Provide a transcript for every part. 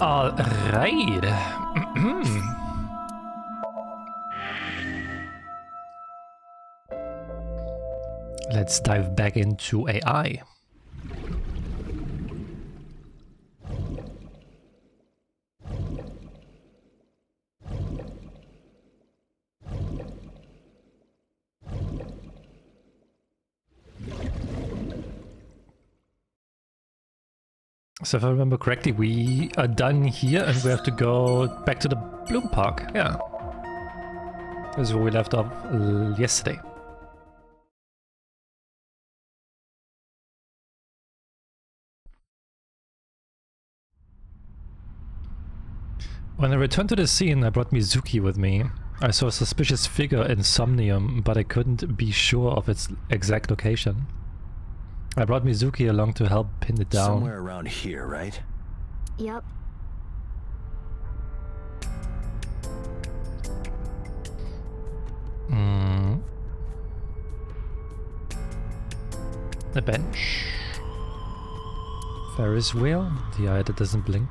All right. Let's dive back into AI. So if I remember correctly, we are done here and we have to go back to the Bloom Park. Yeah. This is where we left off yesterday. When I returned to the scene, I brought Mizuki with me. I saw a suspicious figure in Somnium, but I couldn't be sure of its exact location. I brought Mizuki along to help pin it down. Somewhere around here, right? Yep. A bench. Ferris wheel. The eye that doesn't blink.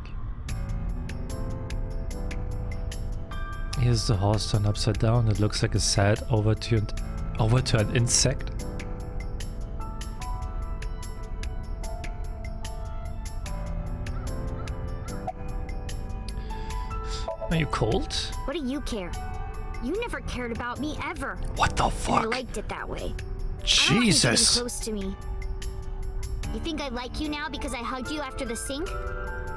Here's the horse turned upside down. It looks like a sad, overturned insect. Are you cold? What do you care? You never cared about me ever. What the fuck? I liked it that way. Jesus. I don't want you getting close to me. You think I like you now because I hugged you after the sink?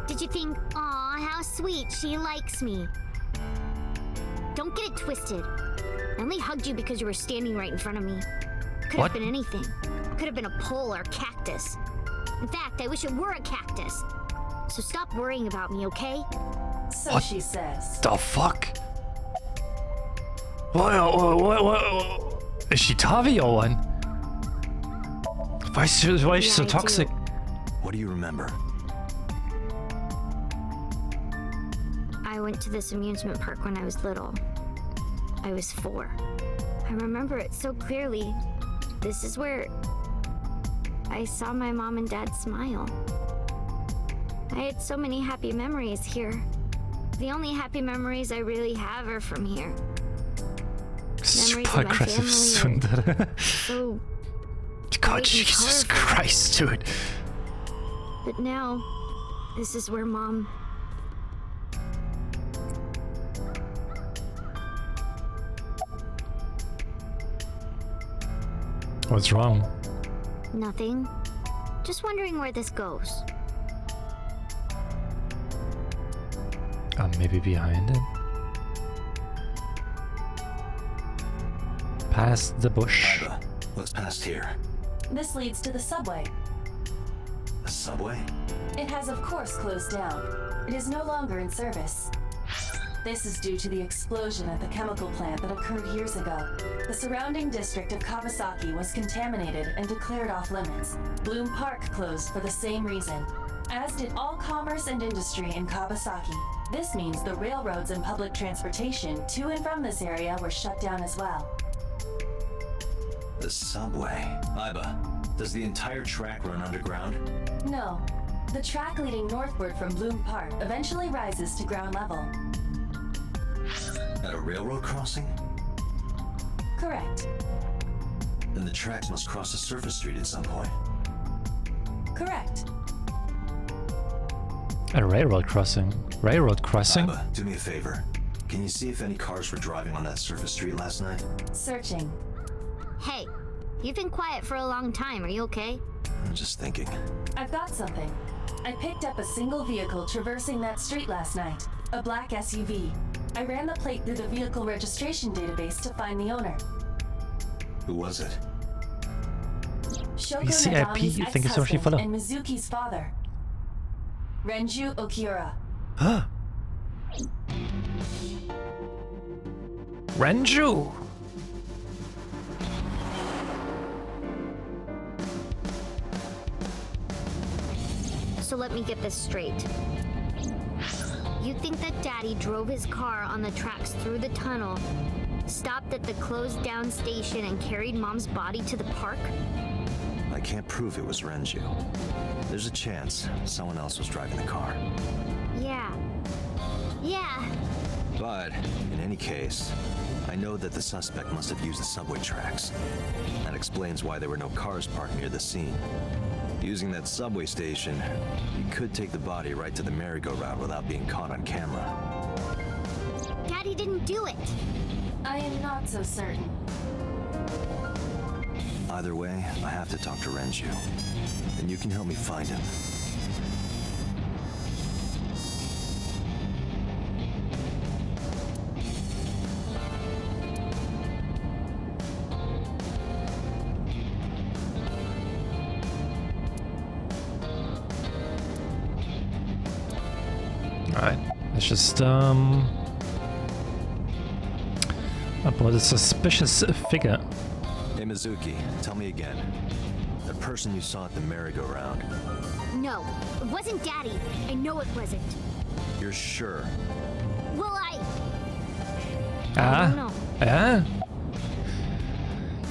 Did you think, aw, how sweet, she likes me? Don't get it twisted. I only hugged you because you were standing right in front of me. Could have been anything. Could have been a pole or a cactus. In fact, I wish it were a cactus. So stop worrying about me, okay? So she says. The fuck? What? Is she Tavi or what? Why is she so toxic? What do you remember? I went to this amusement park when I was little. I was 4. I remember it so clearly. This is where I saw my mom and dad smile. I had so many happy memories here. The only happy memories I really have are from here. Memories of my family. So God, Jesus Christ, dude. But now, this is where Mom... What's wrong? Nothing. Just wondering where this goes. Maybe behind it? Past the bush. Iba, what's past here? This leads to the subway. The subway? It has of course closed down. It is no longer in service. This is due to the explosion at the chemical plant that occurred years ago. The surrounding district of Kawasaki was contaminated and declared off limits. Bloom Park closed for the same reason, as did all commerce and industry in Kawasaki. This means the railroads and public transportation to and from this area were shut down as well. The subway. Iba, does the entire track run underground? No. The track leading northward from Bloom Park eventually rises to ground level. At a railroad crossing? Correct. Then the tracks must cross a surface street at some point. Correct. A railroad crossing. Railroad crossing? Iba, do me a favor. Can you see if any cars were driving on that surface street last night? Searching. Hey, you've been quiet for a long time. Are you okay? I'm just thinking. I've got something. I picked up a single vehicle traversing that street last night. A black SUV. I ran the plate through the vehicle registration database to find the owner. Who was it? Shoko VCIP, Nadami's thank you so much for ex-husband follow. and Mizuki's father. Renju Okiura. Huh? Renju! So let me get this straight. You think that Daddy drove his car on the tracks through the tunnel, stopped at the closed down station and carried Mom's body to the park? I can't prove it was Renju. There's a chance someone else was driving the car. Yeah, Yeah. But, in any case, I know that the suspect must have used the subway tracks. That explains why there were no cars parked near the scene. Using that subway station, you could take the body right to the merry-go-round without being caught on camera. Daddy didn't do it. I am not so certain. Either way, I have to talk to Renju. And you can help me find him. Alright, let's just upload a suspicious figure. Hey Mizuki, tell me again. That person you saw at the merry-go-round, No, it wasn't Daddy. I know it wasn't. you're sure? Well, I don't Ah? know. Yeah?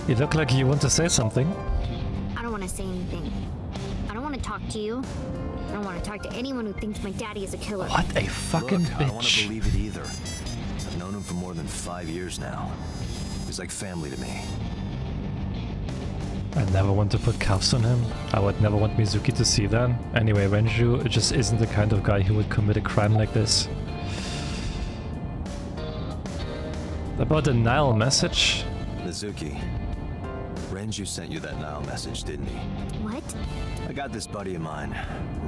You look like you want to say something. I don't want to say anything. I don't want to talk to you. I don't want to talk to anyone who thinks my daddy is a killer. What a fucking Look, I don't want to bitch. believe it either. I've known him for more than 5 years now. He's like family to me. I never want to put cuffs on him. I would never want Mizuki to see that. Anyway, Renju just isn't the kind of guy who would commit a crime like this. About the Nile message? Mizuki, Renju sent you that Nile message, didn't he? What? I got this buddy of mine.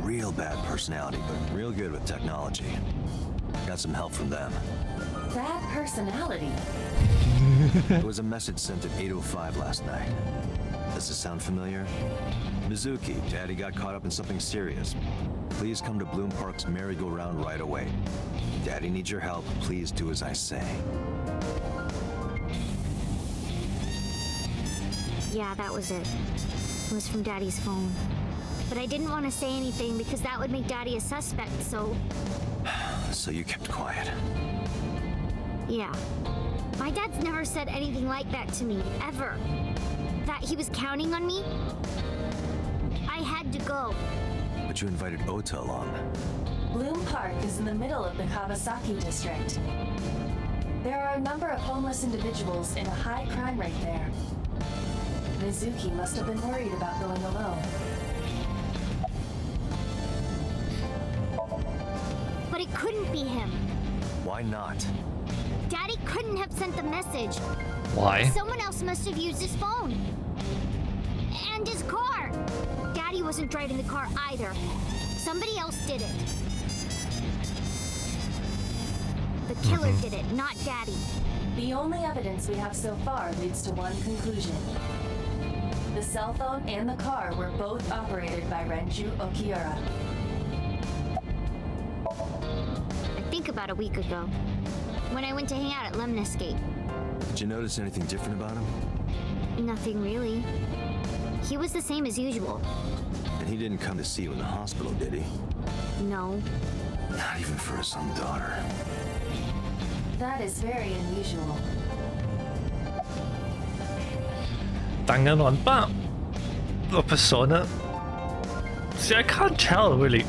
Real bad personality, but real good with technology. Got some help from them. Bad personality. There was a message sent at 8:05 last night. Does this sound familiar? Mizuki, Daddy got caught up in something serious. Please come to Bloom Park's merry-go-round right away. Daddy needs your help. Please do as I say. Yeah, that was it. It was from Daddy's phone. But I didn't want to say anything because that would make Daddy a suspect, so So you kept quiet. yeah. My dad's never said anything like that to me, ever. That he was counting on me? I had to go. But you invited Ota along. Bloom Park is in the middle of the Kawasaki district. There are a number of homeless individuals and a high crime rate there. Mizuki must have been worried about going alone. But it couldn't be him. Why not? Daddy couldn't have sent the message. Why? Someone else must have used his phone. And his car. Daddy wasn't driving the car either. Somebody else did it. The killer did it, not Daddy. The only evidence we have so far leads to one conclusion. The cell phone and the car were both operated by Renju Okiura. I think about a week ago. When I went to hang out at Lemniscape. Did you notice anything different about him? Nothing really. He was the same as usual. And he didn't come to see you in the hospital, did he? No. Not even for his own daughter. That is very unusual. Danganronpa or Persona. See, I can't tell really.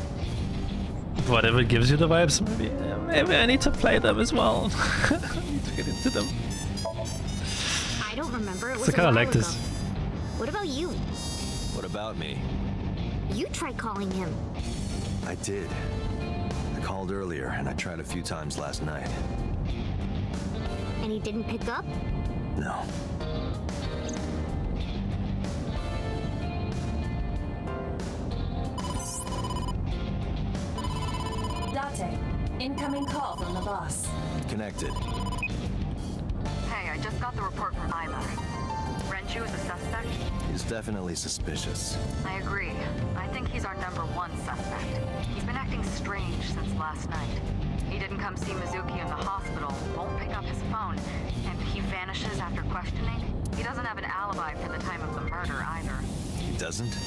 Whatever gives you the vibes, maybe I need to play them as well. I need to get into them. I don't remember. It was So I kinda a while like this. ago. What about you? What about me? You tried calling him. I did. I called earlier, and I tried a few times last night. And he didn't pick up? No. Date, incoming call from the boss. Connected. Hey, I just got the report from Iba. Renju is a suspect? He's definitely suspicious. I agree. I think he's our #1 suspect. He's been acting strange since last night. He didn't come see Mizuki in the hospital, won't pick up his phone, and he vanishes after questioning. He doesn't have an alibi for the time of the murder either. He doesn't?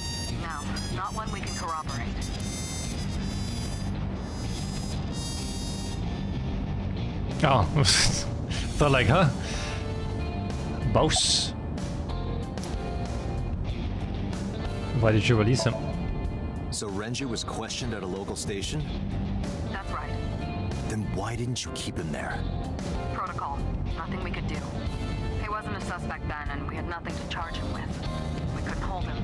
No, not one we can corroborate. Oh, thought like, huh? Boss. Why did you release him? So Renju was questioned at a local station? That's right. Then why didn't you keep him there? Protocol. Nothing we could do. He wasn't a suspect then, and we had nothing to charge him with. We couldn't hold him.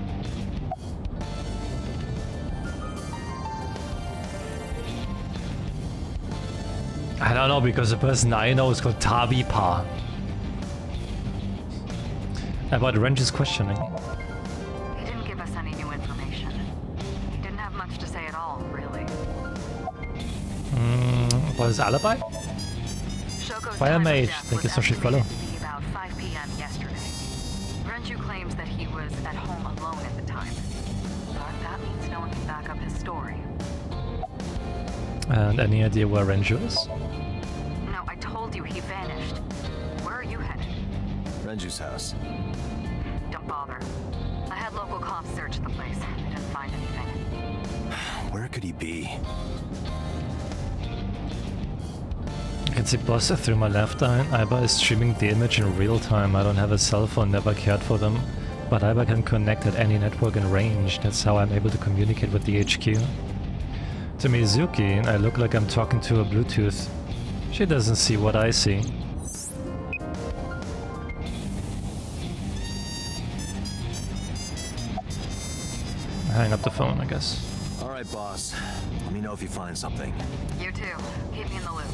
I don't know, because the person I know is called Tabi Pa. About Wrench's questioning. He didn't give us any new information. He didn't have much to say at all, really. What is alibi? Shoko's Fire time of Mage, death thank you was so much for follow. estimated to be about 5 p.m. yesterday. Renju claims that he was at home alone at the time. But that means no one can back up his story. And any idea where Renju is? No, I told you he vanished. Where are you headed? Renju's house. Don't bother. I had local cops search the place. They didn't find anything. Where could he be? I can see Boss through my left eye. Aiba is streaming the image in real time. I don't have a cell phone, never cared for them. But Aiba can connect at any network in range. That's how I'm able to communicate with the HQ. To Mizuki, I look like I'm talking to a Bluetooth. She doesn't see what I see. Hang up the phone, I guess. All right, boss. Let me know if you find something. You too. Keep me in the loop.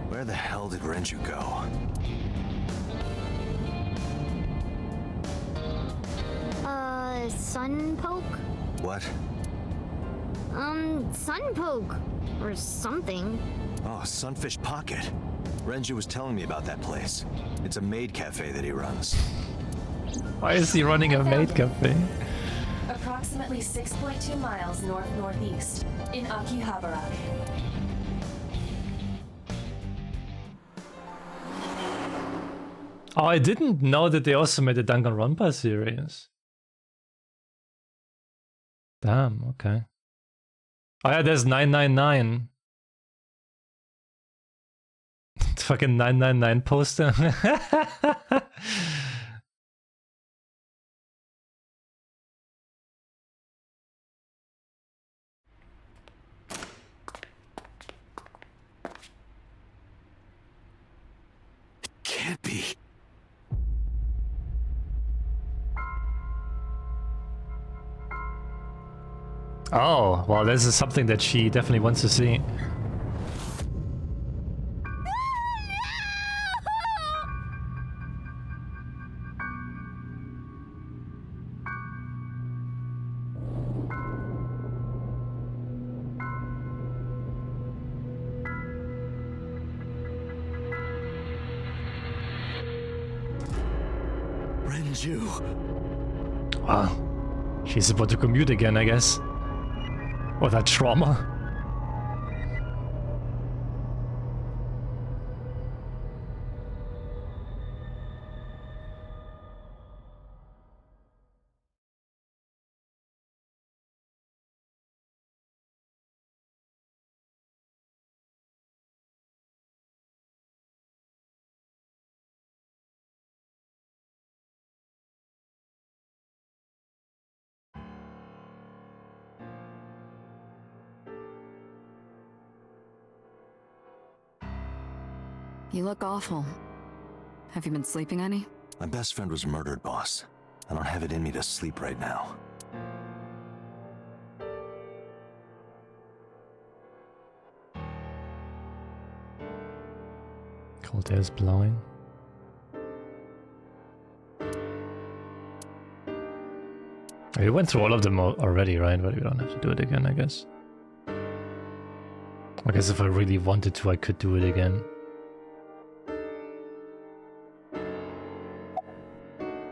Where the hell did Renju go? Sun poke? What? Sun poke. Or something. Oh, Sunfish Pocket. Renju was telling me about that place. It's a maid cafe that he runs. Why is he running a maid cafe? Approximately 6.2 miles north-northeast in Akihabara. Oh, I didn't know that they also made a Danganronpa series. Damn, okay. Oh yeah, there's 999. Fucking 999 poster. Can't be. Oh, well, this is something that she definitely wants to see. Renju. Wow. She's about to commute again, I guess. Or that trauma. You look awful. Have you been sleeping any? My best friend was murdered, boss. I don't have it in me to sleep right now. Cold air's blowing. We went through all of them already, right? But we don't have to do it again, I guess. I guess if I really wanted to, I could do it again.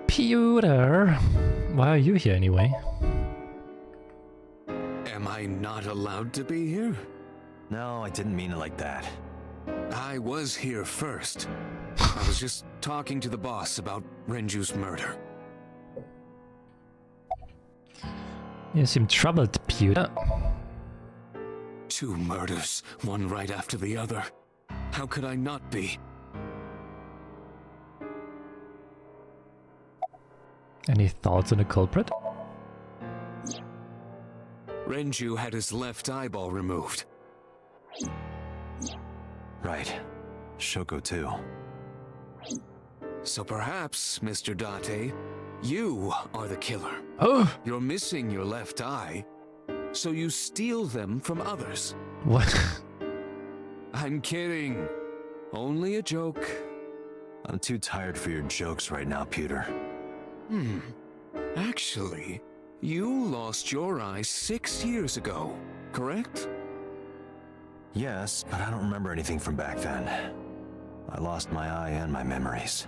Pewter! Why are you here anyway? Am I not allowed to be here? No, I didn't mean it like that. I was here first. I was just talking to the boss about Renju's murder. You seem troubled, Pewter. 2 murders, one right after the other. How could I not be? Any thoughts on the culprit? Renju had his left eyeball removed. Right. Shoko too. So perhaps, Mr. Date, you are the killer. Oh! You're missing your left eye, so you steal them from others. What? I'm kidding. Only a joke. I'm too tired for your jokes right now, Peter. Actually, you lost your eye 6 years ago, correct? Yes, but I don't remember anything from back then. I lost my eye and my memories.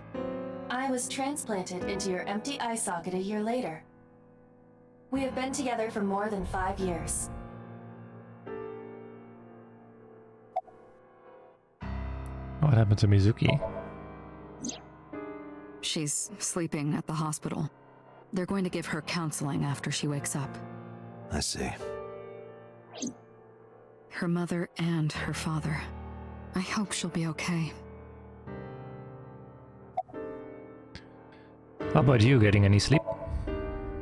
I was transplanted into your empty eye socket a year later. We have been together for more than 5 years. What happened to Mizuki? She's sleeping at the hospital. They're going to give her counseling after she wakes up. I see. Her mother and her father. I hope she'll be okay. How about you, getting any sleep?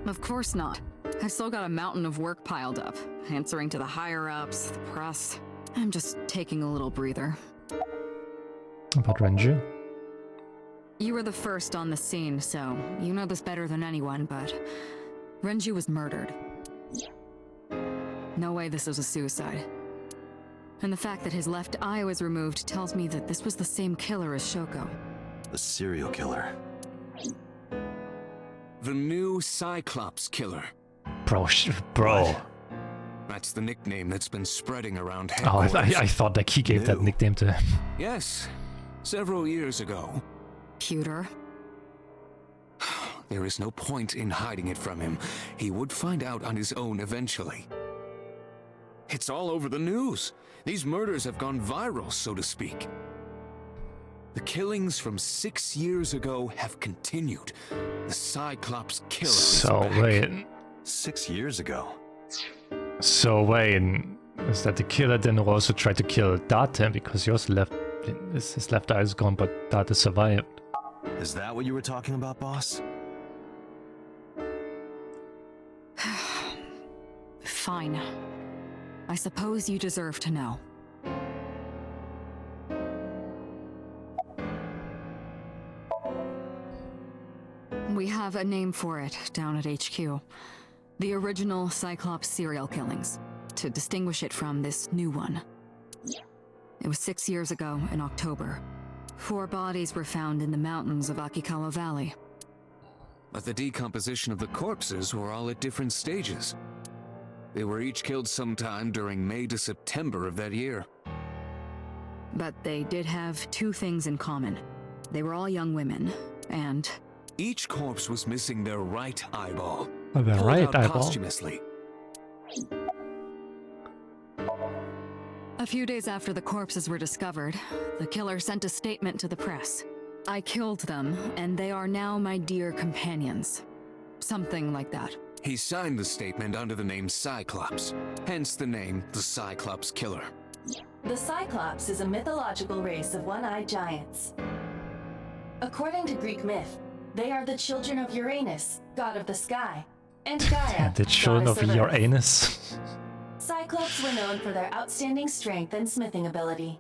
Of course not. I've still got a mountain of work piled up, answering to the higher-ups, the press. I'm just taking a little breather. About Renju? You were the first on the scene, so you know this better than anyone, but Renju was murdered. No way this was a suicide. And the fact that his left eye was removed tells me that this was the same killer as Shoko. The serial killer. The new Cyclops killer. Bro. That's the nickname that's been spreading around Oh, headquarters. I thought like he gave that Ew. nickname to him. Yes, several years ago. Pewter? There is no point in hiding it from him. He would find out on his own eventually. It's all over the news. These murders have gone viral, so to speak. The killings from 6 years ago have continued. The Cyclops killer So is back. wait. 6 years ago. So wait. Is that the killer then also tried to kill Date because his left eye is gone, but Date survived? Is that what you were talking about, boss? Fine. I suppose you deserve to know. We have a name for it down at HQ. The original Cyclops serial killings, to distinguish it from this new one. It was 6 years ago in October. 4 bodies were found in the mountains of Akikawa Valley. But the decomposition of the corpses were all at different stages. They were each killed sometime during May to September of that year. But they did have 2 things in common. They were all young women, and Each corpse was missing their right eyeball. Oh, the pulled right out eyeball? posthumously. a few days after the corpses were discovered, the killer sent a statement to the press. I killed them, and they are now my dear companions. Something like that. He signed the statement under the name Cyclops, hence the name the Cyclops Killer. The Cyclops is a mythological race of one-eyed giants. According to Greek myth, they are the children of Uranus, god of the sky, and Gaia, The children of goddess your earth. anus. Cyclops were known for their outstanding strength and smithing ability.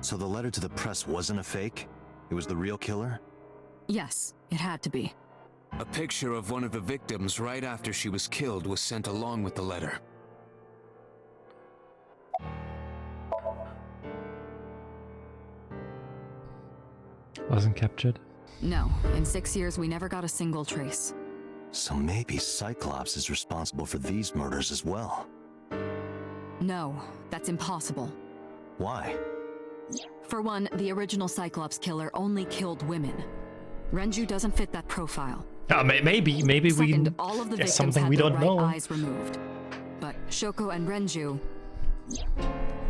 So the letter to the press wasn't a fake? It was the real killer? Yes, it had to be. A picture of one of the victims right after she was killed was sent along with the letter. Wasn't captured. No, in 6 years we never got a single trace. So maybe Cyclops is responsible for these murders as well. No, that's impossible. Why? For one, the original Cyclops killer only killed women. Renju doesn't fit that profile. Maybe Second, all of the there's victims something had we their don't right know. eyes removed. But Shoko and Renju,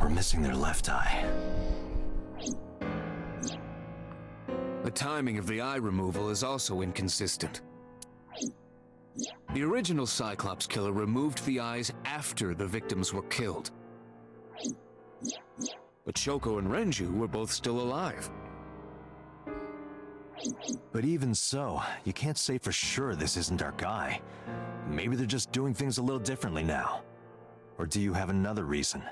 We're missing their left eye. The timing of the eye removal is also inconsistent. The original Cyclops Killer removed the eyes after the victims were killed. But Shoko and Renju were both still alive. But even so, you can't say for sure this isn't our guy. Maybe they're just doing things a little differently now. Or do you have another reason?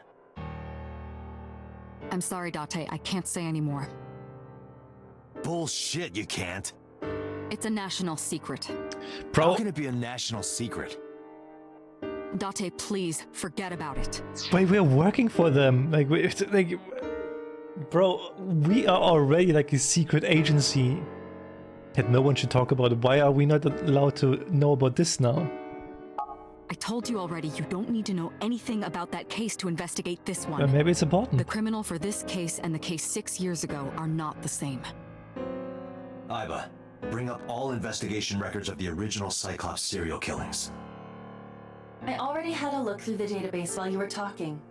I'm sorry, Date. I can't say anymore. Bullshit, you can't. It's a national secret. Bro, How can it be a national secret? Date, please, forget about it. but we're working for them. Like, bro, we are already like a secret agency that no one should talk about. Why are we not allowed to know about this now? I told you already, you don't need to know anything about that case to investigate this one. Maybe it's important. The criminal for this case and the case 6 years ago are not the same. Iba, bring up all investigation records of the original Cyclops serial killings. I already had a look through the database while you were talking.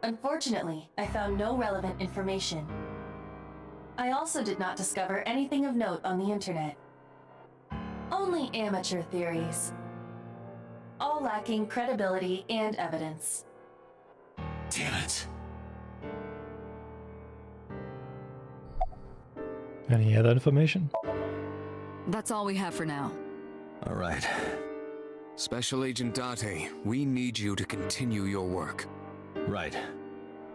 Unfortunately, I found no relevant information. I also did not discover anything of note on the internet. Only amateur theories. All lacking credibility and evidence. Damn it. Any other information? That's all we have for now. All right. Special Agent Date, we need you to continue your work. Right.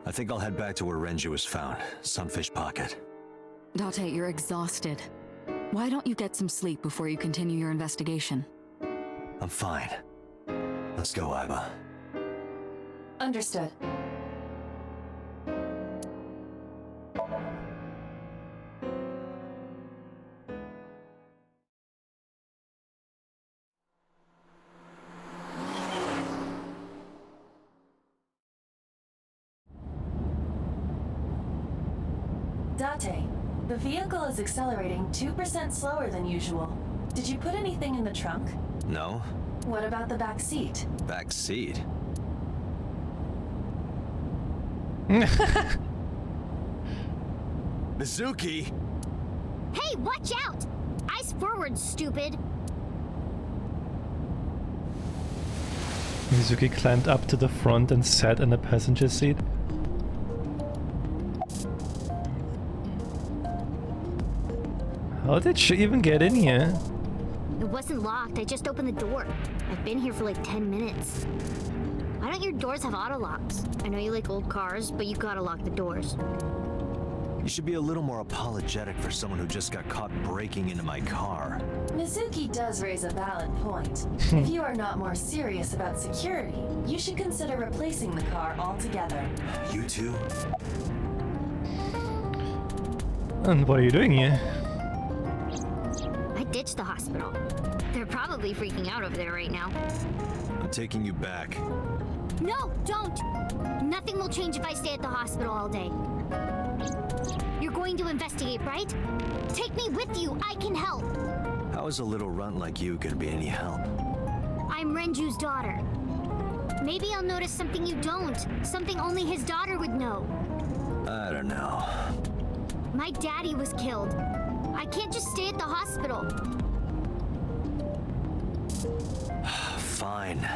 I think I'll head back to where Renju was found, Sunfish Pocket. Date, you're exhausted. Why don't you get some sleep before you continue your investigation? I'm fine. Let's go, Iba. Understood. Date, the vehicle is accelerating 2% slower than usual. Did you put anything in the trunk? No? What about the back seat? Back seat? Mizuki! Hey, watch out! Eyes forward, stupid! Mizuki climbed up to the front and sat in the passenger seat. How did she even get in here? It wasn't locked, I just opened the door. I've been here for like 10 minutes. Why don't your doors have auto locks? I know you like old cars, but you gotta lock the doors. You should be a little more apologetic for someone who just got caught breaking into my car. Mizuki does raise a valid point. If you are not more serious about security, you should consider replacing the car altogether. You two? And what are you doing here? I ditched the hospital. They're probably freaking out over there right now. I'm taking you back. No, don't! Nothing will change if I stay at the hospital all day. You're going to investigate, right? Take me with you, I can help! How is a little runt like you gonna be any help? I'm Renju's daughter. Maybe I'll notice something you don't. Something only his daughter would know. I don't know. My daddy was killed. I can't just stay at the hospital. Fine.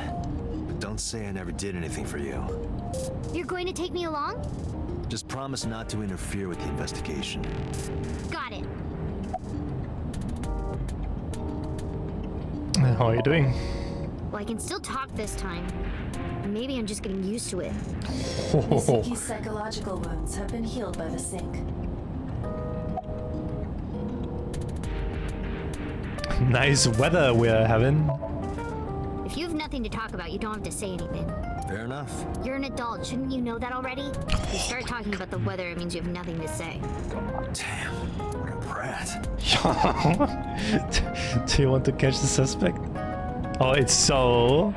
But don't say I never did anything for you. You're going to take me along? Just promise not to interfere with the investigation. Got it. How are you doing? Well, I can still talk this time. Maybe I'm just getting used to it. Mizuki's psychological wounds have been healed by the sink. Nice weather we're having. If you have nothing to talk about, you don't have to say anything. Fair enough. You're an adult, shouldn't you know that already? If you start talking about the weather, it means you have nothing to say. Damn, what a brat. Do you want to catch the suspect? Oh, it's so...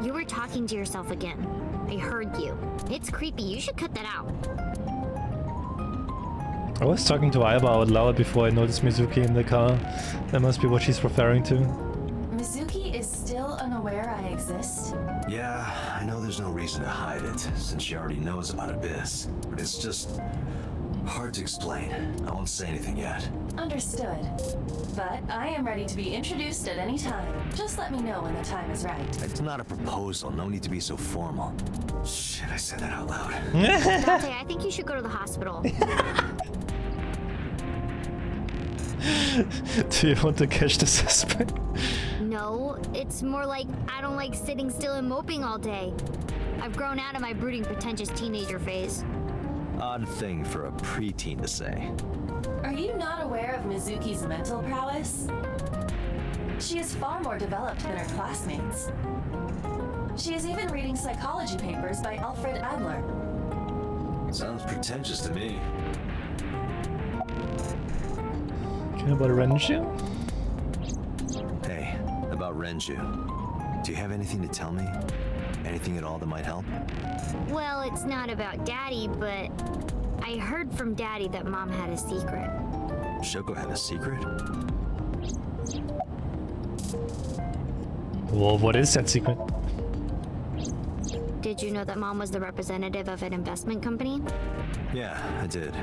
You were talking to yourself again. I heard you. It's creepy, you should cut that out. I was talking to Iba out loud before I noticed Mizuki in the car. That must be what she's referring to. Mizuki is still unaware I exist? Yeah, I know there's no reason to hide it, since she already knows about Abyss. But it's just hard to explain. I won't say anything yet. Understood. But I am ready to be introduced at any time. Just let me know when the time is right. It's not a proposal, no need to be so formal. Shit, I said that out loud. Dante, I think you should go to the hospital. Do you want to catch the suspect? No, it's more like I don't like sitting still and moping all day. I've grown out of my brooding, pretentious teenager phase. Odd thing for a preteen to say. Are you not aware of Mizuki's mental prowess? She is far more developed than her classmates. She is even reading psychology papers by Alfred Adler. Sounds pretentious to me. Okay, about Renju? Hey, about Renju. Do you have anything to tell me? Anything at all that might help? Well, it's not about Daddy, but I heard from Daddy that Mom had a secret. Shoko had a secret? Well, what is that secret? Did you know that Mom was the representative of an investment company? Yeah, I did.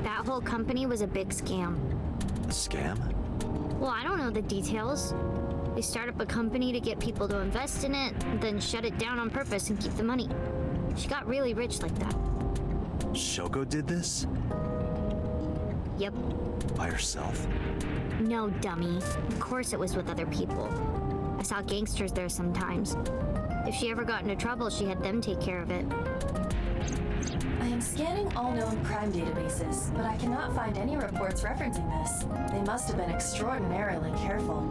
That whole company was a big scam. A scam? Well, I don't know the details. They start up a company to get people to invest in it, then shut it down on purpose and keep the money. She got really rich like that. Shoko did this? Yep. By herself? No, dummy. Of course it was with other people. I saw gangsters there sometimes. If she ever got into trouble, she had them take care of it. I am scanning all known crime databases, but I cannot find any reports referencing this. They must have been extraordinarily careful.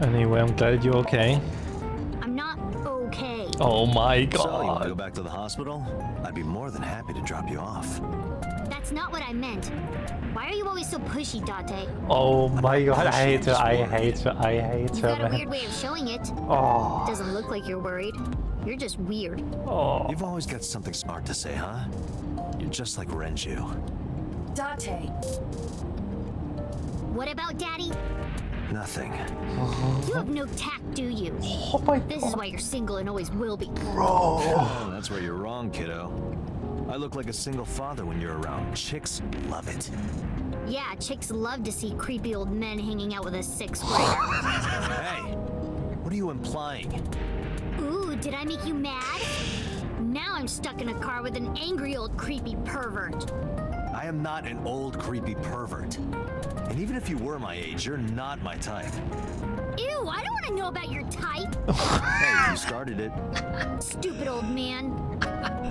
Anyway, I'm glad you're okay. I'm not okay. Oh my god. So, you want to go back to the hospital? I'd be more than happy to drop you off. That's not what I meant. Why are you always so pushy, Date? Oh my god, I hate her, I hate her, I hate You've her, got a man. weird way of showing it. Oh, Doesn't look like you're worried. You're just weird. oh. You've always got something smart to say, huh? You're just like Renju. Date, What about Daddy? Nothing. You have no tact, do you? Oh my This is why you're single and always will be. Oh, that's where you're wrong, kiddo. I look like a single father when you're around. Chicks love it. Yeah, chicks love to see creepy old men hanging out with a sixth grader. Hey, what are you implying? Ooh, did I make you mad? Now I'm stuck in a car with an angry old creepy pervert. I am not an old, creepy pervert. And even if you were my age, you're not my type. Ew, I don't want to know about your type. Hey, you started it. Stupid old man.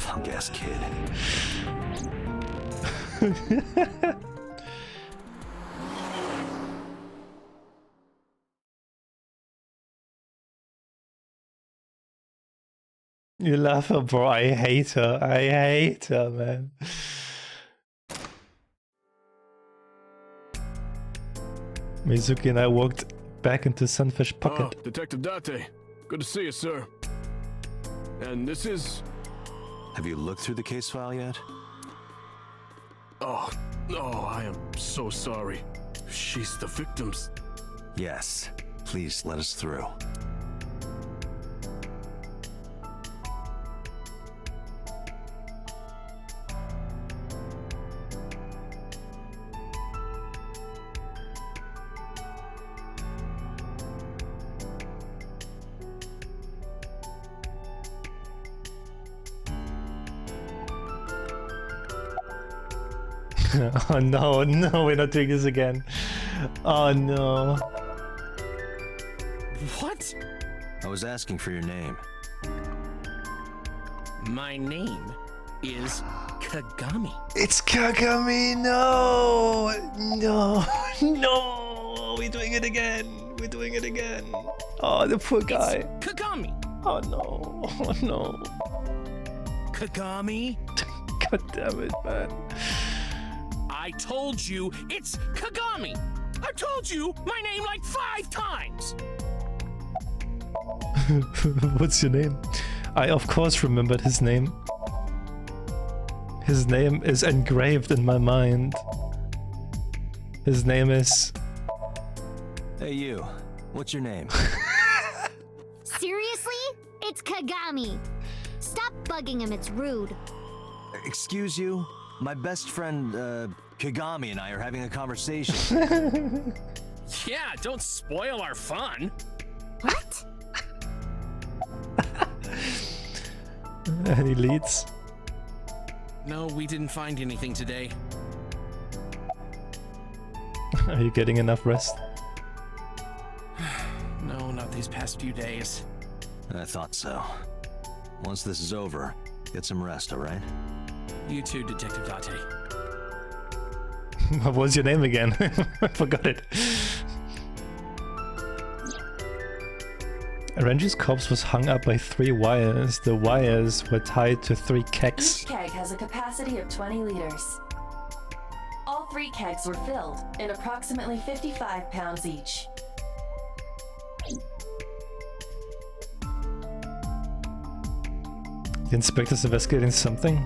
Punk-ass kid. You love her, bro. I hate her. I hate her, man. Mizuki and I walked back into Sunfish Pocket. Oh, Detective Date. Good to see you, sir. And this is... Have you looked through the case file yet? Oh, I am so sorry. She's the victim's... Yes. Please let us through. Oh no, no, we're not doing this again. Oh no. What? I was asking for your name. My name is Kagami. It's Kagami, no! No, no! We're doing it again. We're doing it again. Oh, the poor guy. It's Kagami. Oh no, oh no. Kagami? God damn it, man. I told you it's Kagami. I told you my name like 5 times. What's your name? I of course remembered his name. His name is engraved in my mind. His name is... Hey you, what's your name? Seriously? It's Kagami. Stop bugging him, it's rude. Excuse you? My best friend, Kagami and I are having a conversation. Yeah, don't spoil our fun. What? Any leads? No, we didn't find anything today. Are you getting enough rest? No, not these past few days. I thought so. Once this is over, get some rest, alright? You too, Detective Date. What was your name again? I forgot it. Renji's corpse was hung up by 3 wires. The wires were tied to 3 kegs. Each keg has a capacity of 20 liters. All 3 kegs were filled in approximately 55 pounds each. The inspector's investigating something.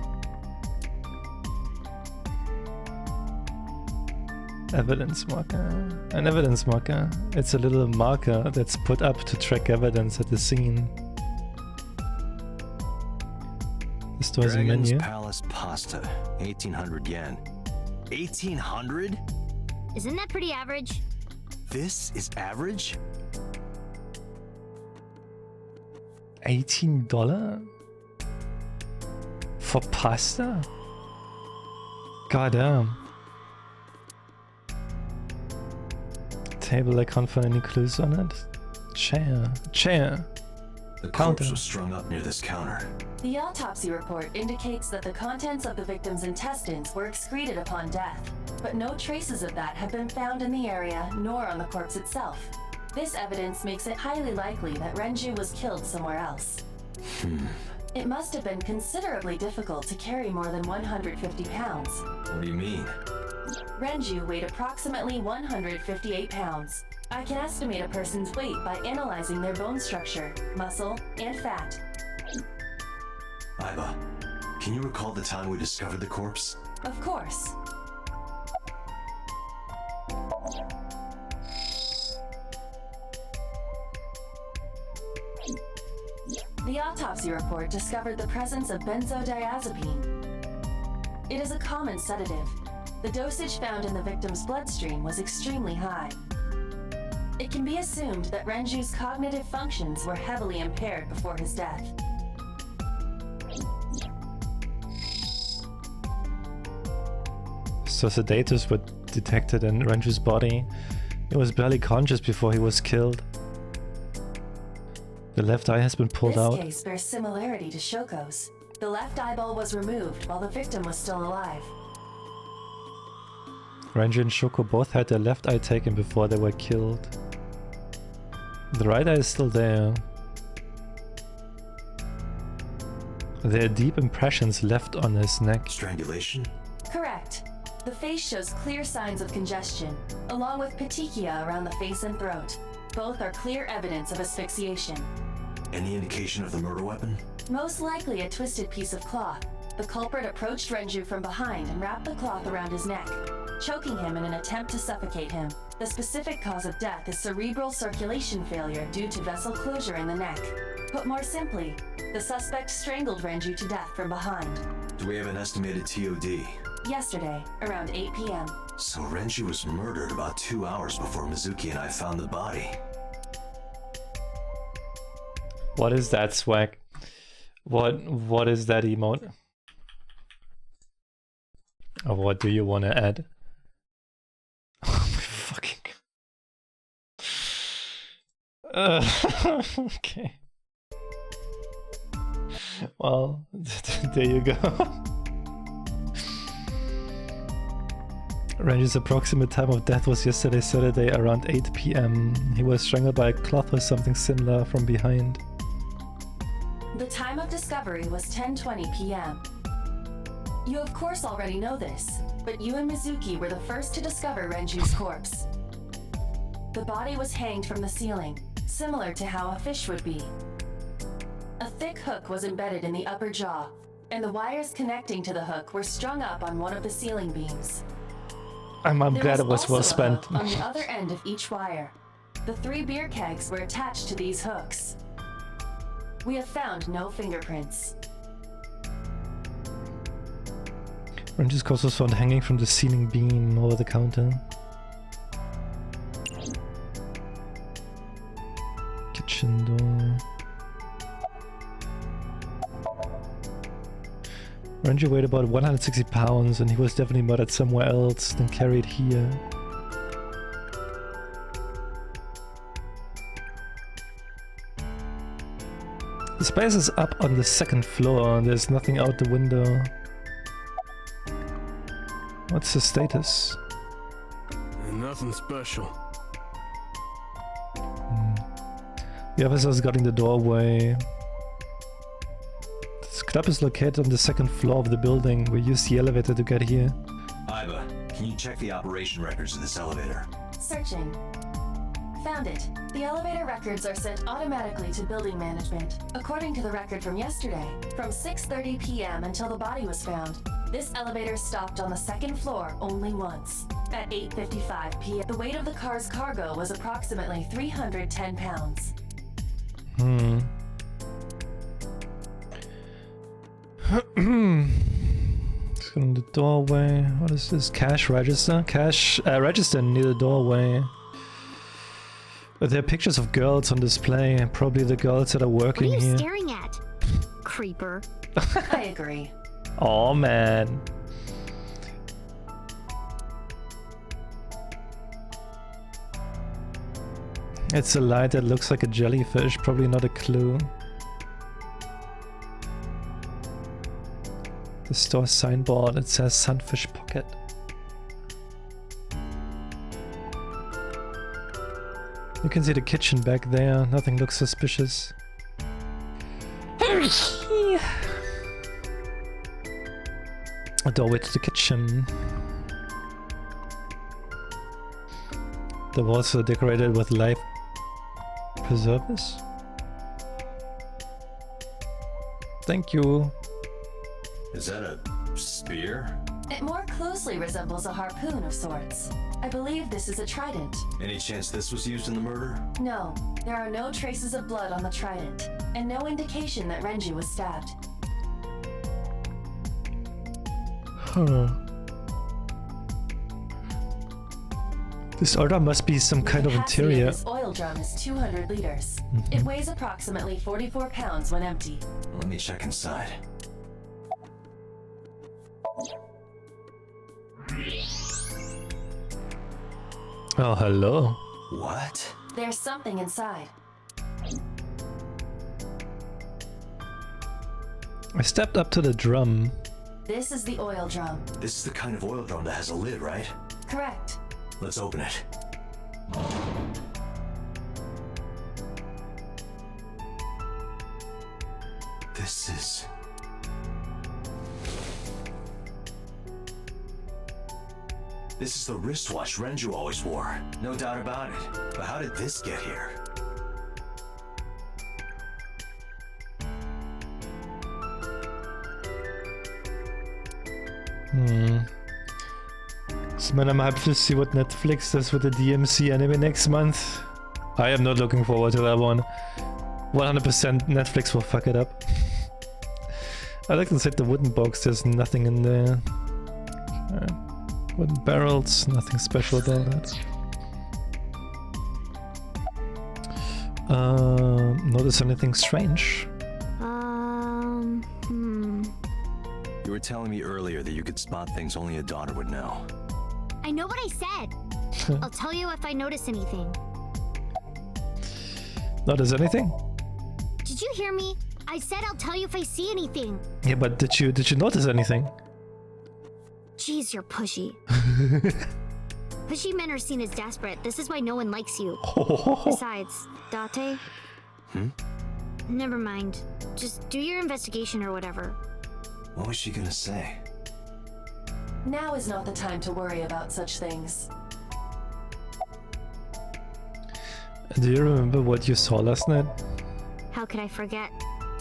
Evidence marker. An evidence marker. It's a little marker that's put up to track evidence at the scene. The store's a Dragon's menu. Palace pasta, 1800 yen. 1800? Isn't that pretty average? This is average? $18? For pasta? Goddamn. Table, I can't find any clues on it. Chair. The Counter. corpse was strung up near this counter. The autopsy report indicates that the contents of the victim's intestines were excreted upon death, but no traces of that have been found in the area nor on the corpse itself. This evidence makes it highly likely that Renju was killed somewhere else. It must have been considerably difficult to carry more than 150 pounds. What do you mean? Renju weighed approximately 158 pounds. I can estimate a person's weight by analyzing their bone structure, muscle, and fat. Aiba, can you recall the time we discovered the corpse? Of course. The autopsy report discovered the presence of benzodiazepine. It is a common sedative. The dosage found in the victim's bloodstream was extremely high. It can be assumed that Renju's cognitive functions were heavily impaired before his death. So sedators were detected in Renju's body. He was barely conscious before he was killed. The left eye has been pulled out. This case bears similarity to Shoko's. The left eyeball was removed while the victim was still alive. Renju and Shoko both had their left eye taken before they were killed. The right eye is still there. There are deep impressions left on his neck. Strangulation? Correct. The face shows clear signs of congestion, along with petechia around the face and throat. Both are clear evidence of asphyxiation. Any indication of the murder weapon? Most likely a twisted piece of cloth. The culprit approached Renju from behind and wrapped the cloth around his neck, choking him in an attempt to suffocate him. The specific cause of death is cerebral circulation failure due to vessel closure in the neck. Put more simply, the suspect strangled Renju to death from behind. Do we have an estimated TOD? Yesterday, around 8 p.m. So Renju was murdered about 2 hours before Mizuki and I found the body. What is that, Swag? What is that emote? Or what do you want to add? Oh my fucking... okay. Well, there you go. Renju's approximate time of death was yesterday, Saturday, around 8 p.m. He was strangled by a cloth or something similar from behind. The time of discovery was 10:20 p.m. You of course already know this, but you and Mizuki were the first to discover Renju's corpse. The body was hanged from the ceiling, similar to how a fish would be. A thick hook was embedded in the upper jaw, and the wires connecting to the hook were strung up on one of the ceiling beams. I'm glad it was There well also a spent. hook on the other end of each wire. The 3 beer kegs were attached to these hooks. We have found no fingerprints. Renju's corpse was found hanging from the ceiling beam over the counter. Kitchen door. Renju weighed about 160 pounds and he was definitely murdered somewhere else than carried here. The space is up on the second floor. There's nothing out the window. What's the status? Nothing special. The officers guarding the doorway. This club is located on the second floor of the building. We used the elevator to get here. Iva, can you check the operation records of this elevator? Searching. Found it. The elevator records are sent automatically to building management. According to the record from yesterday, from 6:30 p.m. until the body was found, this elevator stopped on the second floor only once. At 8:55 p.m., the weight of the car's cargo was approximately 310 pounds. Let's go in the doorway. What is this? Cash register? Cash register near the doorway. But there are pictures of girls on display. Probably the girls that are working What are you here. staring at? Creeper. I agree. Oh man. It's a light that looks like a jellyfish, probably not a clue. The store signboard, it says Sunfish Pocket. You can see the kitchen back there, nothing looks suspicious. A doorway to the kitchen. The walls are decorated with life preservers. Thank you. Is that a spear? It more closely resembles a harpoon of sorts. I believe this is a trident. Any chance this was used in the murder? No, there are no traces of blood on the trident, and no indication that Renji was stabbed. Huh. This order must be some kind of capacity interior. This oil drum is 200 liters. It weighs approximately 44 pounds when empty. Let me check inside. Oh, hello. What? There's something inside. I stepped up to the drum. This is the oil drum. This is the kind of oil drum that has a lid, right? Correct. Let's open it. This is... This is the wristwatch Renju always wore. No doubt about it. But how did this get here? Ich meine, I'm hyped to see what Netflix does with the DMC anime next month. I am not looking forward to that one. 100% Netflix will fuck it up. I looked inside the wooden box, there's nothing in there. Wooden barrels, nothing special about that. Notice anything strange? You were telling me earlier that you could spot things only a daughter would know. I know what I said. I'll tell you if I notice anything. Notice anything? Did you hear me? I said I'll tell you if I see anything. Yeah, but did you notice anything? Jeez, you're pushy. Pushy men are seen as desperate. This is why no one likes you. Besides, Date? Never mind. Just do your investigation or whatever. What was she gonna say? Now is not the time to worry about such things. Do you remember what you saw last night? How could I forget?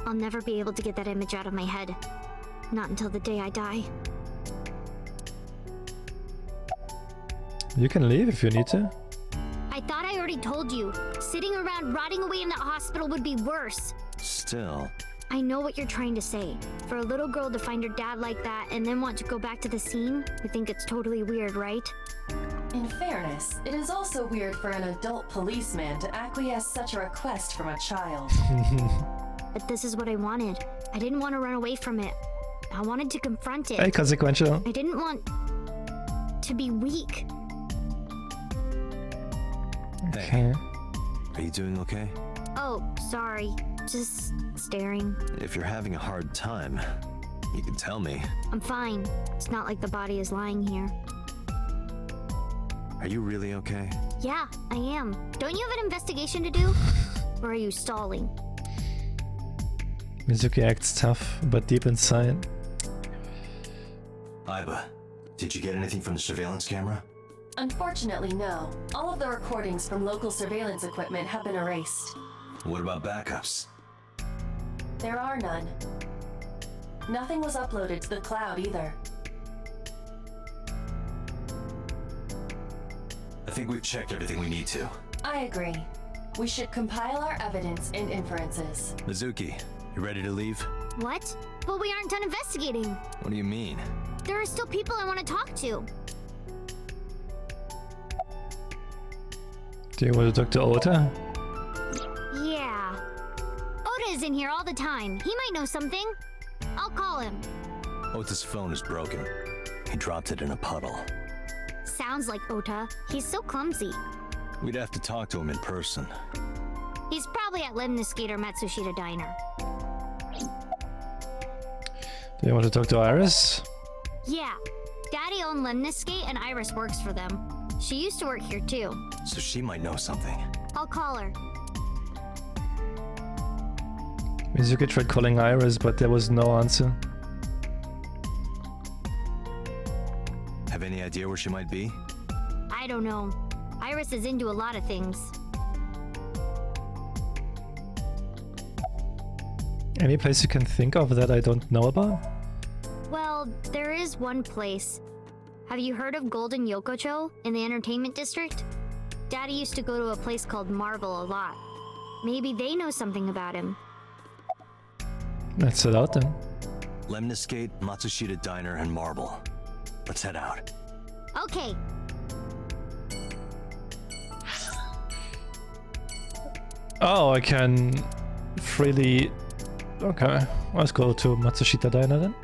I'll never be able to get that image out of my head. Not until the day I die. You can leave if you need to. I thought I already told you. Sitting around rotting away in that hospital would be worse. Still... I know what you're trying to say. For a little girl to find her dad like that and then want to go back to the scene, you think it's totally weird, right? In fairness, it is also weird for an adult policeman to acquiesce such a request from a child. But this is what I wanted. I didn't want to run away from it. I wanted to confront it. Hey, consequential. I didn't want to be weak. Okay. Are you doing okay? Oh, sorry. Just staring. If you're having a hard time, you can tell me. I'm fine. It's not like the body is lying here. Are you really okay? Yeah, I am. Don't you have an investigation to do? Or are you stalling? Mizuki acts tough, but deep inside. Aiba, did you get anything from the surveillance camera? Unfortunately, no. All of the recordings from local surveillance equipment have been erased. What about backups? There are none. Nothing was uploaded to the cloud either. I think we've checked everything we need to. I agree. We should compile our evidence and inferences. Mizuki, you ready to leave? What? But we aren't done investigating. What do you mean? There are still people I want to talk to. Do you want to talk to Ota? Yeah. Oda is in here all the time. He might know something. I'll call him. Ota's phone is broken. He dropped it in a puddle. Sounds like Ota. He's so clumsy. We'd have to talk to him in person. He's probably at Lemniscate or Matsushita Diner. Do you want to talk to Iris? Yeah. Daddy owned Lemniscate and Iris works for them. She used to work here too. So she might know something. I'll call her. Mizuki tried calling Iris, but there was no answer. Have any idea where she might be? I don't know. Iris is into a lot of things. Any place you can think of that I don't know about? Well, there is one place. Have you heard of Golden Yokocho in the entertainment district? Daddy used to go to a place called Marvel a lot. Maybe they know something about him. Let's head out then. Lemniscate, Matsushita Diner, and Marble. Let's head out. Okay. Oh, I can freely... Okay, let's go to Matsushita Diner then.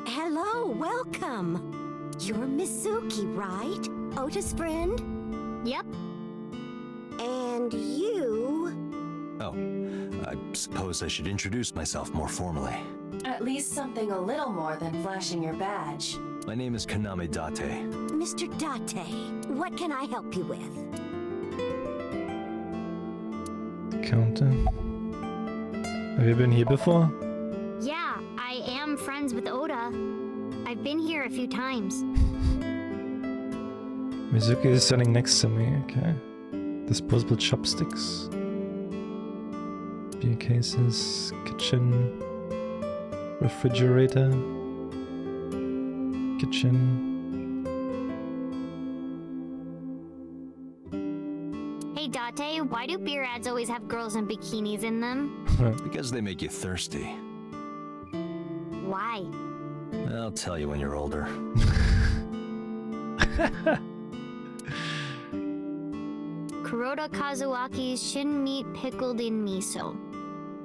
Hello, welcome. You're Mizuki, right? Ota's friend? Yep. And you... Oh, I suppose I should introduce myself more formally. At least something a little more than flashing your badge. My name is Kaname Date. Mr. Date, what can I help you with? Counter. Have you been here before? Yeah, I am friends with Oda. I've been here a few times. Mizuki is standing next to me, okay. Disposable chopsticks. Beer cases, kitchen, refrigerator, kitchen. Hey Date, why do beer ads always have girls in bikinis in them? Because they make you thirsty. Why? I'll tell you when you're older. Kuroda Kazuaki's shin meat pickled in miso.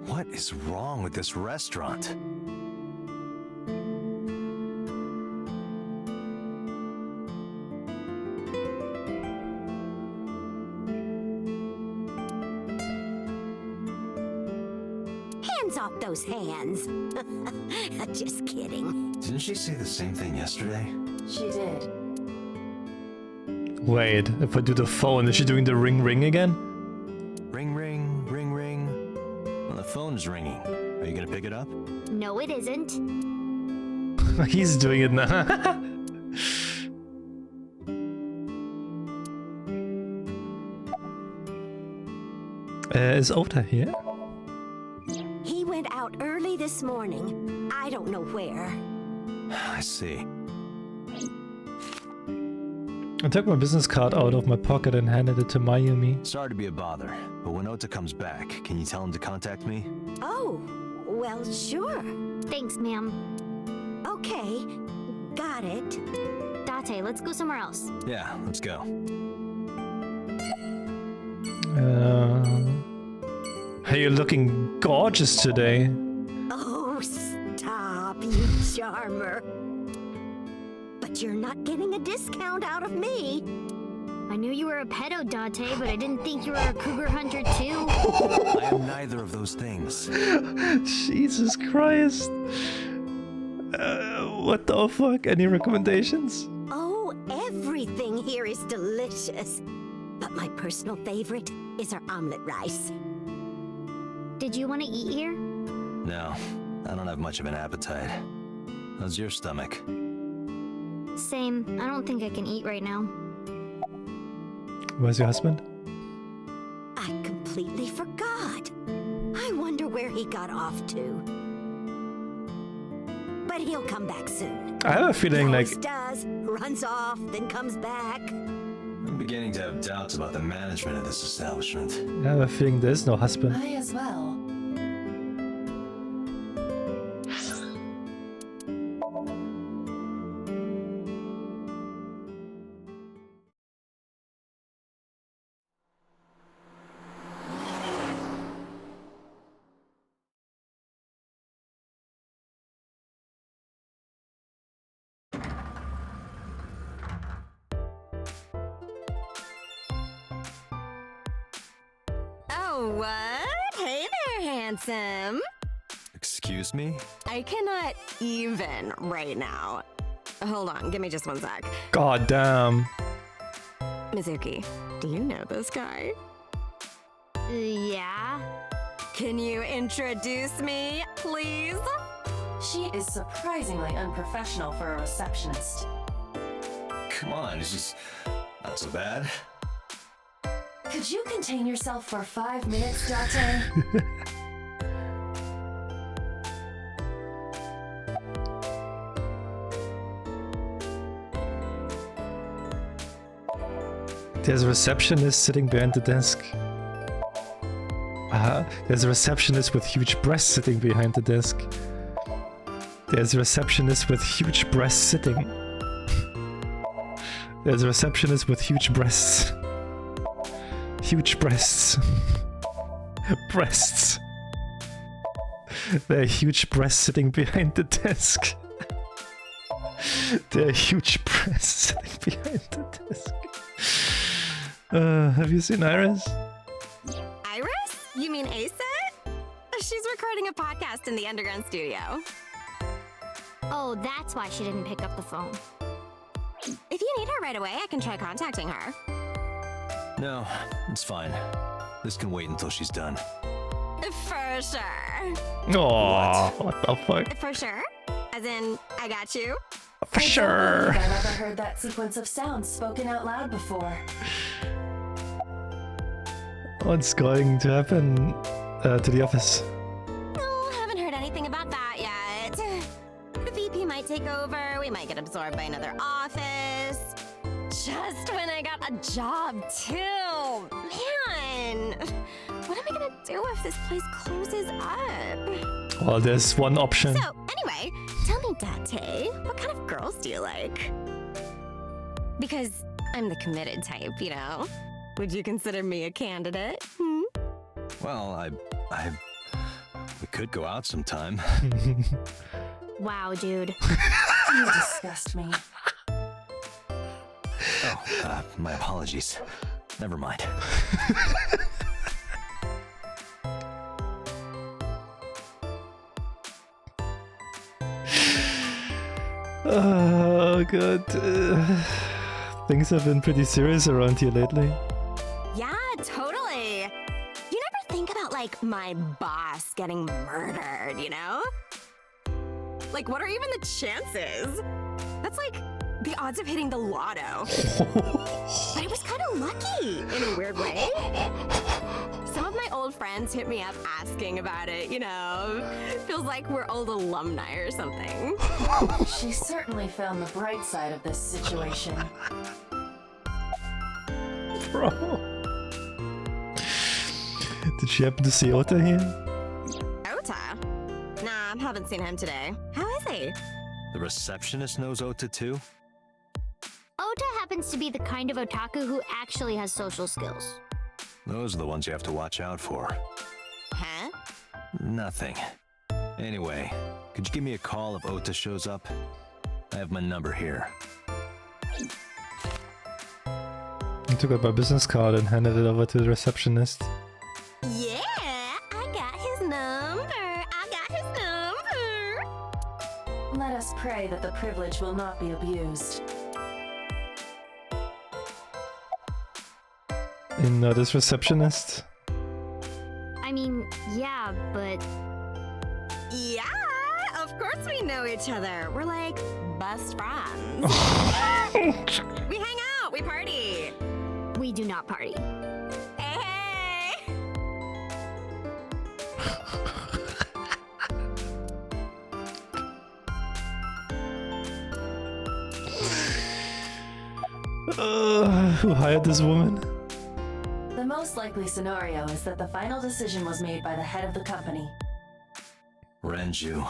What is wrong with this restaurant? Hands off those hands. Just kidding. Didn't she say the same thing yesterday? She did. Wait, if I do the phone, is she doing the ring ring again? Ring, ring, ring, ring. Well, the phone's ringing. Are you gonna pick it up? No, it isn't. He's doing it now. Is Ota here? He went out early this morning. I don't know where. I see. I took my business card out of my pocket and handed it to Mayumi. Sorry to be a bother, but when Ota comes back, can you tell him to contact me? Oh, well, sure. Thanks, ma'am. Okay, got it. Date, let's go somewhere else. Yeah, let's go. Hey, you're looking gorgeous today. Oh, stop, you charmer. But you're not getting a discount out of me. I knew you were a pedo, Dante, but I didn't think you were a cougar hunter too. I am neither of those things. Jesus Christ. What the fuck? Any recommendations? Oh, everything here is delicious. But my personal favorite is our omelet rice. Did you want to eat here? No, I don't have much of an appetite. How's your stomach? Same. I don't think I can eat right now. Where's your husband? I completely forgot. I wonder where he got off to. But he'll come back soon. I have a feeling He like... always does. Runs off, then comes back. I'm beginning to have doubts about the management of this establishment. I have a feeling there's no husband. I as well. Oh, what? Hey there, handsome. Excuse me? I cannot even right now. Hold on, give me just one sec. God damn. Mizuki, do you know this guy? Yeah. Can you introduce me, please? She is surprisingly unprofessional for a receptionist. Come on, it's just not so bad. Could you contain yourself for 5 minutes, Dante? There's a receptionist sitting behind the desk. There's a receptionist with huge breasts sitting behind the desk. There's a receptionist with huge breasts sitting. There's a receptionist with huge breasts. Huge breasts. Breasts. There are huge breasts sitting behind the desk. There are huge breasts sitting behind the desk. Have you seen Iris? Iris? You mean Ace? She's recording a podcast in the underground studio. Oh, that's why she didn't pick up the phone. If you need her right away, I can try contacting her. No, it's fine. This can wait until she's done. For sure. Aww, what the fuck? For sure? As in, I got you? For sure. I don't think I've ever heard that sequence of sounds spoken out loud before. What's going to happen to the office? Oh, haven't heard anything about that yet. The VP might take over, we might get absorbed by another office. Just when I got a job, too. Man, what am I gonna do if this place closes up? Well, there's one option. So, anyway, tell me, Date, what kind of girls do you like? Because I'm the committed type, you know? Would you consider me a candidate? Hmm? Well, we could go out sometime. Wow, dude. You disgust me. Oh, my apologies. Never mind. Oh, God. Things have been pretty serious around here lately. Yeah, totally. You never think about, like, my boss getting murdered, you know? Like, what are even the chances? That's like the odds of hitting the lotto. But it was kind of lucky in a weird way. Some of my old friends hit me up asking about it, you know? Feels like we're old alumni or something. She certainly found the bright side of this situation. Bro. Did she happen to see Ota here? Ota? Nah, haven't seen him today. How is he? The receptionist knows Ota too? Ota happens to be the kind of otaku who actually has social skills. Those are the ones you have to watch out for. Huh? Nothing. Anyway, could you give me a call if Ota shows up? I have my number here. I took out my business card and handed it over to the receptionist. Yeah, I got his number. I got his number. Let us pray that the privilege will not be abused. You know this receptionist? I mean, yeah, but Yeah, of course we know each other. We're like best friends. We hang out, we party. we do not party. Hey, hey. Who hired this woman? The most likely scenario is that the final decision was made by the head of the company. Renju.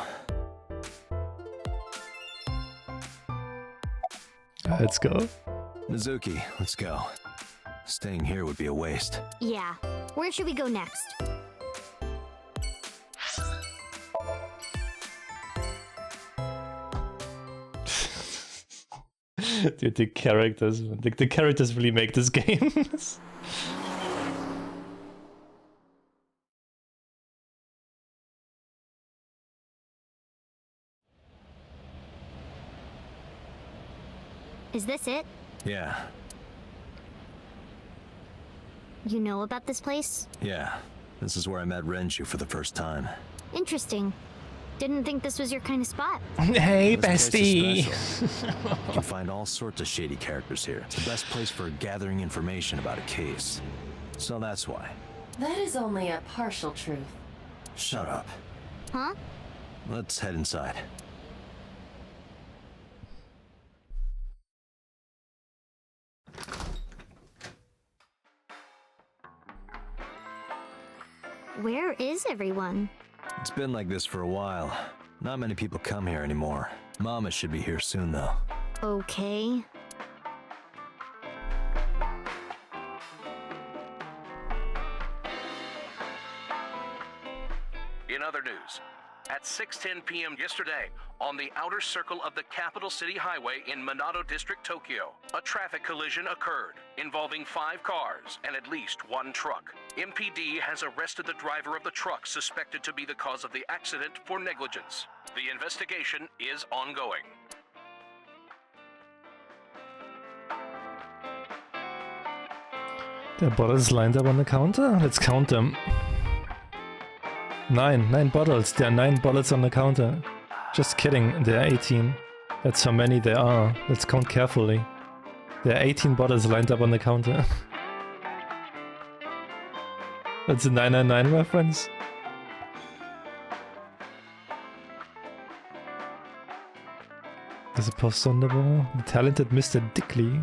Let's go. Mizuki, let's go. Staying here would be a waste. Yeah. Where should we go next? Dude, the characters really make this game. Is this it? Yeah, You know about this place? yeah. This is where I met Renju for the first time. Interesting. Didn't think this was your kind of spot. Hey, This place is bestie. special. You can find all sorts of shady characters here. It's the best place for gathering information about a case. So that's why. That is only a partial truth. Shut up. Huh? Let's head inside. Where is everyone? It's been like this for a while. Not many people come here anymore. Mama should be here soon, though. Okay. In other news, at 6:10 p.m. yesterday, on the outer circle of the capital city highway in Minato District, Tokyo, a traffic collision occurred involving 5 cars and at least 1 truck. MPD has arrested the driver of the truck suspected to be the cause of the accident for negligence. The investigation is ongoing. There are bottles lined up on the counter. Let's count them. 9 bottles. There are 9 bottles on the counter. Just kidding. There are 18. That's how many there are. Let's count carefully. There are 18 bottles lined up on the counter. That's a 999 reference. There's a poster on the wall. The talented Mr. Dickley.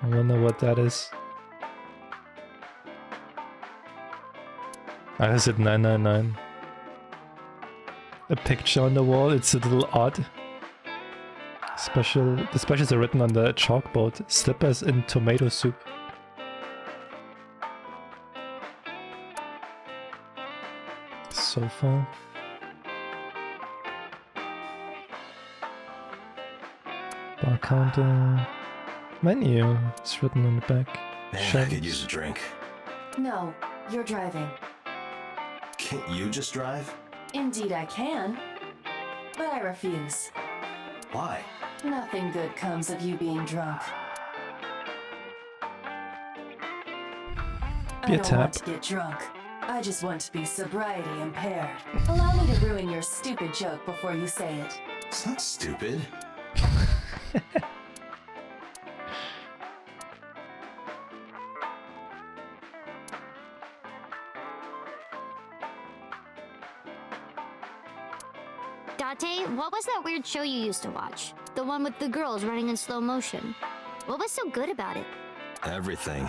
I wonder what that is. I said 999. A picture on the wall, it's a little odd. The specials are written on the chalkboard. Slippers in tomato soup. Sofa. Bar counter. Menu. It's written on the back. Man, I Shelves. could use a drink. No, you're driving. Can't you just drive? Indeed I can, but I refuse. Why? Nothing good comes of you being drunk. I Be a don't want tap. to get drunk. I just want to be sobriety impaired. Allow me to ruin your stupid joke before you say it. It's not stupid. Date, what was that weird show you used to watch? The one with the girls running in slow motion. What was so good about it? Everything.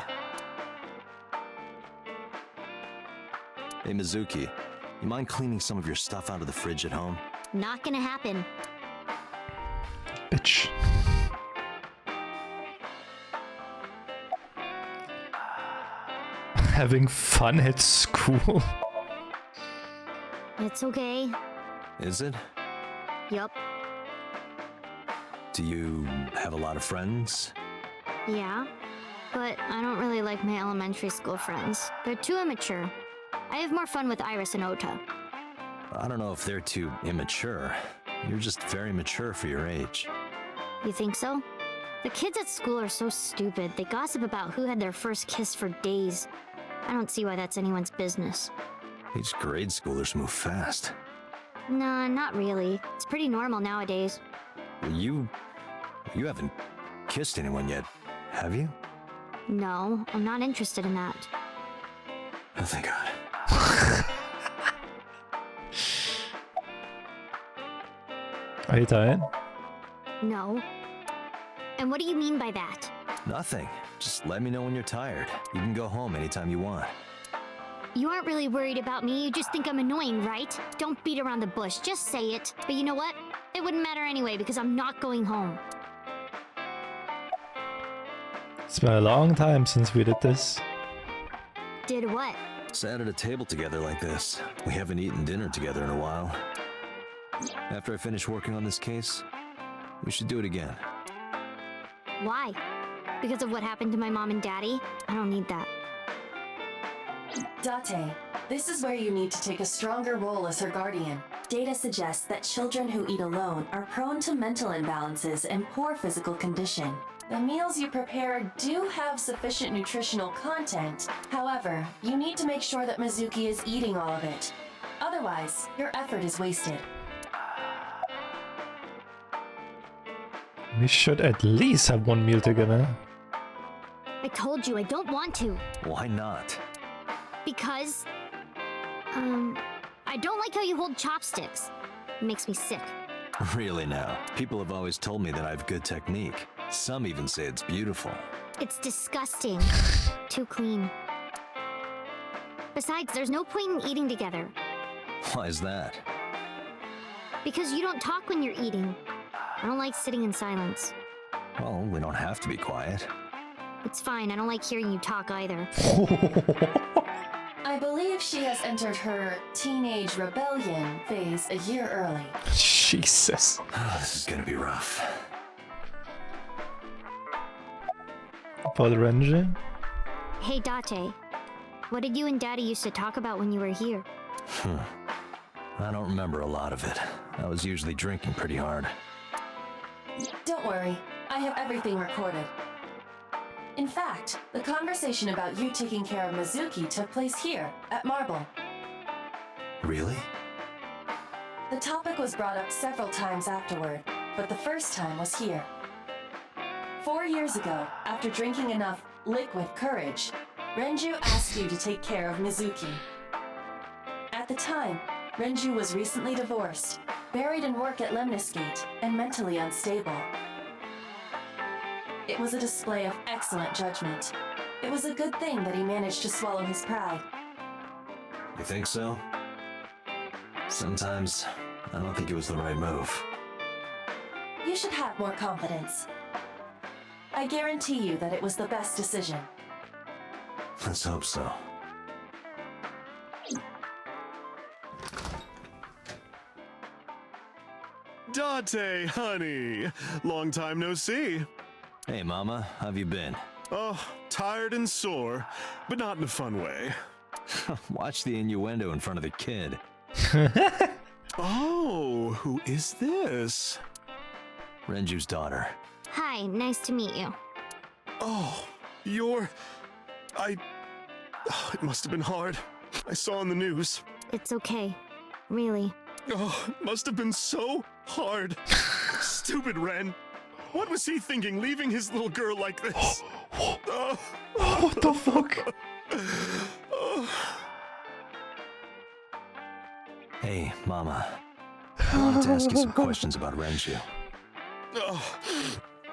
Hey, Mizuki, you mind cleaning some of your stuff out of the fridge at home? Not gonna happen. Bitch. having fun at school? It's okay. Is it? Yup. Do you have a lot of friends? Yeah. But I don't really like my elementary school friends. They're too immature. I have more fun with Iris and Ota. I don't know if they're too immature. You're just very mature for your age. You think so? The kids at school are so stupid. They gossip about who had their first kiss for days. I don't see why that's anyone's business. These grade schoolers move fast. Nah, not really. It's pretty normal nowadays. You haven't kissed anyone yet, have you? No, I'm not interested in that. Oh, thank God. Are you tired? No. And what do you mean by that? Nothing. Just let me know when you're tired. You can go home anytime you want. You aren't really worried about me, you just think I'm annoying, right? Don't beat around the bush, just say it. But you know what? It wouldn't matter anyway because I'm not going home. It's been a long time since we did this. Did what? Sat at a table together like this. We haven't eaten dinner together in a while. After I finish working on this case, we should do it again. Why? Because of what happened to my mom and daddy? I don't need that. Date, this is where you need to take a stronger role as her guardian. Data suggests that children who eat alone are prone to mental imbalances and poor physical condition. The meals you prepare do have sufficient nutritional content. However, you need to make sure that Mizuki is eating all of it. Otherwise, your effort is wasted. We should at least have one meal together. I told you I don't want to. Why not? Because... I don't like how you hold chopsticks. It makes me sick. Really now? People have always told me that I have good technique. Some even say it's beautiful. It's disgusting. Too clean. Besides, there's no point in eating together. Why is that? Because you don't talk when you're eating. I don't like sitting in silence. Well, we don't have to be quiet. It's fine, I don't like hearing you talk either. I believe she has entered her teenage rebellion phase a year early. Jesus. This is gonna be rough. For the Renji? Hey, Date. What did you and Daddy used to talk about when you were here? I don't remember a lot of it. I was usually drinking pretty hard. Don't worry, I have everything recorded. In fact, the conversation about you taking care of Mizuki took place here, at Marble. Really? The topic was brought up several times afterward, but the first time was here. 4 years ago, after drinking enough liquid courage, Renju asked you to take care of Mizuki. At the time, Renju was recently divorced, buried in work at Lemnisgate, and mentally unstable. It was a display of excellent judgment. It was a good thing that he managed to swallow his pride. You think so? Sometimes, I don't think it was the right move. You should have more confidence. I guarantee you that it was the best decision. Let's hope so. Date, honey. Long time no see. Hey, Mama, how have you been? Oh, tired and sore, but not in a fun way. Watch the innuendo in front of the kid. Oh, who is this? Renju's daughter. Hi, nice to meet you. Oh, you're... It must have been hard. I saw on the news. It's okay. Really. Oh, it must have been so hard. Stupid Ren. What was he thinking, leaving his little girl like this? What the fuck? Hey, Mama. I wanted to ask you some questions about Renju. Oh,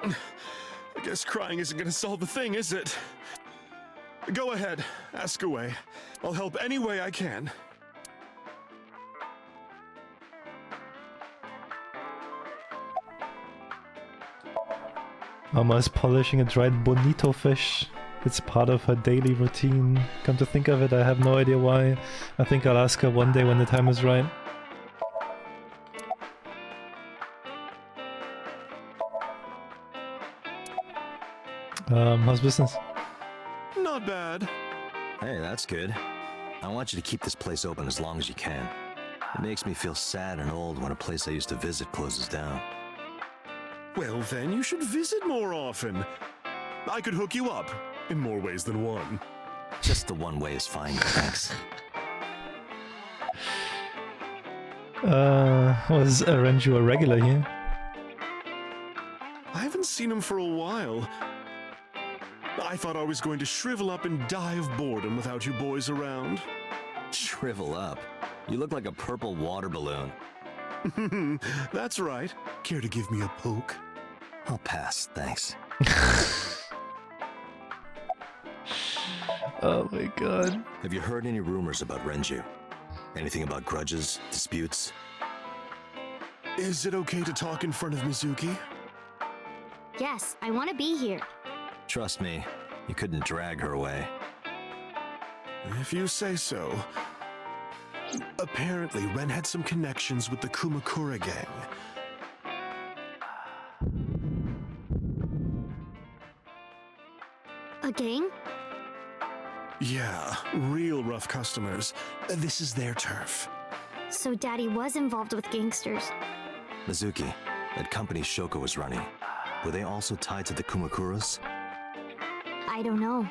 I guess crying isn't gonna solve the thing, is it? Go ahead, ask away. I'll help any way I can. Mama is polishing a dried bonito fish. It's part of her daily routine. Come to think of it, I have no idea why. I think I'll ask her one day when the time is right. How's business? Not bad. Hey, that's good. I want you to keep this place open as long as you can. It makes me feel sad and old when a place I used to visit closes down. Well, then you should visit more often. I could hook you up in more ways than one. Just the one way is fine, thanks. Was Renju a regular here? I haven't seen him for a while. I thought I was going to shrivel up and die of boredom without you boys around. Shrivel up? You look like a purple water balloon. That's right. Care to give me a poke? I'll pass, thanks. Oh my god. Have you heard any rumors about Renju? Anything about grudges, disputes? Is it okay to talk in front of Mizuki? Yes, I want to be here. Trust me, you couldn't drag her away. If you say so. Apparently, Ren had some connections with the Kumakura gang. A gang? Yeah, real rough customers. This is their turf. So Daddy was involved with gangsters. Mizuki, that company Shoko was running, were they also tied to the Kumakuras? I don't know.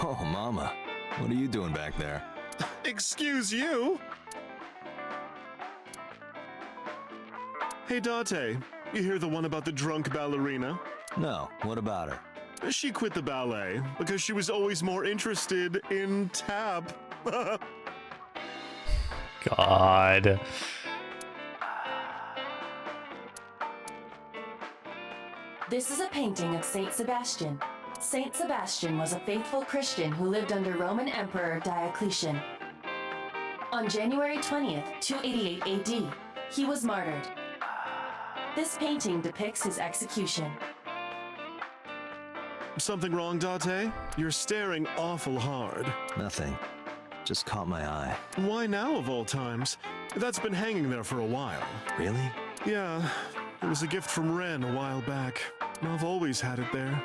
Oh, Mama, what are you doing back there? Excuse you? Hey, Date, you hear the one about the drunk ballerina? No, what about her? She quit the ballet because she was always more interested in tap. God. This is a painting of Saint Sebastian. Saint Sebastian was a faithful Christian who lived under Roman Emperor Diocletian. On January 20th, 288 AD, he was martyred. This painting depicts his execution. Something wrong, Date? You're staring awful hard. Nothing. Just caught my eye. Why now, of all times? That's been hanging there for a while. Really? Yeah, it was a gift from Ren a while back. I've always had it there.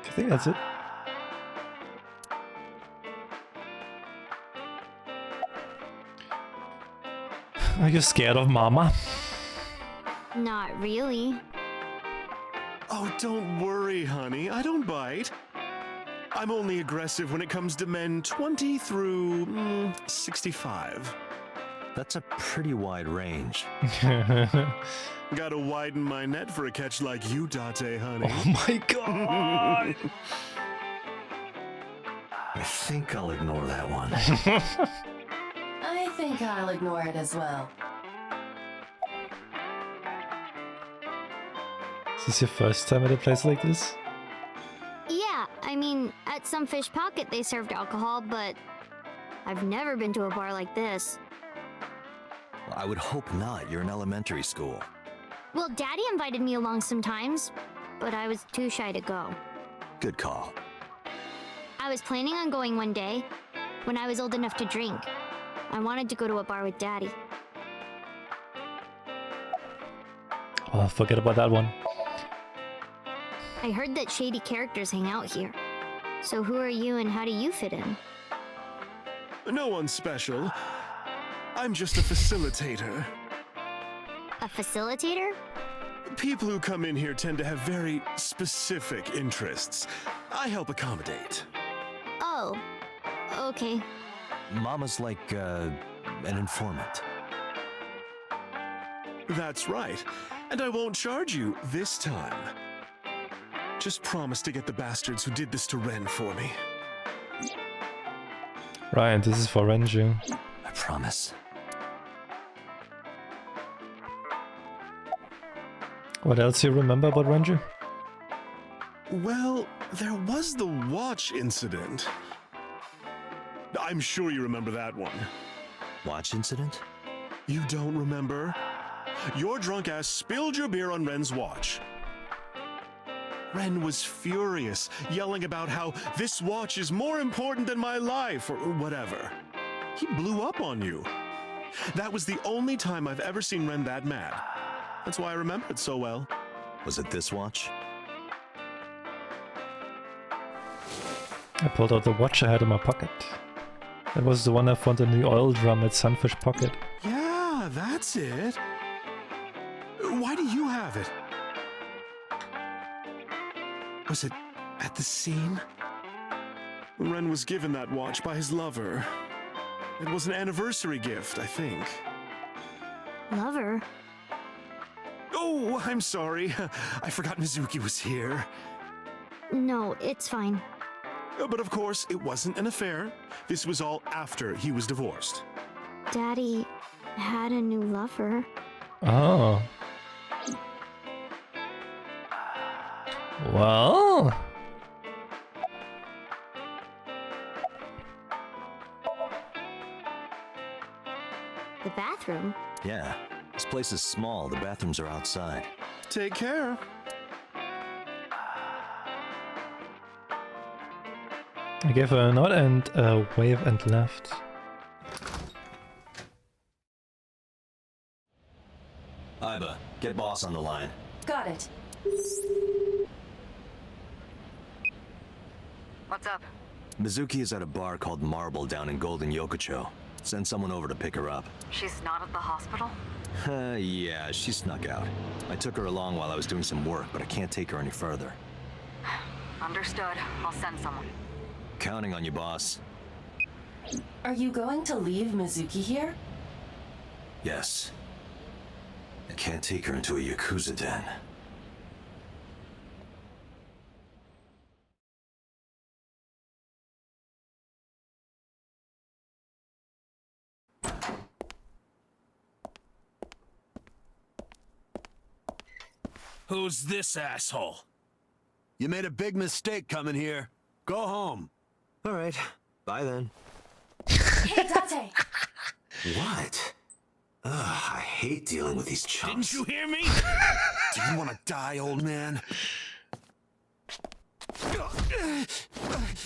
I think that's it. Are you scared of Mama? Not really. Oh, don't worry, honey. I don't bite. I'm only aggressive when it comes to men 20 through 65. That's a pretty wide range. Gotta widen my net for a catch like you, Date, honey. Oh my god! I think I'll ignore that one. I think I'll ignore it as well. Is this your first time at a place like this? Yeah, I mean, at some fish pocket they served alcohol, but I've never been to a bar like this. I would hope not. You're in elementary school. Well, Daddy invited me along sometimes, but I was too shy to go. Good call. I was planning on going one day, when I was old enough to drink. I wanted to go to a bar with Daddy. Oh, forget about that one. I heard that shady characters hang out here. So who are you and how do you fit in? No one special. I'm just a facilitator. A facilitator? People who come in here tend to have very specific interests. I help accommodate. Oh, okay. Mama's like, an informant. That's right. And I won't charge you this time. Just promise to get the bastards who did this to Ren for me. Right, this is for Renju. I promise. What else you remember about Renju? Well, there was the watch incident. I'm sure you remember that one. Watch incident? You don't remember? Your drunk ass spilled your beer on Ren's watch. Ren was furious, yelling about how this watch is more important than my life, or whatever. He blew up on you. That was the only time I've ever seen Ren that mad. That's why I remember it so well. Was it this watch? I pulled out the watch I had in my pocket. That was the one I found in the oil drum at Sunfish Pocket. Yeah, that's it. Why do you have it? Was it at the scene? Ren was given that watch by his lover. It was an anniversary gift, I think. Lover? Oh, I'm sorry. I forgot Mizuki was here. No, it's fine. But of course, it wasn't an affair. This was all after he was divorced. Daddy had a new lover. Oh. Well. The bathroom? Yeah. This place is small. The bathrooms are outside. Take care. I gave her a nod and a wave and left. Iba, get boss on the line. Got it. What's up? Mizuki is at a bar called Marble down in Golden Yokocho. Send someone over to pick her up. She's not at the hospital? Yeah, she snuck out. I took her along while I was doing some work, but I can't take her any further. Understood. I'll send someone. Counting on you, boss. Are you going to leave Mizuki here? Yes. I can't take her into a Yakuza den. Who's this asshole? You made a big mistake coming here. Go home. All right. Bye then. Hey, Dante! What? Ugh, I hate dealing with these chumps. Didn't you hear me? Do you want to die, old man?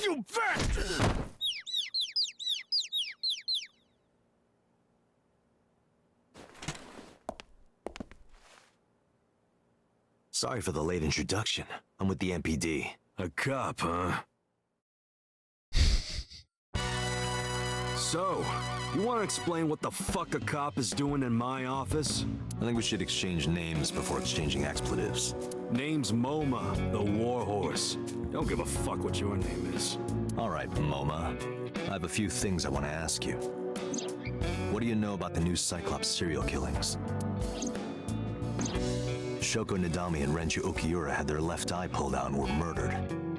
You bet! Sorry for the late introduction. I'm with the MPD. A cop, huh? So, you want to explain what the fuck a cop is doing in my office? I think we should exchange names before exchanging expletives. Name's MoMA, the Warhorse. Don't give a fuck what your name is. All right, MoMA. I have a few things I want to ask you. What do you know about the new Cyclops serial killings? Shoko Nadami and Renju Okiura had their left eye pulled out and were murdered.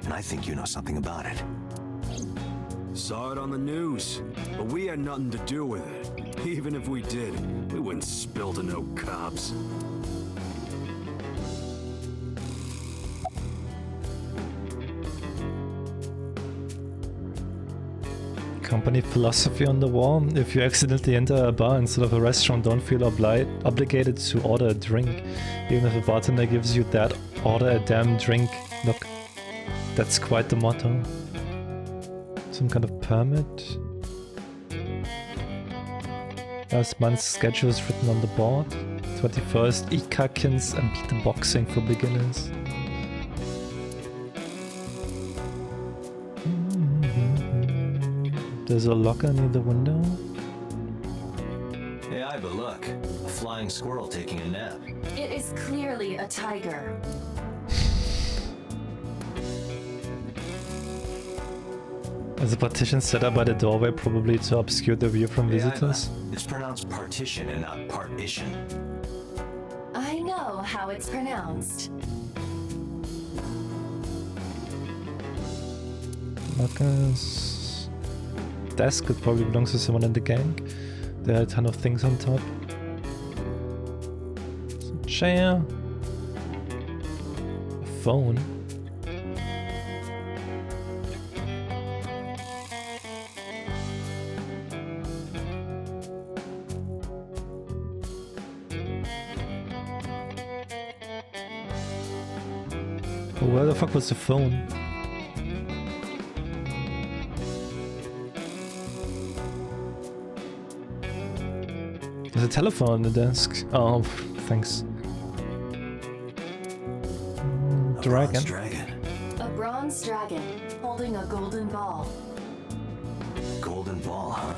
And I think you know something about it. Saw it on the news, but we had nothing to do with it. Even if we did, we wouldn't spill to no cops. Company philosophy on the wall. If you accidentally enter a bar instead of a restaurant, don't feel obligated to order a drink. Even if a bartender gives you that, order a damn drink. Look, that's quite the motto. Some kind of permit. Last month's schedule is written on the board. 21st, Ikakins and beat the boxing for beginners. There's a locker near the window. Hey, Iba, look. A flying squirrel taking a nap. It is clearly a tiger. There's a partition set up by the doorway, probably to obscure the view from visitors. Iba, it's pronounced partition and not partition. I know how it's pronounced. Marcus. Desk, it probably belongs to someone in the gang. There are a ton of things on top. There's a chair. A phone. Where the fuck was the phone? There's a telephone on the desk. Oh, thanks. Dragon. A bronze dragon holding a golden ball. Golden ball, huh?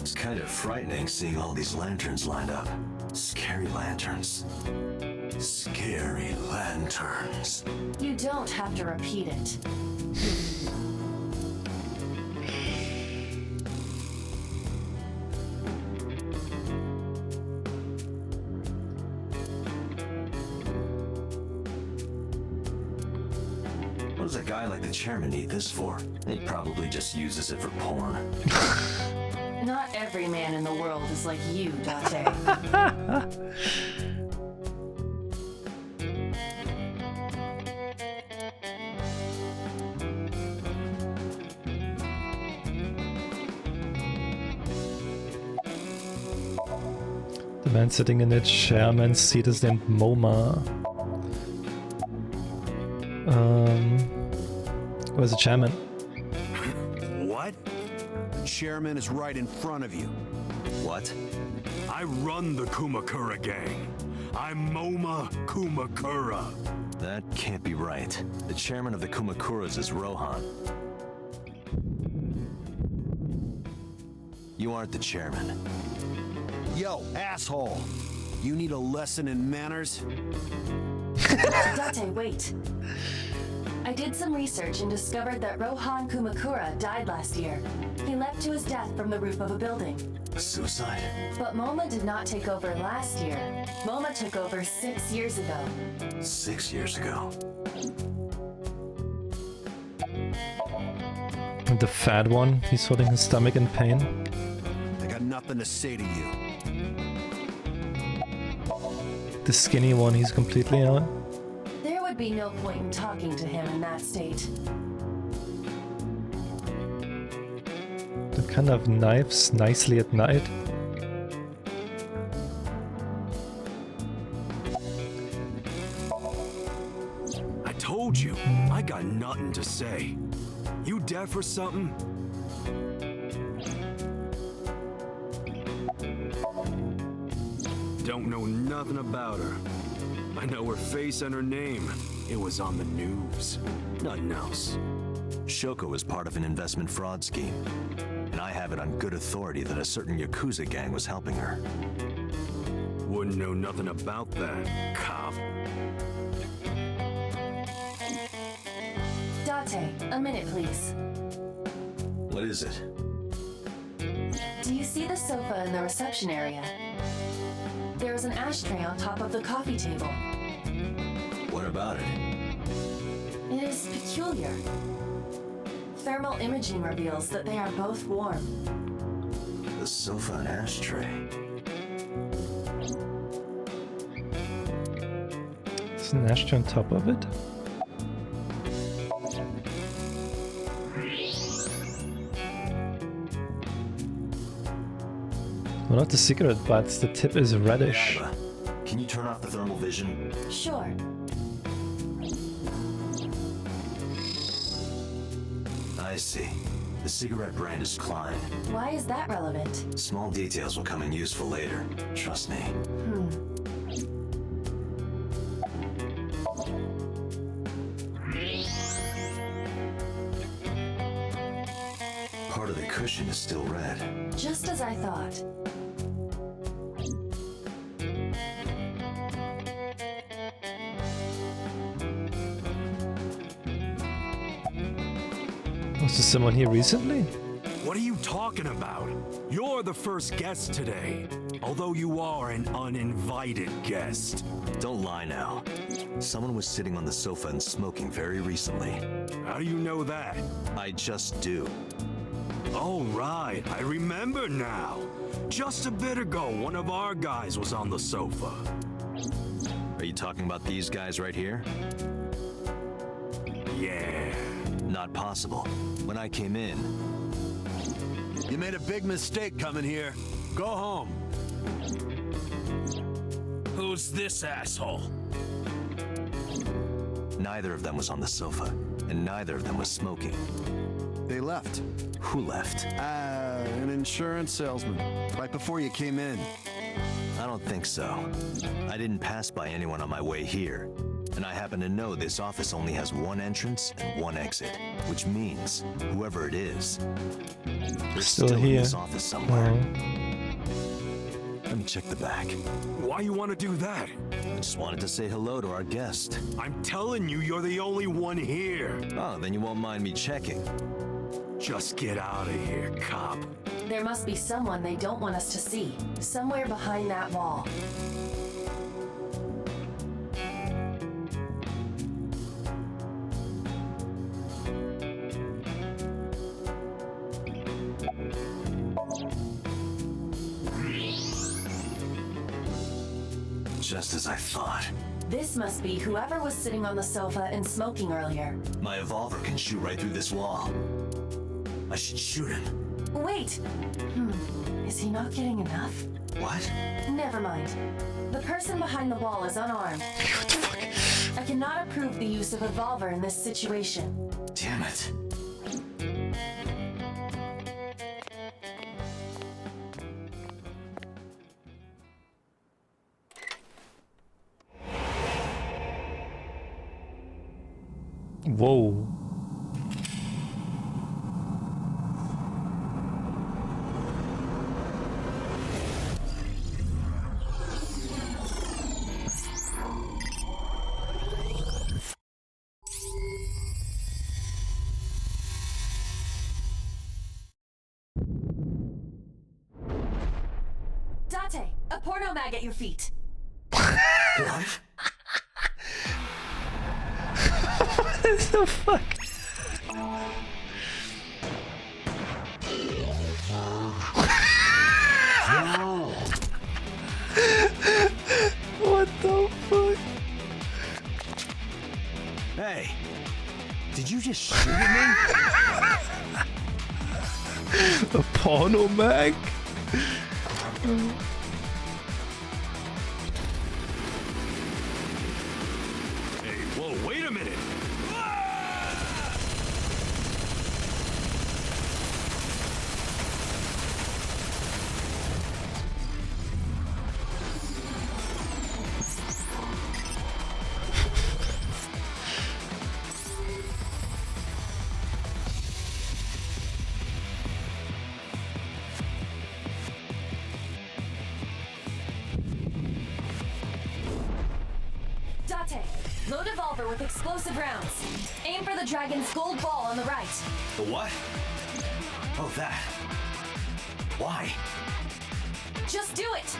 It's kind of frightening seeing all these lanterns lined up. Scary lanterns. Scary lanterns. You don't have to repeat it. What does a guy like the chairman need this for? He probably just uses it for porn. Not every man in the world is like you, Date. The man sitting in the chairman's seat is named MoMA. Where's the chairman? What? The chairman is right in front of you. What? I run the Kumakura gang. I'm MoMA Kumakura. That can't be right. The chairman of the Kumakuras is Rohan. You aren't the chairman. Yo, asshole! You need a lesson in manners? Date, wait. I did some research and discovered that Rohan Kumakura died last year. He leapt to his death from the roof of a building. Suicide? But MoMA did not take over last year. MoMA took over 6 years ago. 6 years ago. The fat one, he's holding his stomach in pain. I got nothing to say to you. The skinny one, he's completely out. There would be no point in talking to him in that state. The kind of knives nicely at night. I told you, I got nothing to say. You deaf or something? Don't know nothing about her. I know her face and her name. It was on the news. Nothing else. Shoko was part of an investment fraud scheme, and I have it on good authority that a certain Yakuza gang was helping her. Wouldn't know nothing about that, cop. Date, a minute, please. What is it? Do you see the sofa in the reception area? There is an ashtray on top of the coffee table. What about it? It is peculiar. Thermal imaging reveals that they are both warm. The sofa and ashtray. There's an ashtray on top of it? Well, not the cigarette butts, the tip is reddish. Ava, can you turn off the thermal vision? Sure. I see. The cigarette brand is Klein. Why is that relevant? Small details will come in useful later. Trust me. Part of the cushion is still red. Just as I thought. Was there someone here recently? What are you talking about? You're the first guest today, although you are an uninvited guest. Don't lie now. Someone was sitting on the sofa and smoking very recently. How do you know that? I just do. Oh, right. I remember now. Just a bit ago, one of our guys was on the sofa. Are you talking about these guys right here? Yeah. Not possible. When I came in... You made a big mistake coming here. Go home. Who's this asshole? Neither of them was on the sofa, and neither of them was smoking. They left. Who left? An insurance salesman. Right before you came in. I don't think so. I didn't pass by anyone on my way here. And I happen to know this office only has one entrance and one exit, which means whoever it is, they're still in here. this office somewhere. Oh. Let me check the back. Why you want to do that? I just wanted to say hello to our guest. I'm telling you, you're the only one here. Oh, then you won't mind me checking. Just get out of here, cop. There must be someone they don't want us to see, somewhere behind that wall. Just as I thought. This must be whoever was sitting on the sofa and smoking earlier. My revolver can shoot right through this wall. I should shoot him. Wait! Is he not getting enough? What? Never mind. The person behind the wall is unarmed. I cannot approve the use of a revolver in this situation. Damn it. Whoa. Date, a porno mag at your feet. What? What the fuck? What the fuck? Hey, did you just shoot at me? A porno mag? Hey, whoa, wait a minute! Date, load a revolver with explosive rounds. Aim for the dragon's gold ball on the right. The what? Oh, that. Why? Just do it!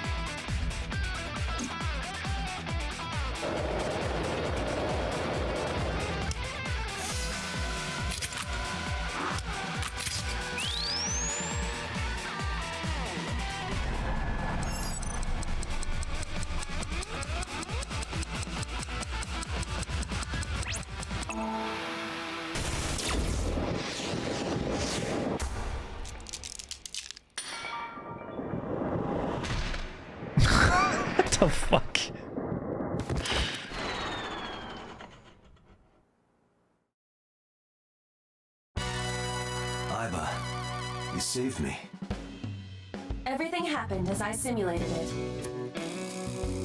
What the fuck? Iba, you saved me. Everything happened as I simulated it.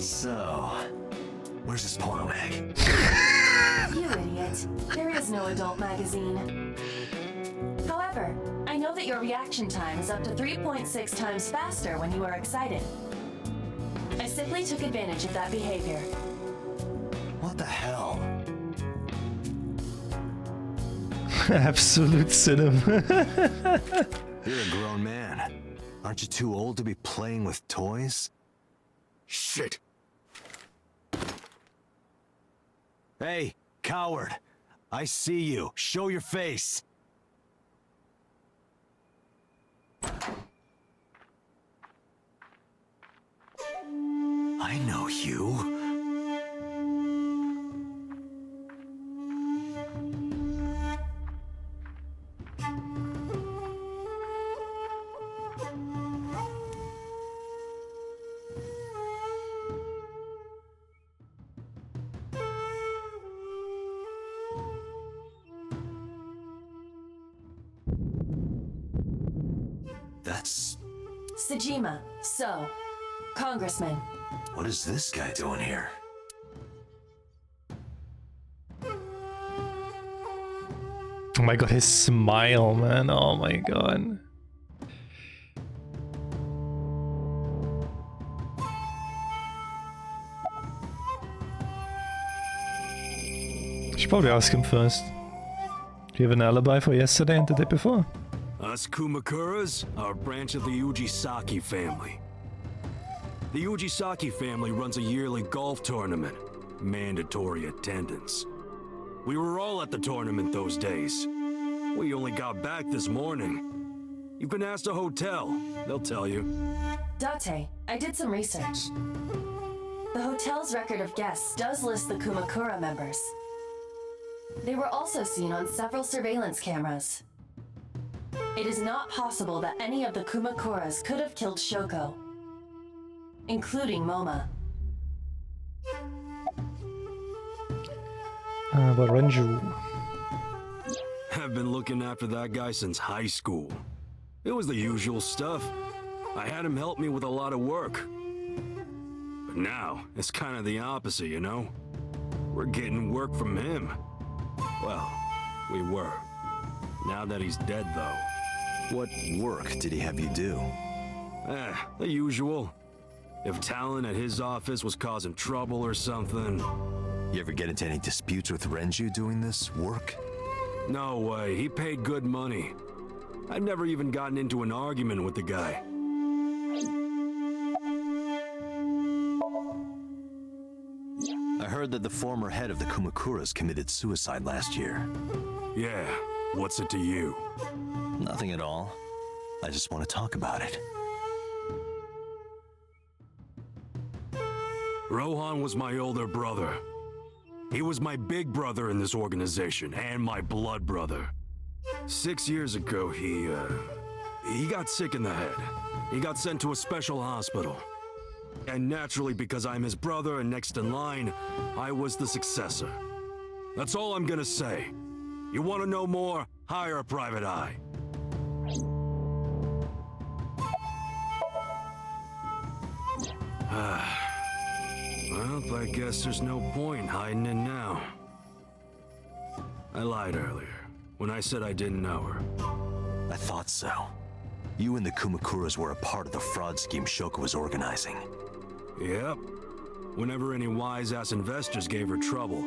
So, where's this porno mag? You idiot. There is no adult magazine. However, I know that your reaction time is up to 3.6 times faster when you are excited. I simply took advantage of that behavior. What the hell? Absolute cinema. You're a grown man. Aren't you too old to be playing with toys? Shit! Hey, coward! I see you. Show your face! I know you. That's... Sejima, so, Congressman. What is this guy doing here? Oh my god, his smile, man. Oh my god. I should probably ask him first. Do you have an alibi for yesterday and the day before? Us Kumakuras are a branch of the Ujisaki family. The Ujisaki family runs a yearly golf tournament. Mandatory attendance. We were all at the tournament those days. We only got back this morning. You can ask the hotel. They'll tell you. Date, I did some research. The hotel's record of guests does list the Kumakura members. They were also seen on several surveillance cameras. It is not possible that any of the Kumakuras could have killed Shoko, including Moma. But Renju. I've been looking after that guy since high school. It was the usual stuff. I had him help me with a lot of work. But now, it's kind of the opposite, you know? We're getting work from him. Well, we were. Now that he's dead, though. What work did he have you do? The usual. If Talon at his office was causing trouble or something. You ever get into any disputes with Renju doing this work? No way, he paid good money. I've never even gotten into an argument with the guy. I heard that the former head of the Kumakuras committed suicide last year. Yeah, what's it to you? Nothing at all. I just want to talk about it. Rohan was my older brother. He was my big brother in this organization, and my blood brother. 6 years ago, he got sick in the head. He got sent to a special hospital. And naturally, because I'm his brother and next in line, I was the successor. That's all I'm gonna say. You want to know more? Hire a private eye. Well, I guess there's no point hiding it now. I lied earlier, when I said I didn't know her. I thought so. You and the Kumakuras were a part of the fraud scheme Shoko was organizing. Yep. Whenever any wise-ass investors gave her trouble,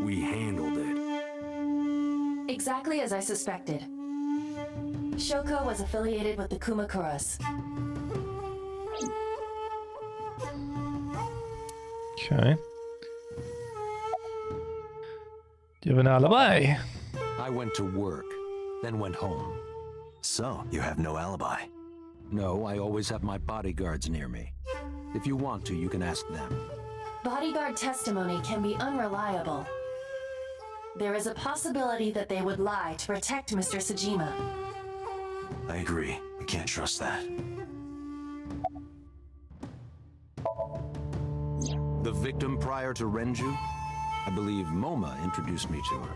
we handled it. Exactly as I suspected. Shoko was affiliated with the Kumakuras. Okay. Do you have an alibi? I went to work, then went home. So, you have no alibi? No, I always have my bodyguards near me. If you want to, you can ask them. Bodyguard testimony can be unreliable. There is a possibility that they would lie to protect Mr. Sejima. I agree. We can't trust that. The victim prior to Renju? I believe Moma introduced me to her.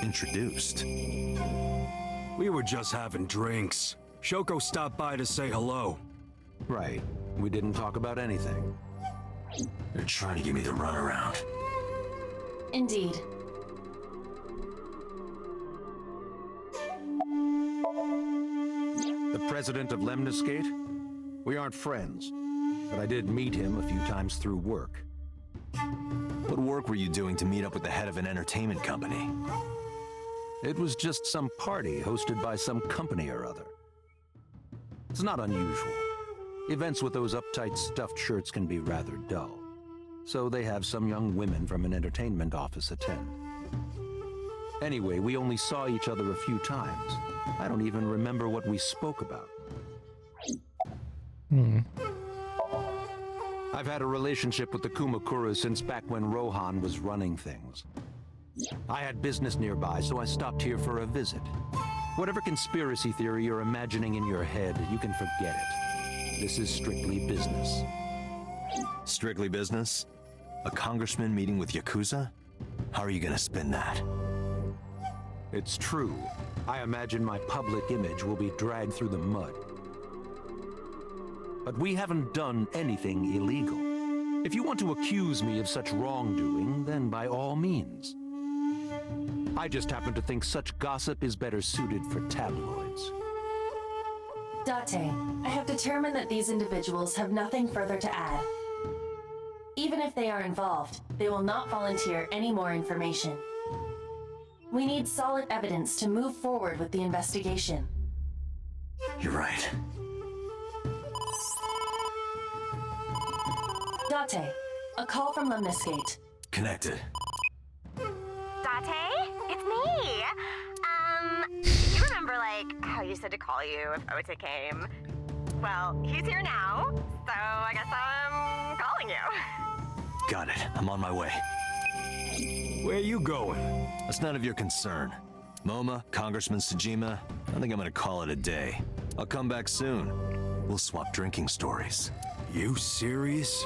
Introduced? We were just having drinks. Shoko stopped by to say hello. Right. We didn't talk about anything. They're trying to give me the runaround. Indeed. The president of Lemniscate? We aren't friends, but I did meet him a few times through work. What work were you doing to meet up with the head of an entertainment company? It was just some party hosted by some company or other. It's not unusual. Events with those uptight stuffed shirts can be rather dull. so they have some young women from an entertainment office attend. Anyway, we only saw each other a few times. I don't even remember what we spoke about. I've had a relationship with the Kumakuras since back when Rohan was running things. I had business nearby, so I stopped here for a visit. Whatever conspiracy theory you're imagining in your head, you can forget it. This is strictly business. Strictly business? A congressman meeting with Yakuza? How are you gonna spin that? It's true. I imagine my public image will be dragged through the mud. But we haven't done anything illegal. If you want to accuse me of such wrongdoing, then by all means. I just happen to think such gossip is better suited for tabloids. Date, I have determined that these individuals have nothing further to add. Even if they are involved, they will not volunteer any more information. We need solid evidence to move forward with the investigation. You're right. Date, a call from Lemniscate. Connected. Date, it's me. You remember, like, how you said to call you if Ota came? Well, he's here now, so I guess I'm calling you. Got it. I'm on my way. Where are you going? That's none of your concern. MoMA, Congressman Tsujima, I think I'm gonna call it a day. I'll come back soon. We'll swap drinking stories. You serious?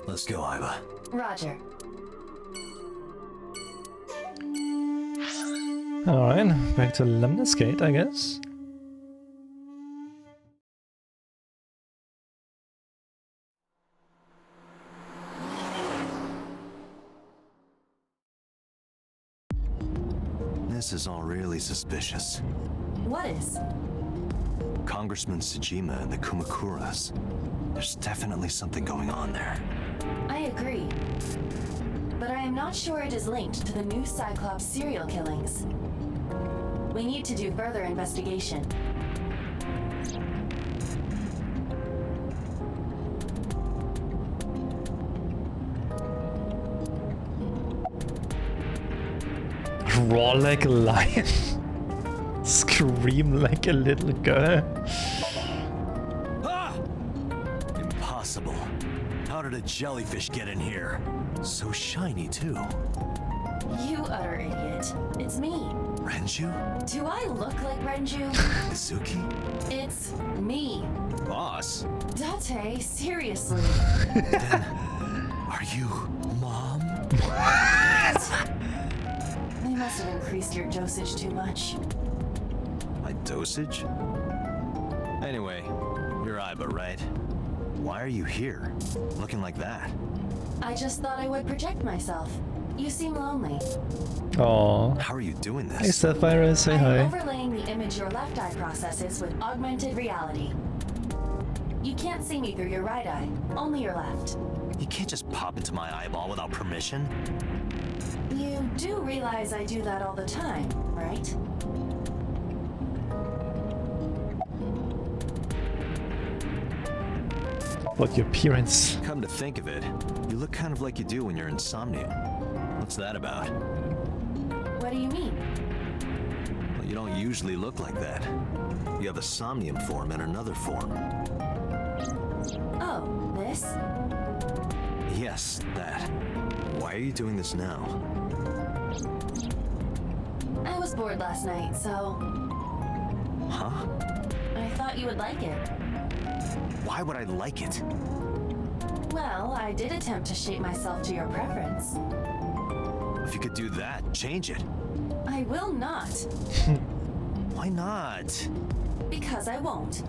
Let's go, Iva. Roger. Alright, back to Lemniscate, I guess. This is all really suspicious. What is? Congressman Tsujima and the Kumakuras. There's definitely something going on there. I agree. But I am not sure it is linked to the new Cyclops serial killings. We need to do further investigation. Roar like a lion. Scream like a little girl. Ah! Impossible. How did a jellyfish get in here? So shiny, too. You utter idiot. It's me. Renju? Do I look like Renju? Mizuki? It's me. Boss? Date, seriously. Then, are you Mom? You must have increased your dosage too much. My dosage? Anyway, you're Iba, right? Why are you here? Looking like that? I just thought I would protect myself. You seem lonely. Aww. How are you doing this? Hey Sapphira, say I'm hi. overlaying the image your left eye processes with augmented reality. You can't see me through your right eye, only your left. You can't just pop into my eyeball without permission. You do realize I do that all the time, right? What your appearance? Come to think of it, you look kind of like you do when you're in Somnium. What's that about? What do you mean? Well, you don't usually look like that. You have a Somnium form and another form. Oh, this? Yes, that. Why are you doing this now? I was bored last night, so... Huh? I thought you would like it. Why would I like it? Well, I did attempt to shape myself to your preference. If you could do that, change it. I will not. Why not? Because I won't.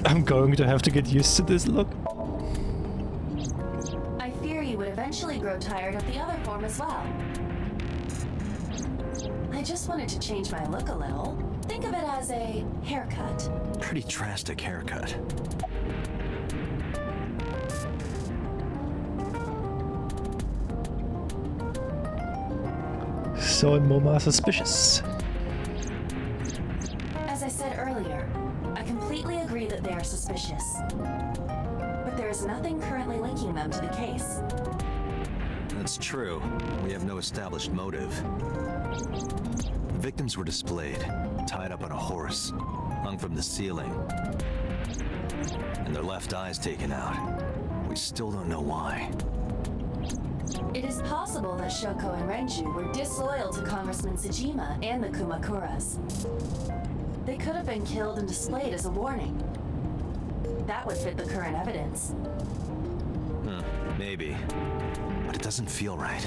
I'm going to have to get used to this look. I fear you would eventually grow tired of the other form as well. I just wanted to change my look a little. Think of it as a haircut. Pretty drastic haircut. So and Moma are suspicious. As I said earlier, there's nothing currently linking them to the case. That's true. We have no established motive. The victims were displayed, tied up on a horse, hung from the ceiling, and their left eyes taken out. We still don't know why. It is possible that Shoko and Renju were disloyal to Congressman Sejima and the Kumakuras. They could have been killed and displayed as a warning. That would fit the current evidence. Maybe. But it doesn't feel right.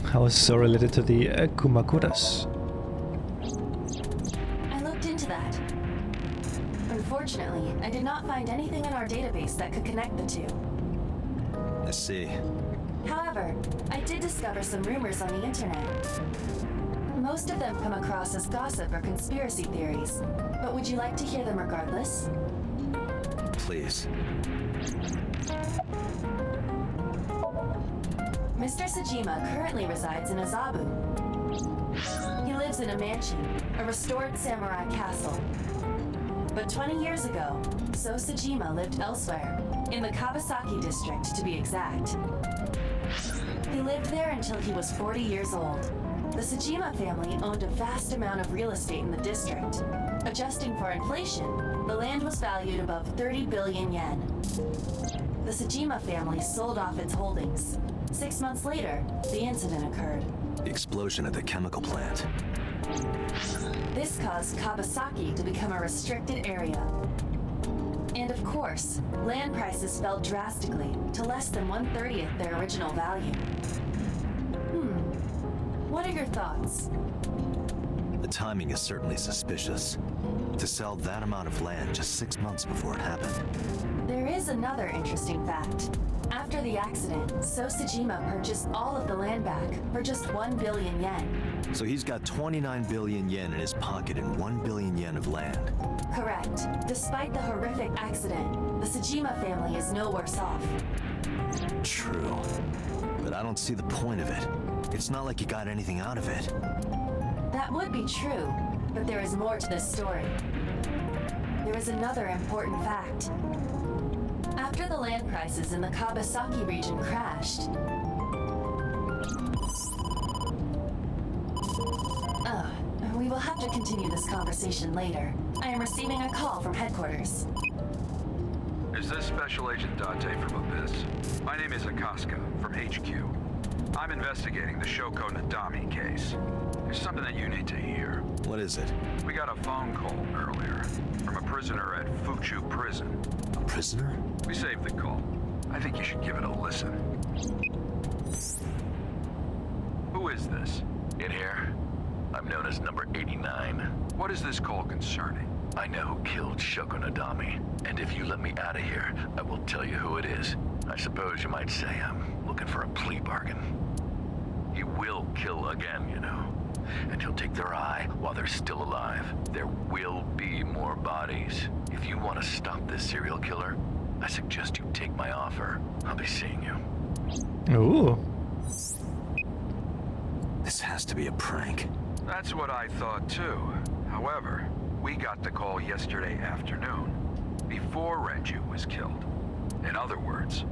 How is so related to the Kumakuras? I looked into that. Unfortunately, I did not find anything in our database that could connect the two. I see. However, I did discover some rumors on the internet. Most of them come across as gossip or conspiracy theories, but would you like to hear them regardless? Please. Mr. Sejima currently resides in Azabu. He lives in a mansion, a restored samurai castle. But 20 years ago, So Sejima lived elsewhere, in the Kawasaki district to be exact. He lived there until he was 40 years old. The Sejima family owned a vast amount of real estate in the district. Adjusting for inflation, the land was valued above 30 billion yen. The Sejima family sold off its holdings. 6 months later, the incident occurred. The explosion at the chemical plant. This caused Kawasaki to become a restricted area. And of course, land prices fell drastically to less than 1/30 their original value. What are your thoughts? The timing is certainly suspicious. To sell that amount of land just 6 months before it happened. There is another interesting fact. After the accident, So Sejima purchased all of the land back for just 1 billion yen. So he's got 29 billion yen in his pocket and 1 billion yen of land. Correct. Despite the horrific accident, the Sejima family is no worse off. True. But I don't see the point of it. It's not like you got anything out of it. That would be true, but there is more to this story. There is another important fact. After the land prices in the Kawasaki region crashed... we will have to continue this conversation later. I am receiving a call from headquarters. Is this Special Agent Date from Abyss? My name is Akaska, from HQ. I'm investigating the Shoko Nadami case. There's something that you need to hear. What is it? We got a phone call earlier from a prisoner at Fuchu Prison. A prisoner? We saved the call. I think you should give it a listen. Who is this? In here. I'm known as number 89. What is this call concerning? I know who killed Shoko Nadami, and if you let me out of here, I will tell you who it is. I suppose you might say I'm looking for a plea bargain. He will kill again, you know. And he'll take their eye while they're still alive. There will be more bodies. If you want to stop this serial killer, I suggest you take my offer. I'll be seeing you. Ooh. This has to be a prank. That's what I thought too. However, we got the call yesterday afternoon, before Renju was killed. In other words...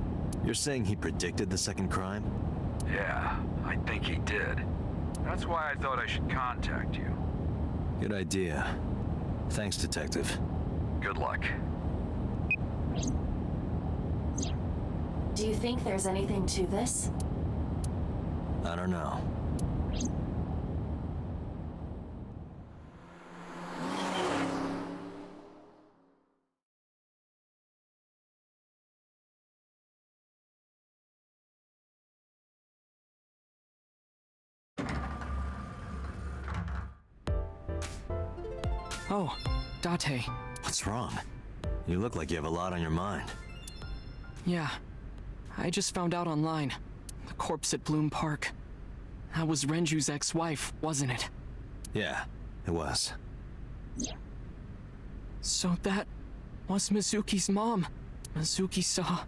You're saying he predicted the second crime? Yeah, I think he did. That's why I thought I should contact you. Good idea. Thanks, Detective. Good luck. Do you think there's anything to this? I don't know. Oh, Date. What's wrong? You look like you have a lot on your mind. Yeah. I just found out online. The corpse at Bloom Park. That was Renju's ex-wife, wasn't it? Yeah, it was. So that was Mizuki's mom. Mizuki saw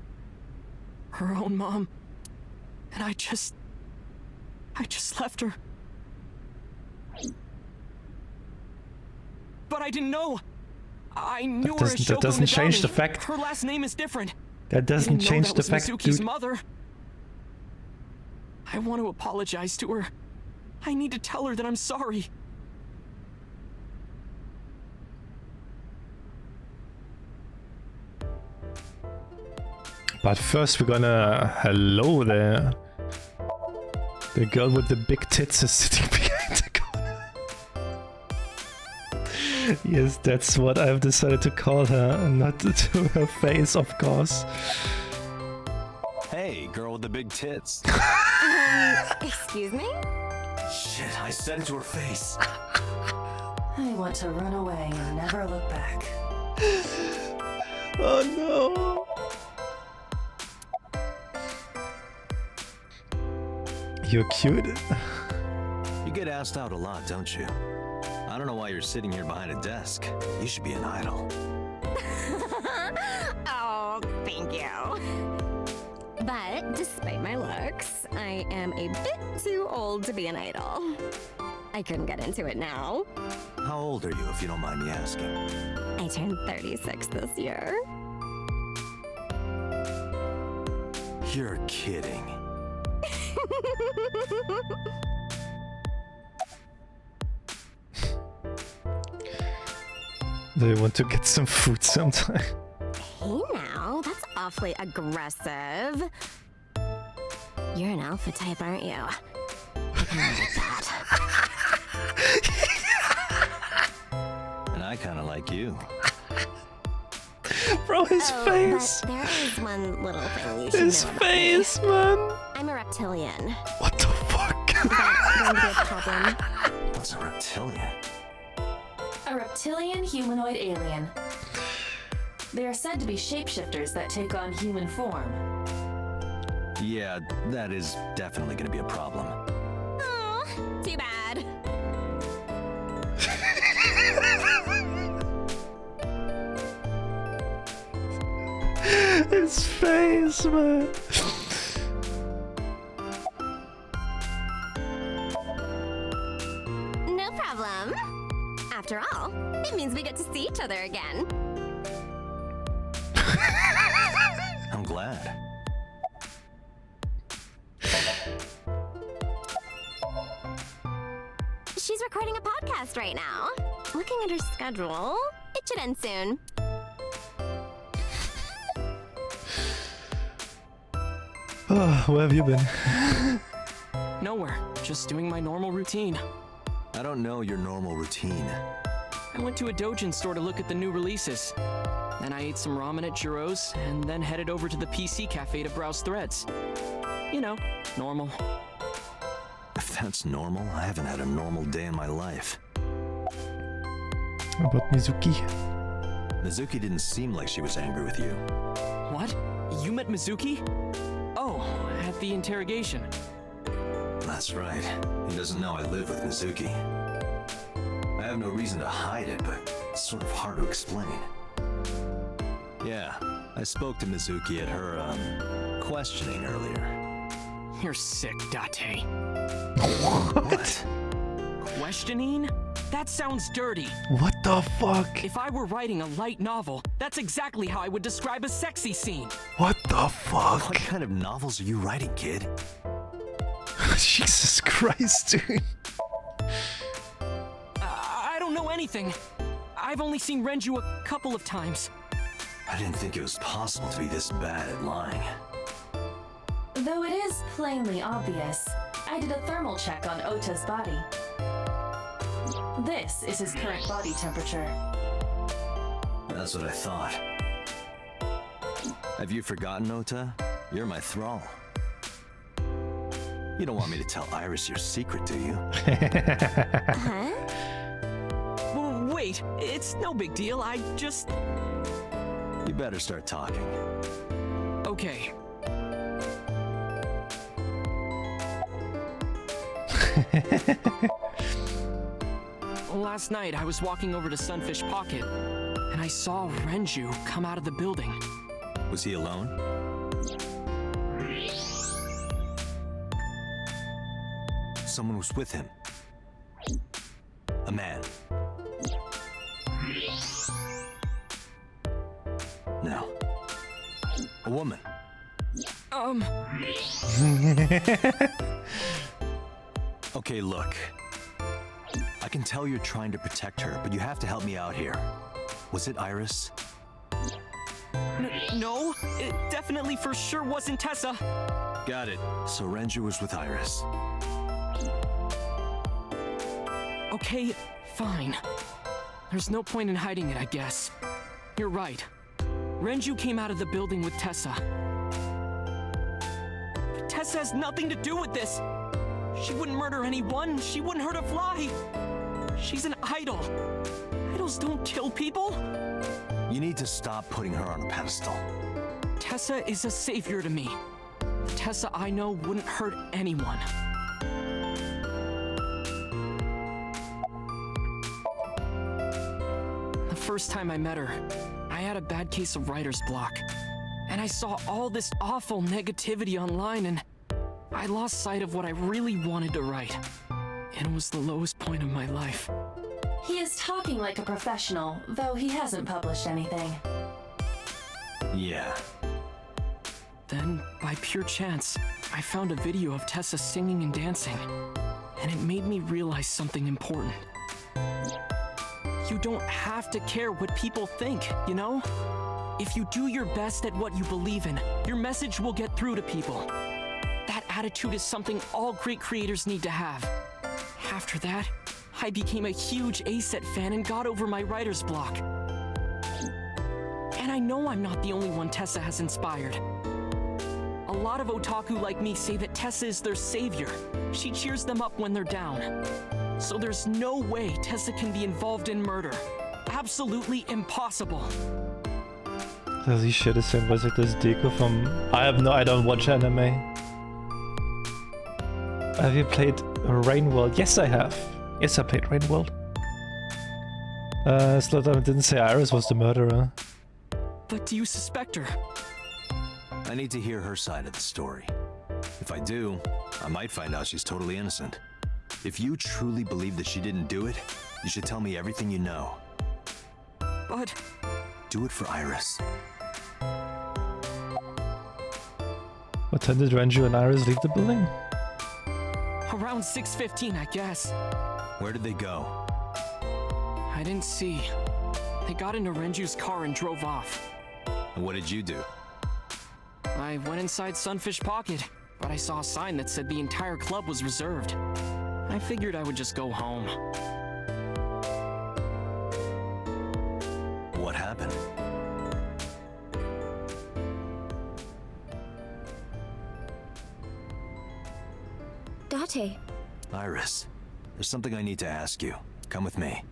her own mom. And I just left her. But I didn't know. I knew her as Shoko That doesn't change the Nadami. fact. Her last name is different. That doesn't change the fact, Mizuki's dude. mother. I want to apologize to her. I need to tell her that I'm sorry. But first we're gonna... Hello there. The girl with the big tits is sitting behind the corner. Yes, that's what I've decided to call her, not to her face, of course. Hey, girl with the big tits. Excuse me? Shit, I said it to her face. I want to run away and never look back. Oh no. You're cute. You get asked out a lot, don't you? I don't know why you're sitting here behind a desk. You should be an idol. Oh, thank you. But despite my looks, I am a bit too old to be an idol. I couldn't get into it now. How old are you, if you don't mind me asking? I turned 36 this year. You're kidding. Do you want to get some food sometime? Hey now, that's awfully aggressive. You're an alpha type, aren't you? I kinda like that. And I kind of like you. Bro, his face. But there is one little thing you should His know about face, me. man. I'm a reptilian. What the fuck? Is that going to be a problem? What's a reptilian? A reptilian humanoid alien. They are said to be shapeshifters that take on human form. Yeah, that is definitely going to be a problem. Oh, too bad. His face, man. No problem. After all, it means we get to see each other again. I'm glad. She's recording a podcast right now. Looking at her schedule, it should end soon. Oh, where have you been? Nowhere. Just doing my normal routine. I don't know your normal routine. I went to a Dojin store to look at the new releases. Then I ate some ramen at Jiro's, and then headed over to the PC cafe to browse threads. You know, normal. If that's normal, I haven't had a normal day in my life. How about Mizuki? Mizuki didn't seem like she was angry with you. What? You met Mizuki? Oh, at the interrogation. That's right. He doesn't know I live with Mizuki. I have no reason to hide it, but it's sort of hard to explain. Yeah, I spoke to Mizuki at her, questioning earlier. You're sick, Date. What? Questioning? That sounds dirty. What the fuck? If I were writing a light novel, that's exactly how I would describe a sexy scene. What the fuck? What kind of novels are you writing, kid? Jesus Christ, dude. I don't know anything. I've only seen Renju a couple of times. I didn't think it was possible to be this bad at lying. Though it is plainly obvious, I did a thermal check on Ota's body. This is his current body temperature. That's what I thought. Have you forgotten, Ota? You're my thrall. You don't want me to tell Iris your secret, do you? Huh? Well, wait, it's no big deal. I just... You better start talking. Okay. Last night, I was walking over to Sunfish Pocket, and I saw Renju come out of the building. Was he alone? Someone was with him. A man. No. A woman. Okay, look. I can tell you're trying to protect her, but you have to help me out here. Was it Iris? No, it definitely for sure wasn't Tessa. Got it. So Renju was with Iris. Okay, fine. There's no point in hiding it, I guess. You're right. Renju came out of the building with Tessa. But Tessa has nothing to do with this. She wouldn't murder anyone. She wouldn't hurt a fly. She's an idol. Idols don't kill people. You need to stop putting her on a pedestal. Tessa is a savior to me. The Tessa I know wouldn't hurt anyone. The first time I met her, I had a bad case of writer's block. And I saw all this awful negativity online, and I lost sight of what I really wanted to write. And it was the lowest point of my life. He is talking like a professional, though he hasn't published anything. Yeah. Then, by pure chance, I found a video of Tessa singing and dancing, and it made me realize something important. You don't have to care what people think, you know? If you do your best at what you believe in, your message will get through to people. That attitude is something all great creators need to have. After that, I became a huge A-Set fan and got over my writer's block. And I know I'm not the only one Tessa has inspired. A lot of otaku like me say that Tessa is their savior. She cheers them up when they're down. So there's no way Tessa can be involved in murder. Absolutely impossible. Das sieht shit ist was like this Deko from... I don't watch anime. Have you played Rainworld? Yes, I have. Yes, I played Rainworld. Slowdown didn't say Iris was the murderer. But do you suspect her? I need to hear her side of the story. If I do, I might find out she's totally innocent. If you truly believe that she didn't do it, you should tell me everything you know. But... do it for Iris. What time did Renju and Iris leave the building? Around 6:15, I guess. Where did they go? I didn't see. They got into Renju's car and drove off. And what did you do? I went inside Sunfish Pocket, but I saw a sign that said the entire club was reserved. I figured I would just go home. What happened? Date. Iris, there's something I need to ask you. Come with me.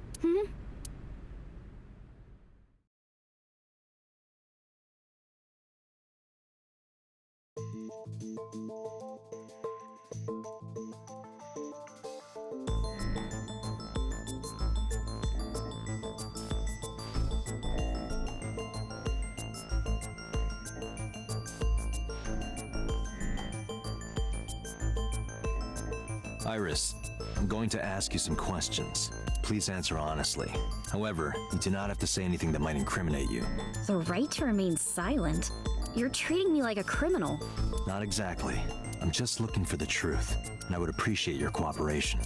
Iris, I'm going to ask you some questions. Please answer honestly. However, you do not have to say anything that might incriminate you. The right to remain silent? You're treating me like a criminal. Not exactly. I'm just looking for the truth, and I would appreciate your cooperation.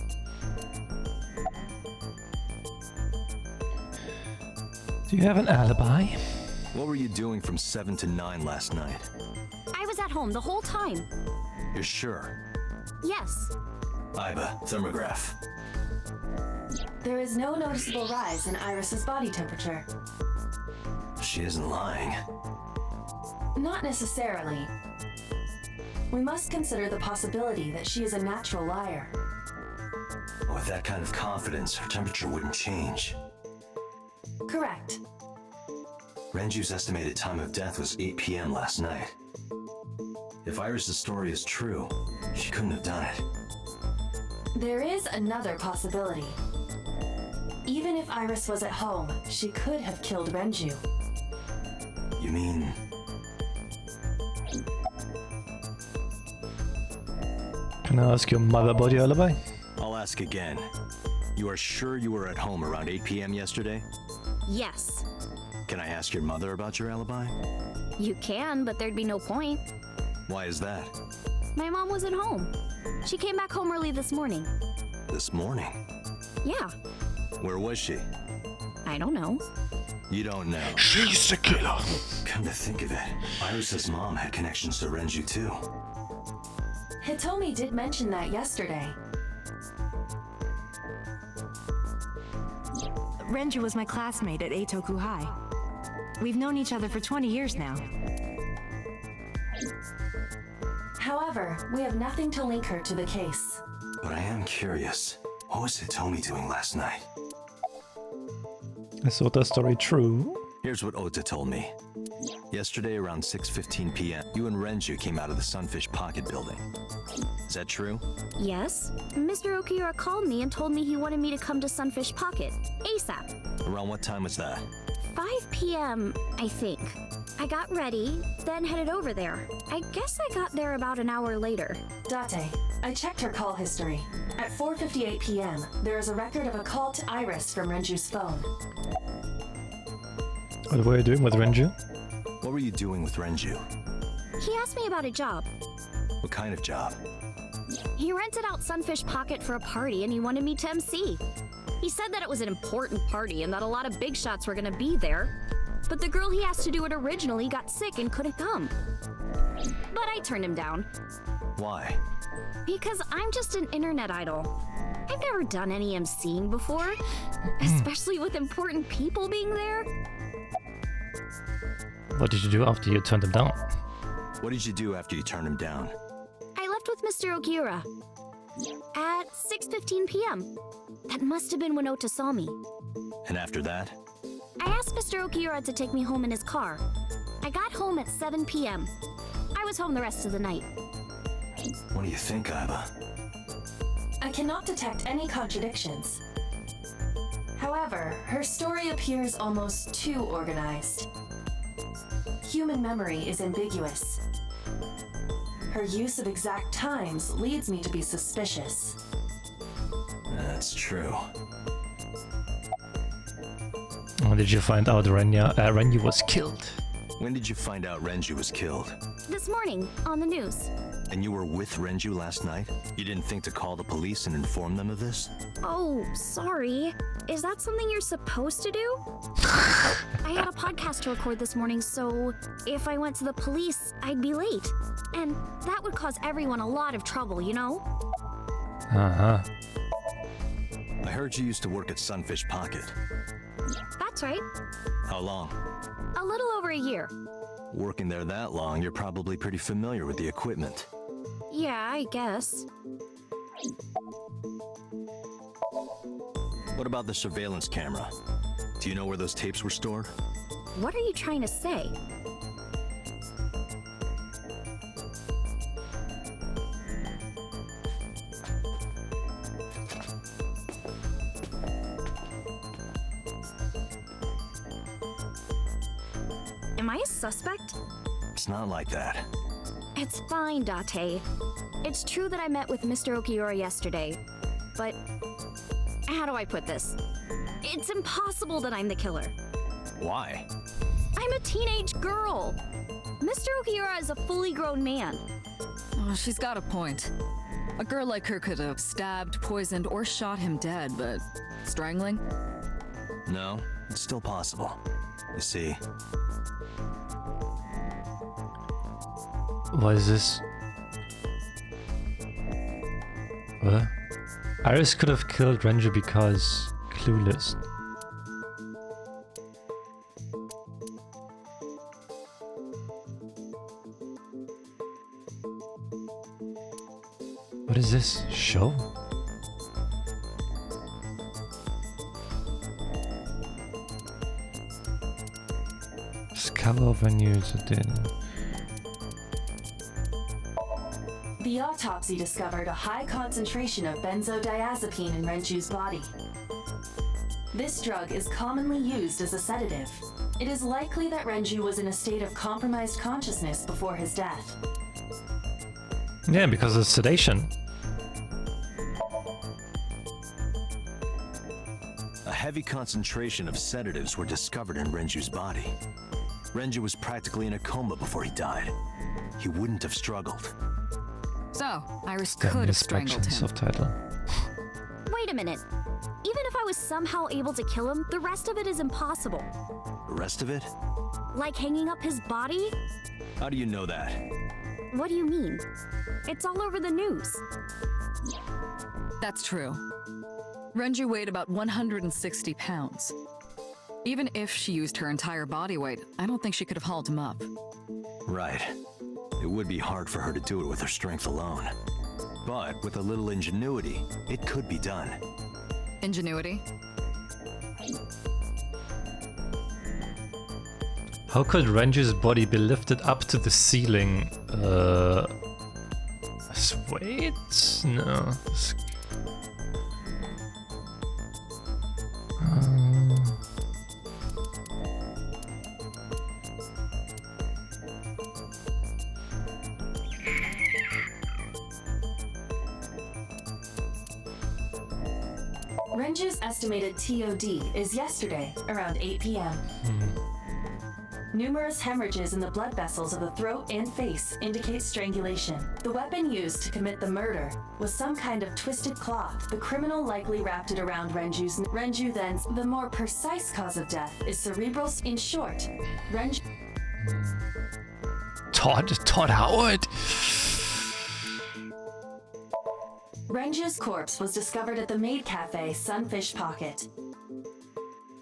Do you have an alibi? What were you doing from 7 to 9 last night? I was at home the whole time. You're sure? Yes. Iba, thermograph. There is no noticeable rise in Iris's body temperature. She isn't lying. Not necessarily. We must consider the possibility that she is a natural liar. With that kind of confidence, her temperature wouldn't change. Correct. Renju's estimated time of death was 8 p.m. last night. If Iris' story is true, she couldn't have done it. There is another possibility. Even if Iris was at home, she could have killed Renju. You mean... Can I ask your mother about your alibi? I'll ask again. You are sure you were at home around 8 p.m. yesterday? Yes. Can I ask your mother about your alibi? You can, but there'd be no point. Why is that? My mom wasn't home. She came back home early this morning. This morning? Yeah. Where was she? I don't know. You don't know. She's the killer. Come to think of it, Iris's mom had connections to Renju too. Hitomi did mention that yesterday. Renju was my classmate at Eitoku High. We've known each other for 20 years now. However, we have nothing to link her to the case. But I am curious, what was Hitomi doing last night? Is Ota's story true? Here's what Ota told me. Yesterday around 6:15 p.m., you and Renju came out of the Sunfish Pocket building. Is that true? Yes. Mr. Okiura called me and told me he wanted me to come to Sunfish Pocket, ASAP. Around what time was that? 5 p.m., I think. I got ready, then headed over there. I guess I got there about an hour later. Date, I checked her call history. At 4:58 p.m., there is a record of a call to Iris from Renju's phone. What were you doing with Renju? What were you doing with Renju? He asked me about a job. What kind of job? He rented out Sunfish Pocket for a party and he wanted me to MC. He said that it was an important party and that a lot of big shots were gonna be there. But the girl he asked to do it originally got sick and couldn't come. But I turned him down. Why? Because I'm just an internet idol. I've never done any MCing before, especially with important people being there. What did you do after you turned him down? What did you do after you turned him down? I left with Mr. Okiura at 6:15 p.m. That must have been when Ota saw me. And after that? I asked Mr. Okiura to take me home in his car. I got home at 7 p.m. I was home the rest of the night. What do you think, Aiba? I cannot detect any contradictions. However, her story appears almost too organized. Human memory is ambiguous. Her use of exact times leads me to be suspicious. That's true. When did you find out Renju was killed? When did you find out Renju was killed? This morning, on the news. And you were with Renju last night? You didn't think to call the police and inform them of this? Oh, sorry. Is that something you're supposed to do? I had a podcast to record this morning, so if I went to the police, I'd be late. And that would cause everyone a lot of trouble, you know? Uh-huh. I heard you used to work at Sunfish Pocket. That's right. How long? A little over a year. Working there that long, you're probably pretty familiar with the equipment. Yeah, I guess. What about the surveillance camera? Do you know where those tapes were stored? What are you trying to say? Am I a suspect? It's not like that. It's fine, Date. It's true that I met with Mr. Okiura yesterday, but how do I put this? It's impossible that I'm the killer. Why? I'm a teenage girl. Mr. Okiura is a fully grown man. Oh, she's got a point. A girl like her could have stabbed, poisoned, or shot him dead, but strangling? No, it's still possible. You see... What is this? What? Iris could have killed Renju because clueless. What is this? Show? Discover venues within. The autopsy discovered a high concentration of benzodiazepine in Renju's body. This drug is commonly used as a sedative. It is likely that Renju was in a state of compromised consciousness before his death. Yeah, because of sedation. A heavy concentration of sedatives were discovered in Renju's body. Renju was practically in a coma before he died. He wouldn't have struggled. So, Iris could have strangled him. Subtitle. Wait a minute. Even if I was somehow able to kill him, the rest of it is impossible. The rest of it? Like hanging up his body? How do you know that? What do you mean? It's all over the news. That's true. Renju weighed about 160 pounds. Even if she used her entire body weight, I don't think she could have hauled him up. Right. It would be hard for her to do it with her strength alone. But with a little ingenuity, it could be done. Ingenuity? How could Renju's body be lifted up to the ceiling? Wait? No. Renju's estimated TOD is yesterday, around 8 p.m. Numerous hemorrhages in the blood vessels of the throat and face indicate strangulation. The weapon used to commit the murder was some kind of twisted cloth. The criminal likely wrapped it around Renju then. The more precise cause of death is cerebral. In short, Renju... Todd Howard! Renju's corpse was discovered at the maid cafe Sunfish Pocket,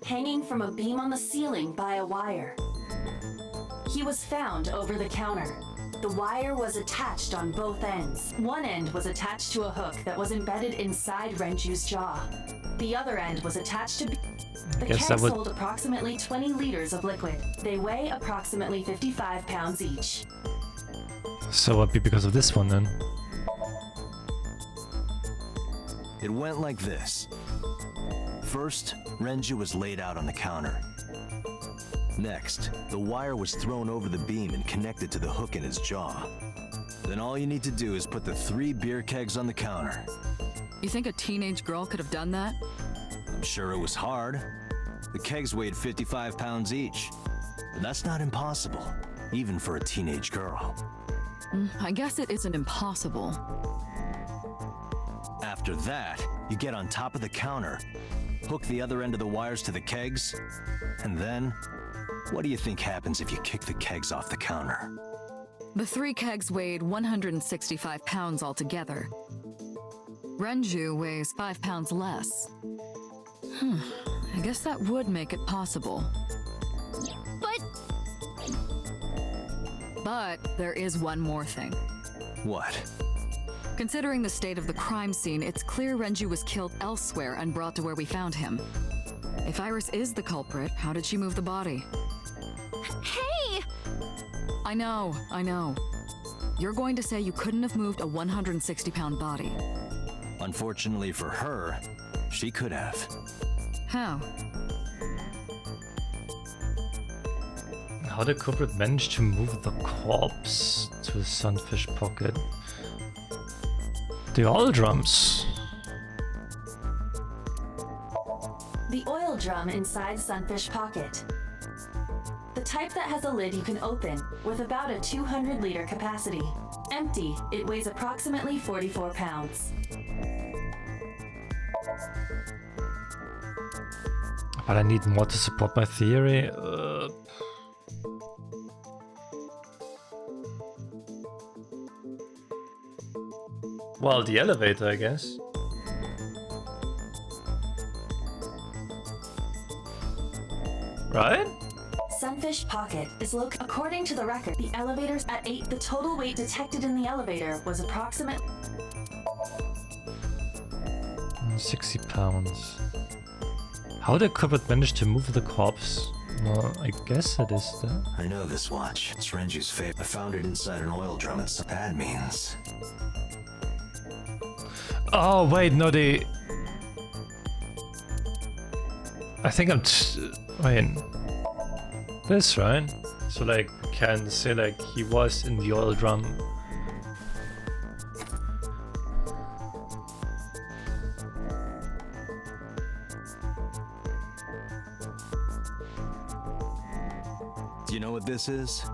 hanging from a beam on the ceiling by a wire. He was found over the counter. The wire was attached on both ends. One end was attached to a hook that was embedded inside Renju's jaw. The other end was attached to... The kegs hold approximately 20 liters of liquid. They weigh approximately 55 pounds each. So it would be because of this one then? It went like this. First, Renju was laid out on the counter. Next, the wire was thrown over the beam and connected to the hook in his jaw. Then all you need to do is put the 3 beer kegs on the counter. You think a teenage girl could have done that? I'm sure it was hard. The kegs weighed 55 pounds each. But that's not impossible, even for a teenage girl. I guess it isn't impossible. After that, you get on top of the counter, hook the other end of the wires to the kegs, and then, what do you think happens if you kick the kegs off the counter? The 3 kegs weighed 165 pounds altogether. Renju weighs 5 pounds less. I guess that would make it possible. But there is one more thing. What? Considering the state of the crime scene, it's clear Renju was killed elsewhere and brought to where we found him. If Iris is the culprit, how did she move the body? Hey! I know. You're going to say you couldn't have moved a 160-pound body. Unfortunately for her, she could have. How? How did the culprit manage to move the corpse to the Sunfish Pocket? The oil drums. The oil drum inside Sunfish Pocket. The type that has a lid you can open, with about a 200-liter capacity. Empty, it weighs approximately 44 pounds. But I need more to support my theory. Well, the elevator, I guess. Right? Sunfish Pocket is located. According to the record, the elevators at 8. The total weight detected in the elevator was approximately 60 pounds. How did the culprit manage to move the corpse? Well, I guess it is that. I know this watch. It's Renju's favorite. I found it inside an oil drum. It's that means. Oh wait, no, they. I think I'm. Wait. This, right? So like, can say like he was in the oil drum. this is?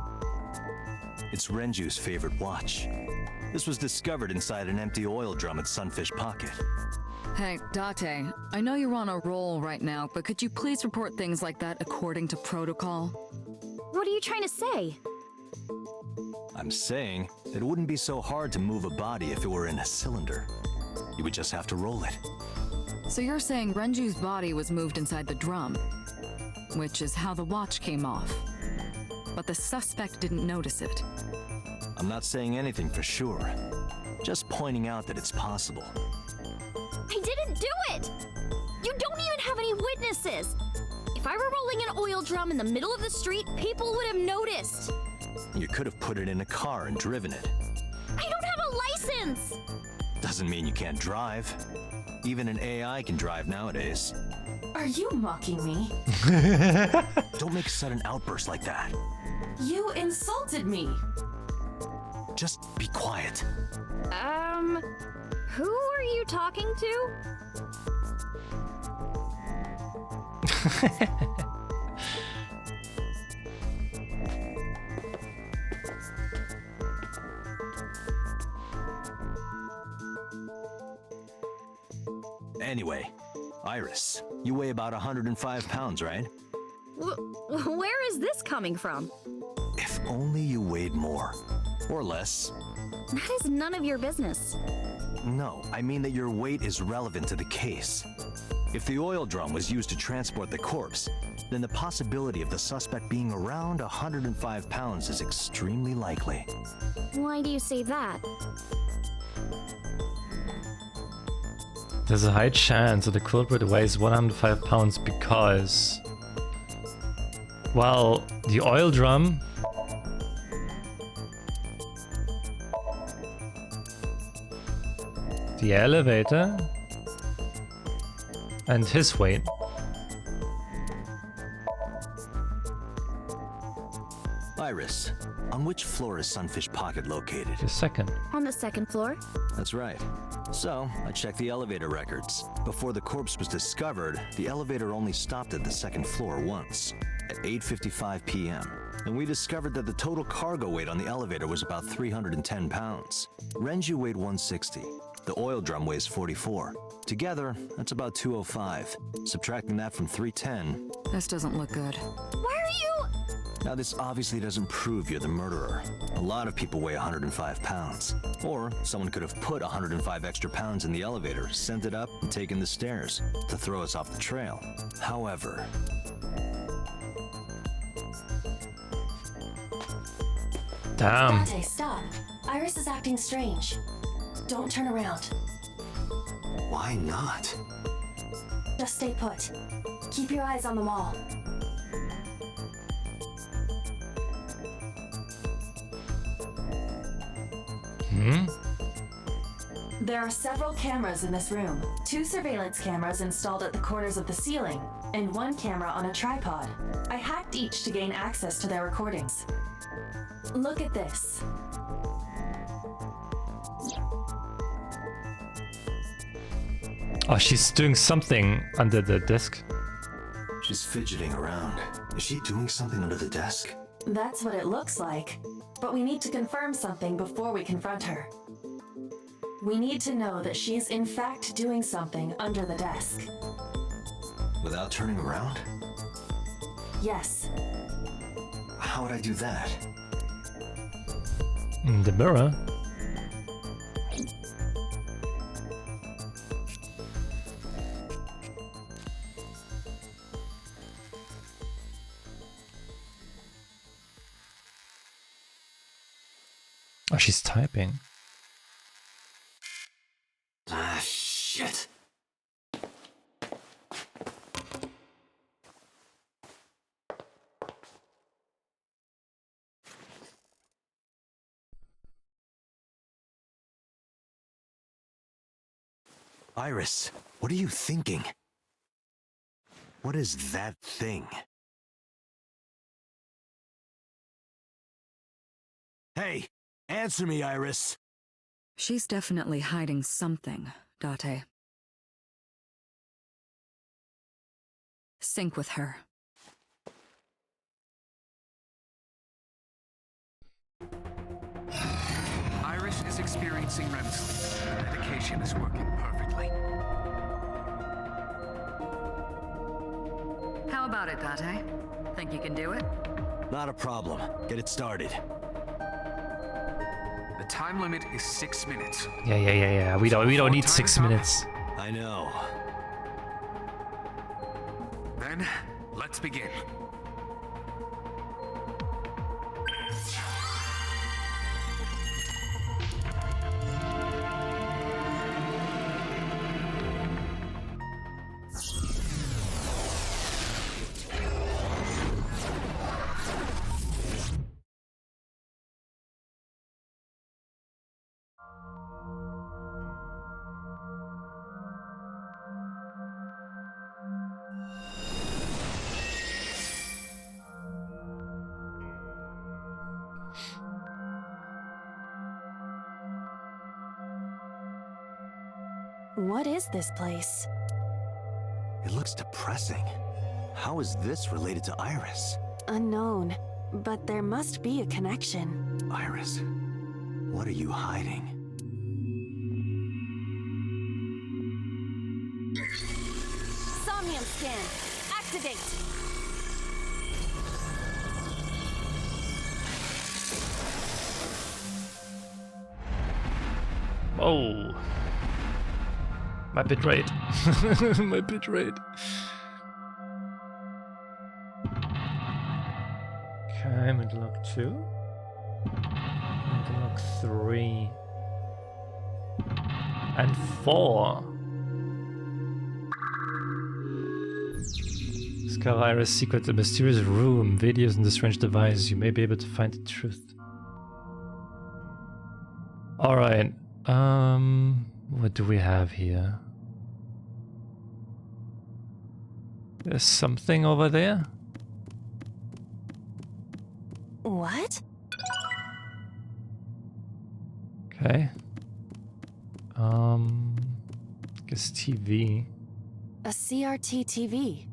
It's Renju's favorite watch. This was discovered inside an empty oil drum at Sunfish Pocket. Hey, Date, I know you're on a roll right now, but could you please report things like that according to protocol? What are you trying to say? I'm saying it wouldn't be so hard to move a body if it were in a cylinder. You would just have to roll it. So you're saying Renju's body was moved inside the drum, which is how the watch came off. But the suspect didn't notice it. I'm not saying anything for sure. Just pointing out that it's possible. I didn't do it! You don't even have any witnesses! If I were rolling an oil drum in the middle of the street, people would have noticed! You could have put it in a car and driven it. I don't have a license! Doesn't mean you can't drive. Even an AI can drive nowadays. Are you mocking me? Don't make a sudden outburst like that. You insulted me. Just be quiet. Who are you talking to? Anyway, Iris, you weigh about 105 pounds, right? Where is this coming from? If only you weighed more. Or less. That is none of your business. No, I mean that your weight is relevant to the case. If the oil drum was used to transport the corpse, then the possibility of the suspect being around 105 pounds is extremely likely. Why do you say that? There's a high chance that the culprit weighs 105 pounds because... well, the oil drum... the elevator... and his weight. Iris, on which floor is Sunfish Pocket located? The second. On the second floor? That's right. So, I checked the elevator records. Before the corpse was discovered, the elevator only stopped at the second floor once, at 8:55 p.m. And we discovered that the total cargo weight on the elevator was about 310 pounds. Renju weighed 160. The oil drum weighs 44. Together, that's about 205. Subtracting that from 310... This doesn't look good. Why are you... Now, this obviously doesn't prove you're the murderer. A lot of people weigh 105 pounds. Or someone could have put 105 extra pounds in the elevator, sent it up, and taken the stairs to throw us off the trail. However... Damn. Dante, stop. Iris is acting strange. Don't turn around. Why not? Just stay put. Keep your eyes on the wall. There are several cameras in this room. 2 surveillance cameras installed at the corners of the ceiling, and 1 camera on a tripod. I hacked each to gain access to their recordings. Look at this. Oh, she's doing something under the desk. She's fidgeting around. Is she doing something under the desk? That's what it looks like. But we need to confirm something before we confront her. We need to know that she is in fact doing something under the desk. Without turning around? Yes. How would I do that? In the mirror. Oh, she's typing. Ah, shit. Iris, what are you thinking? What is that thing? Hey, answer me, Iris. She's definitely hiding something, Date. Sync with her. is experiencing REM sleep. The medication is working perfectly. How about it, Date? Think you can do it? Not a problem. Get it started. The time limit is 6 minutes. Yeah. We don't need 6 minutes. I know. Then, let's begin. What is this place? It looks depressing. How is this related to Iris? Unknown, but there must be a connection. Iris, what are you hiding? Somnium scan, activate! Oh. My bitrate. My bitrate. Okay, middle lock 2. Middle lock 3. And 4. Discover Iris' secret, a mysterious room, videos and the strange device. You may be able to find the truth. Alright. What do we have here? There's something over there. What? Okay. Guess TV. A CRT TV.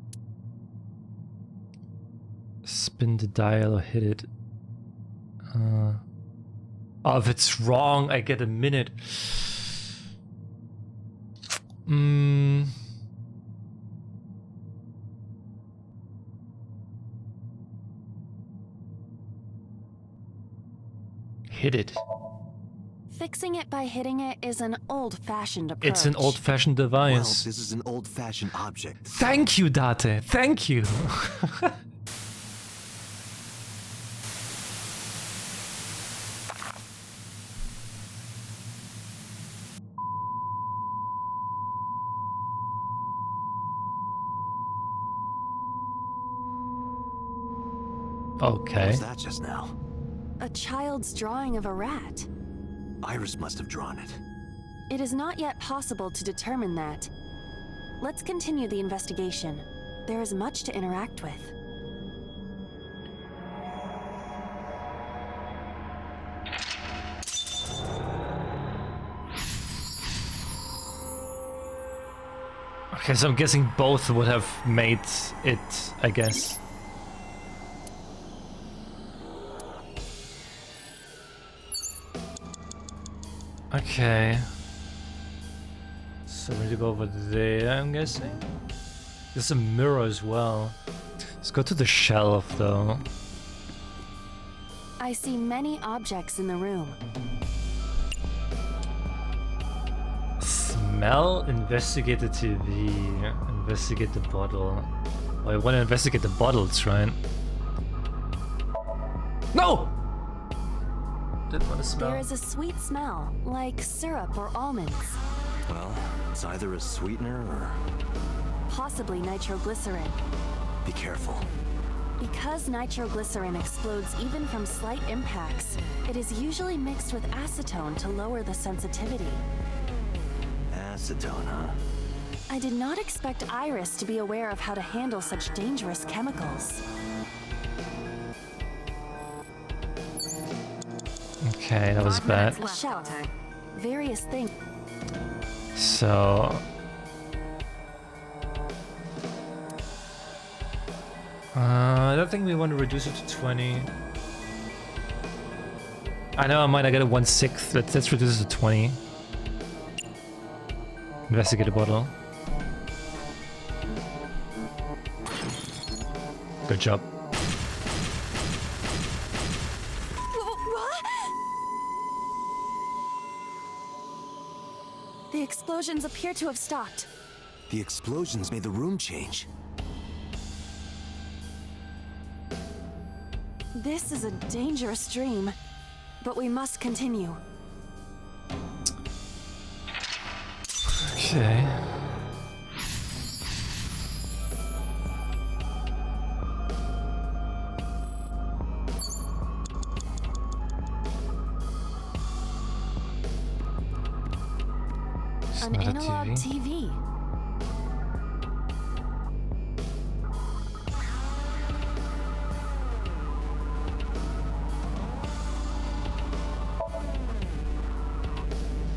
Spin the dial or hit it. Oh, if it's wrong, I get a minute. Hit it. Fixing it by hitting it is an old-fashioned approach. It's an old-fashioned device. Well, this is an old-fashioned object. Thank you, Date. Thank you. Okay. What was that just now? A child's drawing of a rat. Iris must have drawn it. It is not yet possible to determine that. Let's continue the investigation. There is much to interact with. Okay, so I'm guessing both would have made it, I guess. Okay. So we need to go over there, I'm guessing. There's a mirror as well. Let's go to the shelf, though. I see many objects in the room. Smell, investigate the TV, investigate the bottle. Oh, I want to investigate the bottles, right? No! Didn't want to smell. There is a sweet smell, like syrup or almonds. Well, it's either a sweetener or... Possibly nitroglycerin. Be careful. Because nitroglycerin explodes even from slight impacts, it is usually mixed with acetone to lower the sensitivity. Acetone, huh? I did not expect Iris to be aware of how to handle such dangerous chemicals. Okay, that was bad. A shelf. Various things. So... I don't think we want to reduce it to 20. I know I might get a 1/6. Let's reduce it to 20. Investigate a bottle. Good job. What? The explosions appear to have stopped. The explosions made the room change. This is a dangerous dream, but we must continue. Okay. An analog TV.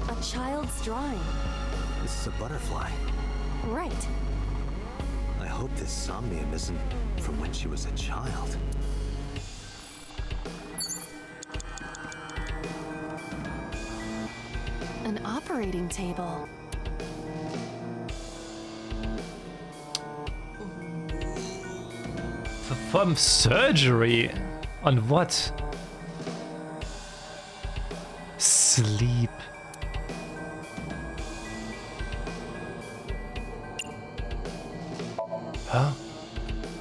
A child's drawing. This is a butterfly. Right. I hope this Somnium isn't from when she was a child. An operating table. Perform surgery? On what? Sleep. Huh?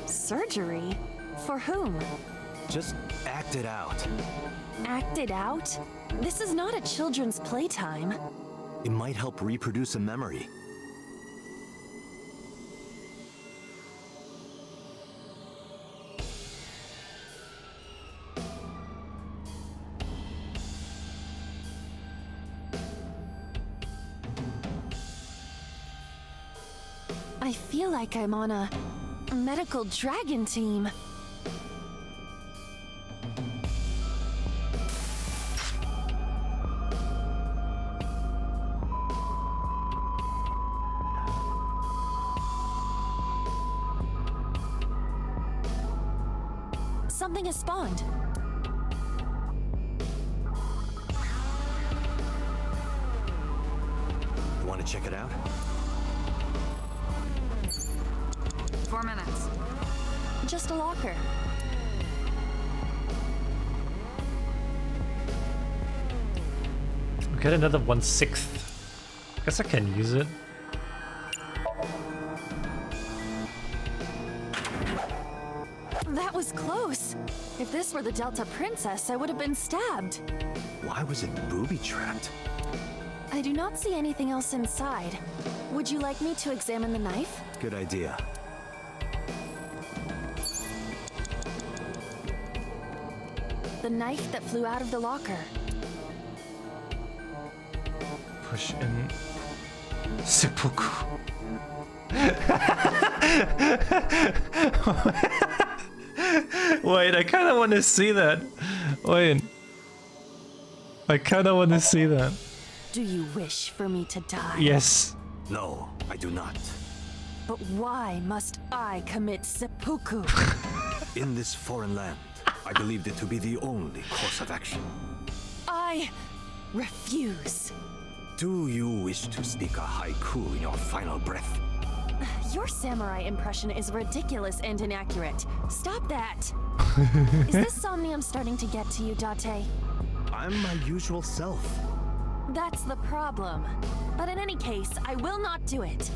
Surgery? For whom? Just act it out. Act it out? This is not a children's playtime. It might help reproduce a memory. I feel like I'm on a medical dragon team. Something has spawned. You want to check it out? 4 minutes. Just a locker. Get another 1/6. Guess I can use it. That was close. If this were the Delta Princess, I would have been stabbed. Why was it booby-trapped? I do not see anything else inside. Would you like me to examine the knife? Good idea. The knife that flew out of the locker. Push in. Seppuku. Wait, I kind of want to see that. Wait. I kind of want to see that. Do you wish for me to die? Yes. No, I do not. But why must I commit seppuku? In this foreign land, I believed it to be the only course of action. I refuse. Do you wish to speak a haiku in your final breath? Your samurai impression is ridiculous and inaccurate. Stop that. Is this Somnium starting to get to you, Date? I'm my usual self. That's the problem. But in any case, I will not do it.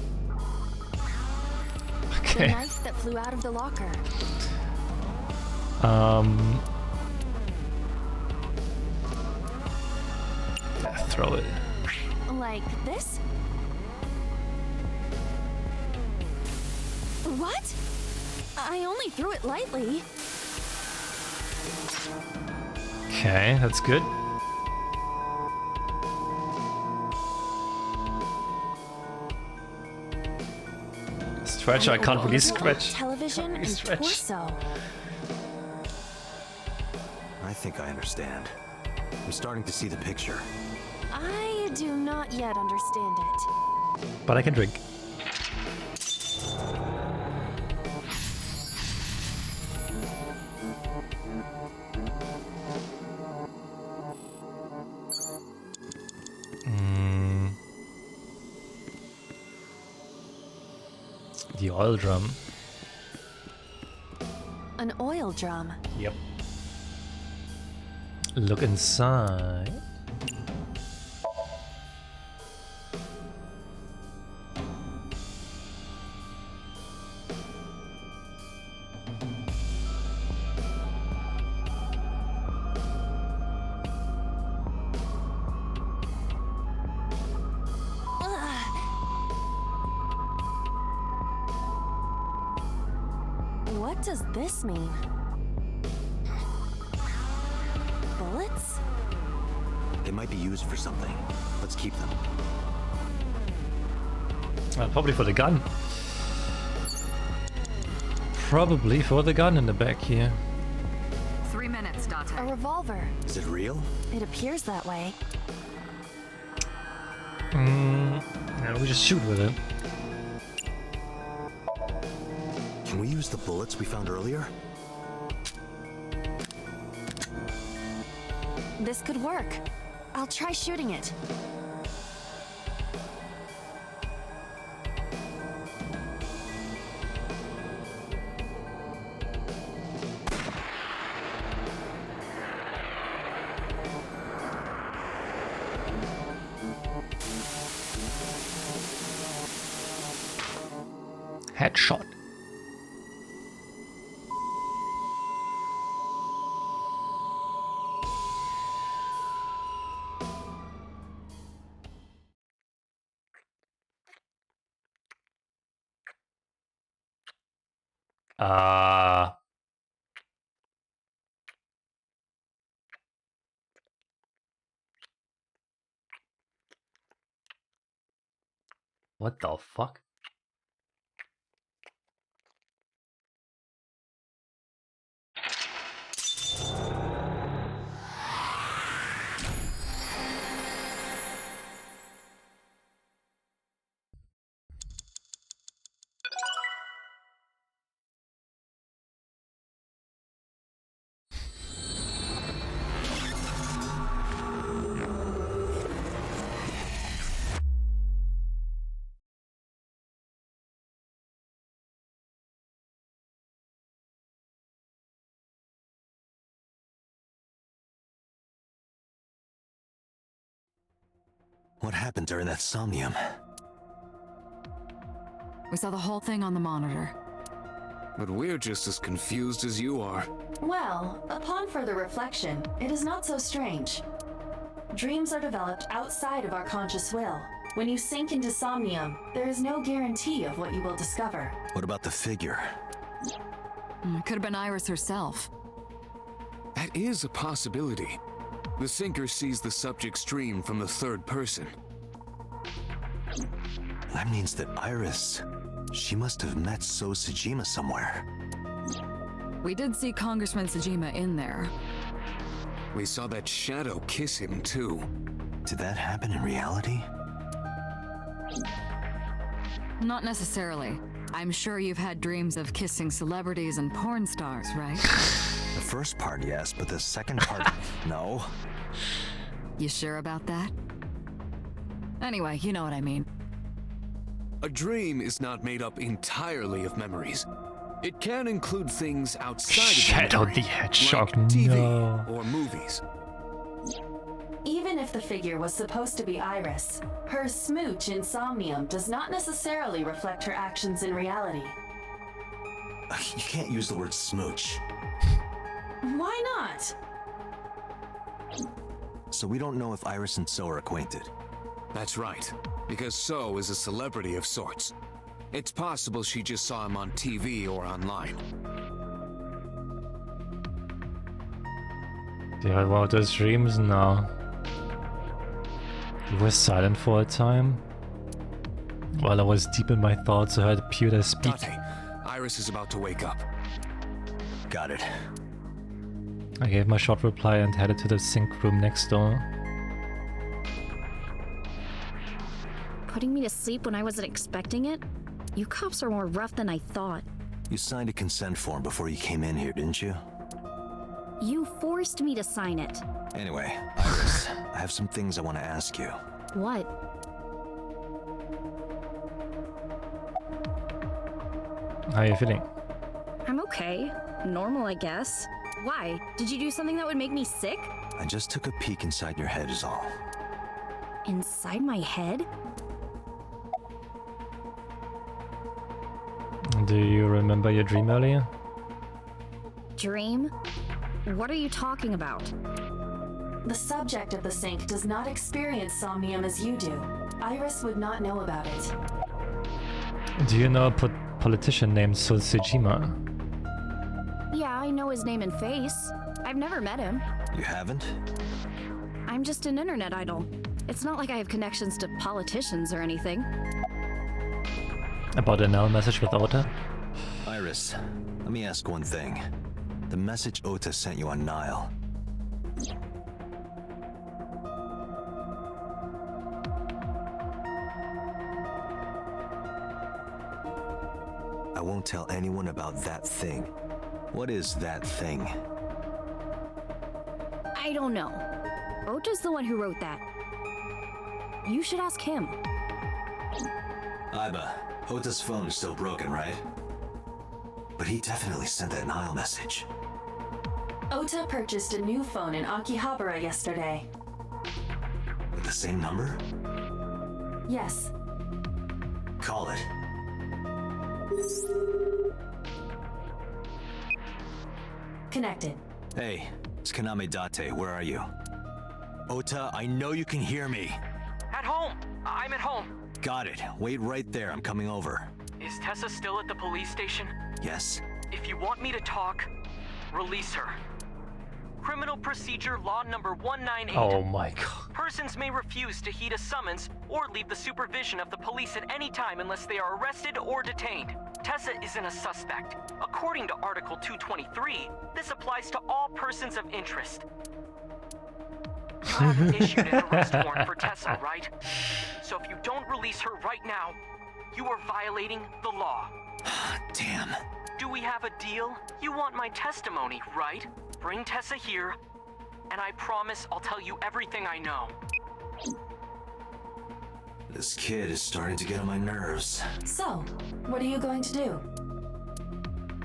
Okay. The knife that flew out of the locker. Yeah, throw it. Like this? What? I only threw it lightly. Okay, that's good. Stretch, I can't really stretch. Television and stretch. torso. I think I understand. I'm starting to see the picture. I do not yet understand it. But I can drink. The oil drum. An oil drum. Yep. Look inside. What does this mean? Bullets? They might be used for something. Let's keep them. Probably for the gun. Probably for the gun in the back here. 3 minutes, Dante. A revolver. Is it real? It appears that way. Yeah, we just shoot with it. Can we use the bullets we found earlier? This could work. I'll try shooting it. Headshot. What the fuck? What happened during that Somnium? We saw the whole thing on the monitor. But we're just as confused as you are. Well, upon further reflection, it is not so strange. Dreams are developed outside of our conscious will. When you sink into Somnium, there is no guarantee of what you will discover. What about the figure? It could have been Iris herself. That is a possibility. The sinker sees the subject's dream from the third person. That means that Iris, she must have met So Sejima somewhere. We did see Congressman Sejima in there. We saw that shadow kiss him too. Did that happen in reality? Not necessarily. I'm sure you've had dreams of kissing celebrities and porn stars, right? The first part, yes, but the second part, no. You sure about that? Anyway, you know what I mean. A dream is not made up entirely of memories. It can include things outside Shadow of the Hedgehog, like TV no. or movies. Even if the figure was supposed to be Iris, her smooch in Somnium does not necessarily reflect her actions in reality. You can't use the word smooch. Why not? So we don't know if Iris and So are acquainted. That's right, because So is a celebrity of sorts. It's possible she just saw him on TV or online. Yeah, about those dreams now. You were silent for a time. While I was deep in my thoughts, I heard Pewter speak. Dante, Iris is about to wake up. Got it. I gave my short reply and headed to the sync room next door. Putting me to sleep when I wasn't expecting it? You cops are more rough than I thought. You signed a consent form before you came in here, didn't you? You forced me to sign it. Anyway, Iris, I have some things I want to ask you. What? How are you feeling? I'm okay. Normal, I guess. Why? Did you do something that would make me sick? I just took a peek inside your head is all. Inside my head? Do you remember your dream earlier? Dream? What are you talking about? The subject of the sync does not experience somnium as you do. Iris would not know about it. Do you know a politician named Sejima? Yeah, I know his name and face. I've never met him. You haven't? I'm just an internet idol. It's not like I have connections to politicians or anything. About an L message with Ota? Iris, let me ask one thing. The message Ota sent you on Nile. I won't tell anyone about that thing. What is that thing? I don't know. Ota's the one who wrote that. You should ask him. Iba, Ota's phone is still broken, right? But he definitely sent that Nile message. Ota purchased a new phone in Akihabara yesterday. With the same number? Yes. Call it. Connected. Hey, it's Kaname Date. Where are you? Ota, I know you can hear me. At home. I'm at home. Got it. Wait right there. I'm coming over. Is Tessa still at the police station? Yes. If you want me to talk, release her. Criminal Procedure Law number 198. Oh my god. Persons may refuse to heed a summons or leave the supervision of the police at any time unless they are arrested or detained. Tessa isn't a suspect. According to Article 223, this applies to all persons of interest. You haven't issued an arrest warrant for Tessa, right? So if you don't release her right now, you are violating the law. Damn. Do we have a deal? You want my testimony, right? Bring Tessa here, and I promise I'll tell you everything I know. This kid is starting to get on my nerves. So, what are you going to do?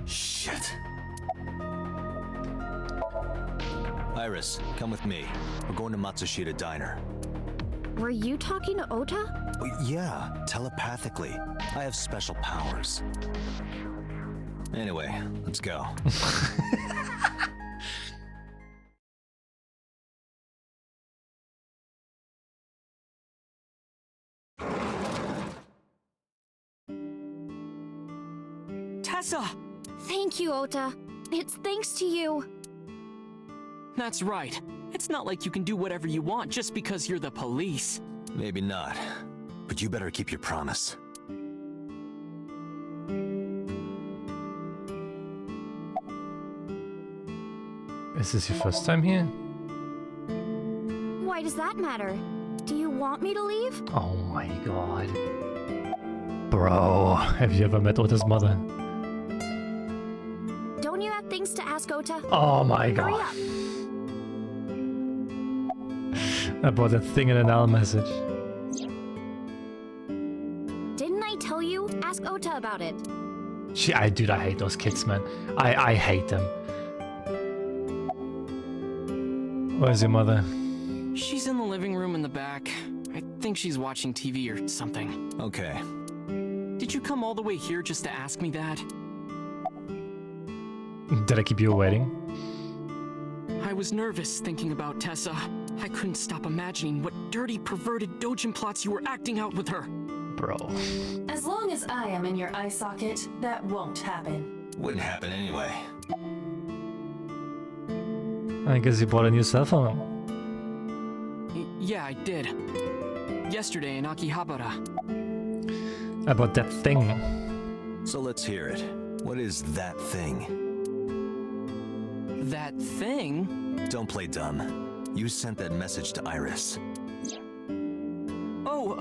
Shit. Iris, come with me. We're going to Matsushita Diner. Were you talking to Ota? Oh, yeah, telepathically. I have special powers. Anyway, let's go. Tessa! Thank you, Ota. It's thanks to you. That's right. It's not like you can do whatever you want just because you're the police. Maybe not, but you better keep your promise. Is this your first time here? Why does that matter? Do you want me to leave? Oh my god. Bro, have you ever met Ota's mother? Don't you have things to ask Ota? Oh my Hurry god. up. About a thing in an L message. Didn't I tell you? Ask Ota about it. Dude, I hate those kids, man. I hate them. Where's your mother? She's in the living room in the back. I think she's watching TV or something. Okay. Did you come all the way here just to ask me that? Did I keep you waiting? I was nervous thinking about Tessa. I couldn't stop imagining what dirty, perverted dojin plots you were acting out with her. Bro. As long as I am in your eye socket, that won't happen. Wouldn't happen anyway. I guess you bought a new cell phone. Yeah, I did. Yesterday in Akihabara. About that thing. So let's hear it. What is that thing? That thing? Don't play dumb. You sent that message to Iris. Oh,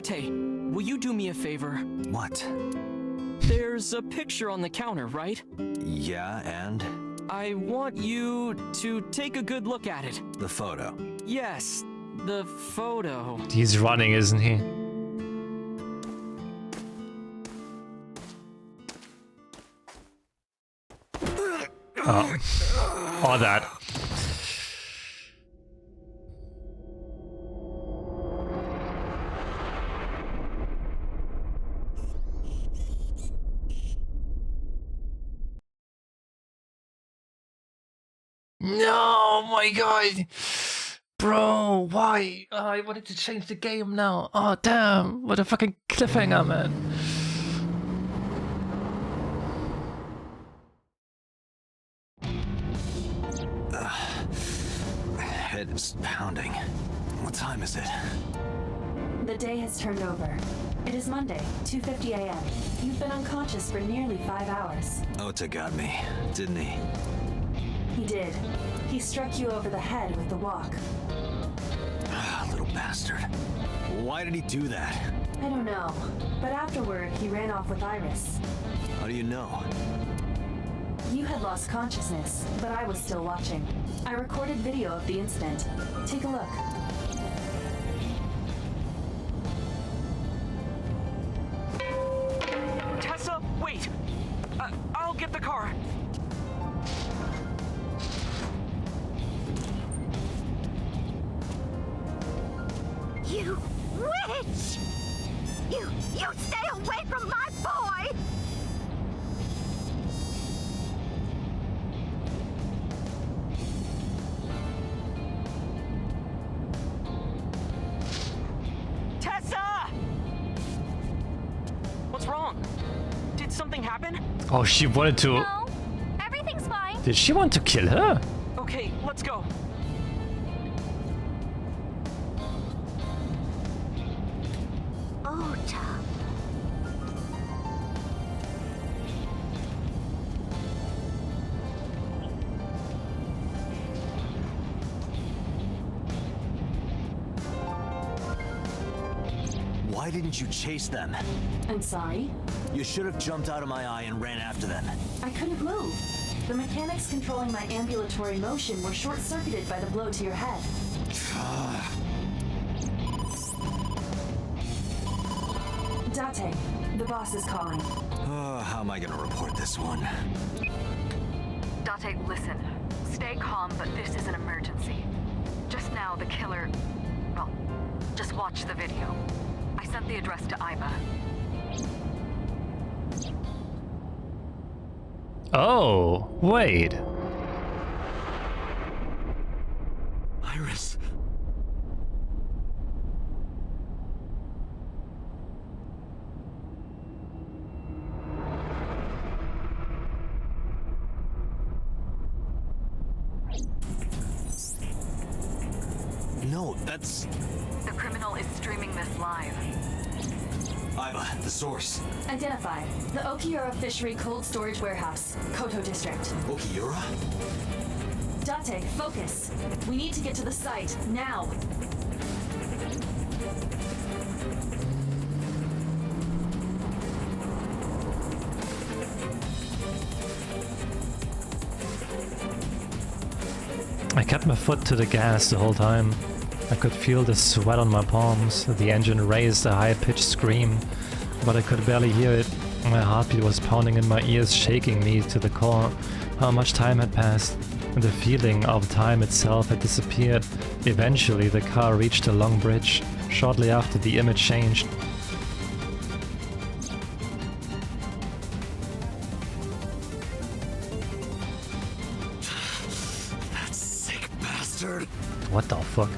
Date, will you do me a favor? What? There's a picture on the counter, right? Yeah, and? I want you to take a good look at it. The photo. Yes, The photo. He's running, isn't he? Oh. Or that. No, my god. Bro, why? Oh, I wanted to change the game now. Oh, damn. What a fucking cliffhanger, man. Head is pounding. What time is it? The day has turned over. It is Monday, 2:50 a.m. You've been unconscious for nearly 5 hours. Ota got me, didn't he? He did. He struck you over the head with the walk. Little bastard. Why did he do that? I don't know, but afterward, he ran off with Iris. How do you know? You had lost consciousness, but I was still watching. I recorded video of the incident. Take a look. Tessa, wait! I'll get the car. You witch! You stay away from my boy! Tessa! What's wrong? Did something happen? Oh, she wanted to... No, everything's fine. Did she want to kill her? Okay, let's go. Ota. Why didn't you chase them? I'm sorry? You should have jumped out of my eye and ran after them. I couldn't move. The mechanics controlling my ambulatory motion were short-circuited by the blow to your head. Date, the boss is calling. Oh, how am I gonna report this one? Date, listen. Stay calm, but this is an emergency. Just now, the killer... Well, just watch the video. I sent the address to Iba. Oh, wait. Iris. No, that's... The criminal is streaming this live. Iba, the source. Identified. The Okiura Fishery Cold Storage Warehouse, Koto District. Okiura? Date, focus. We need to get to the site, now. I kept my foot to the gas the whole time. I could feel the sweat on my palms. The engine raised a high-pitched scream, but I could barely hear it. My heartbeat was pounding in my ears, shaking me to the core. How much time had passed? The feeling of time itself had disappeared. Eventually, the car reached a long bridge. Shortly after, the image changed. That sick bastard. What the fuck?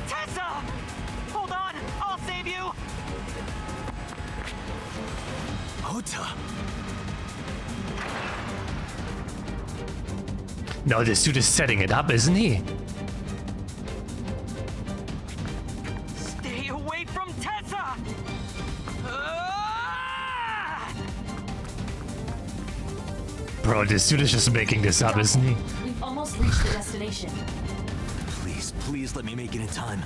Tessa! Hold on! I'll save you! Ota. No, this dude is setting it up, isn't he? Stay away from Tessa! Bro, this dude is just making this up, isn't he? We've almost reached the destination. Please, please let me make it in time.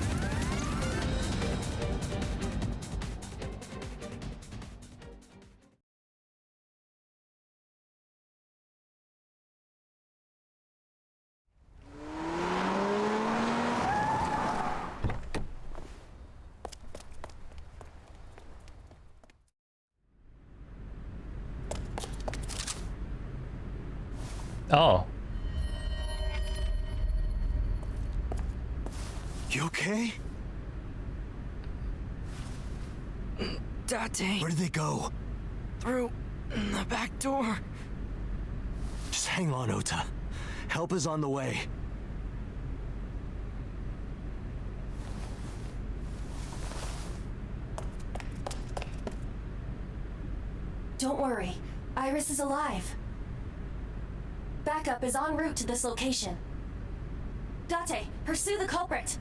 Oh. You okay? Date. Where did they go? Through the back door. Just hang on, Ota. Help is on the way. Don't worry. Iris is alive. Backup is en route to this location. Date, pursue the culprit.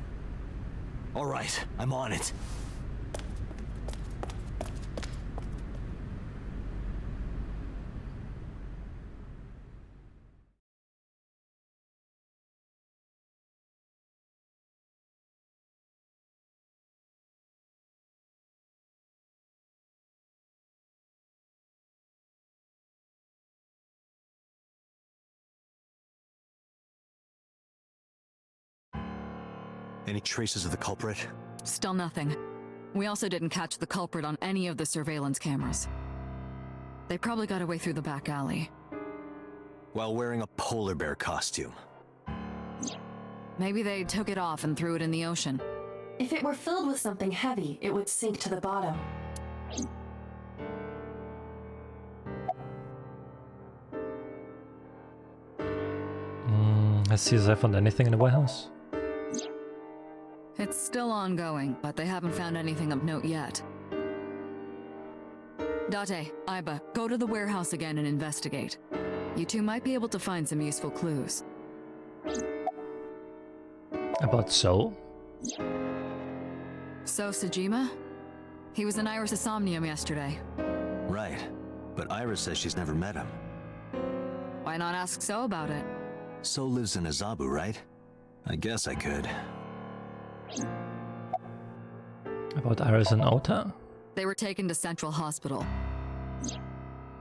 All right, I'm on it. Any traces of the culprit? Still nothing. We also didn't catch the culprit on any of the surveillance cameras. They probably got away through the back alley. While wearing a polar bear costume. Maybe they took it off and threw it in the ocean. If it were filled with something heavy, it would sink to the bottom. Has CSI found anything in the warehouse? It's still ongoing, but they haven't found anything of note yet. Date, Iba, go to the warehouse again and investigate. You two might be able to find some useful clues. About So? So Sejima? He was in Iris' Somnium yesterday. Right. But Iris says she's never met him. Why not ask So about it? So lives in Azabu, right? I guess I could. About Iris and Ota? They were taken to Central Hospital.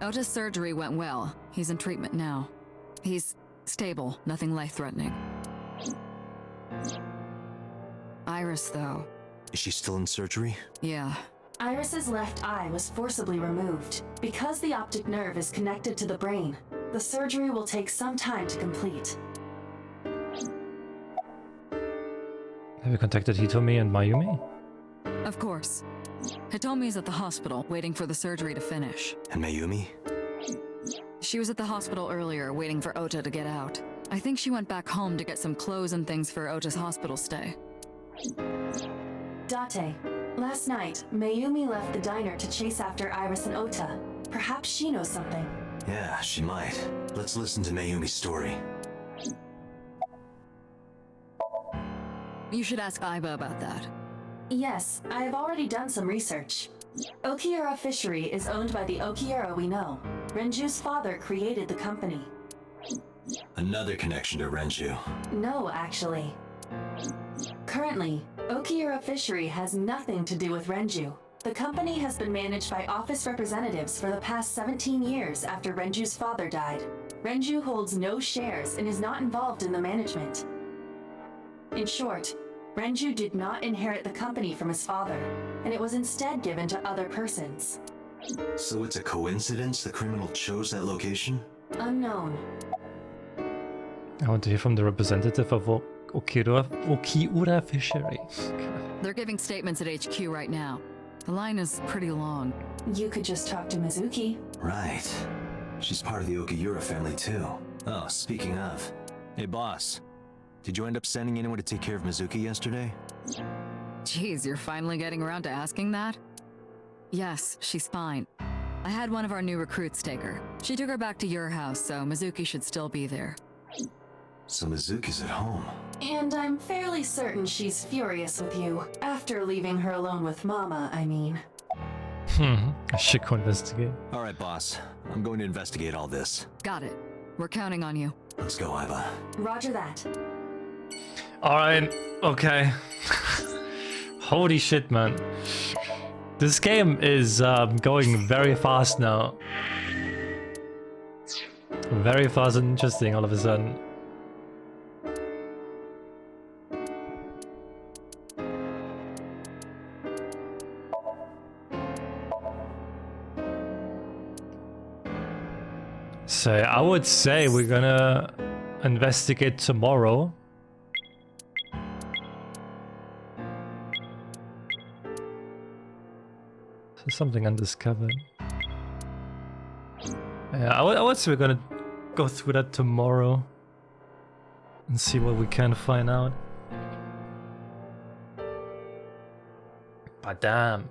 Ota's surgery went well. He's in treatment now. He's stable, nothing life-threatening. Iris, though. Is she still in surgery? Yeah. Iris's left eye was forcibly removed. Because the optic nerve is connected to the brain, the surgery will take some time to complete. Have you contacted Hitomi and Mayumi? Of course. Hitomi's at the hospital, waiting for the surgery to finish. And Mayumi? She was at the hospital earlier, waiting for Ota to get out. I think she went back home to get some clothes and things for Ota's hospital stay. Date, last night, Mayumi left the diner to chase after Iris and Ota. Perhaps she knows something. Yeah, she might. Let's listen to Mayumi's story. You should ask Iba about that. Yes, I have already done some research. Okiura Fishery is owned by the Okiura we know. Renju's father created the company. Another connection to Renju. No, actually. Currently, Okiura Fishery has nothing to do with Renju. The company has been managed by office representatives for the past 17 years after Renju's father died. Renju holds no shares and is not involved in the management. In short, Renju did not inherit the company from his father, and it was instead given to other persons. So it's a coincidence the criminal chose that location? Unknown. I want to hear from the representative of Okiura Fishery. They're giving statements at HQ right now. The line is pretty long. You could just talk to Mizuki. Right. She's part of the Okiura family too. Oh, speaking of. Hey boss, did you end up sending anyone to take care of Mizuki yesterday? Geez, you're finally getting around to asking that? Yes, she's fine. I had one of our new recruits take her. She took her back to your house, so Mizuki should still be there. So Mizuki's at home. And I'm fairly certain she's furious with you. After leaving her alone with Mama, I mean. I should go investigate. Alright boss, I'm going to investigate all this. Got it. We're counting on you. Let's go, Iva. Roger that. Alright, okay. Holy shit, man. This game is going very fast now. Very fast and interesting all of a sudden. So I would say we're gonna investigate tomorrow. There's something undiscovered. Yeah, I would say we're gonna go through that tomorrow and see what we can find out. But damn.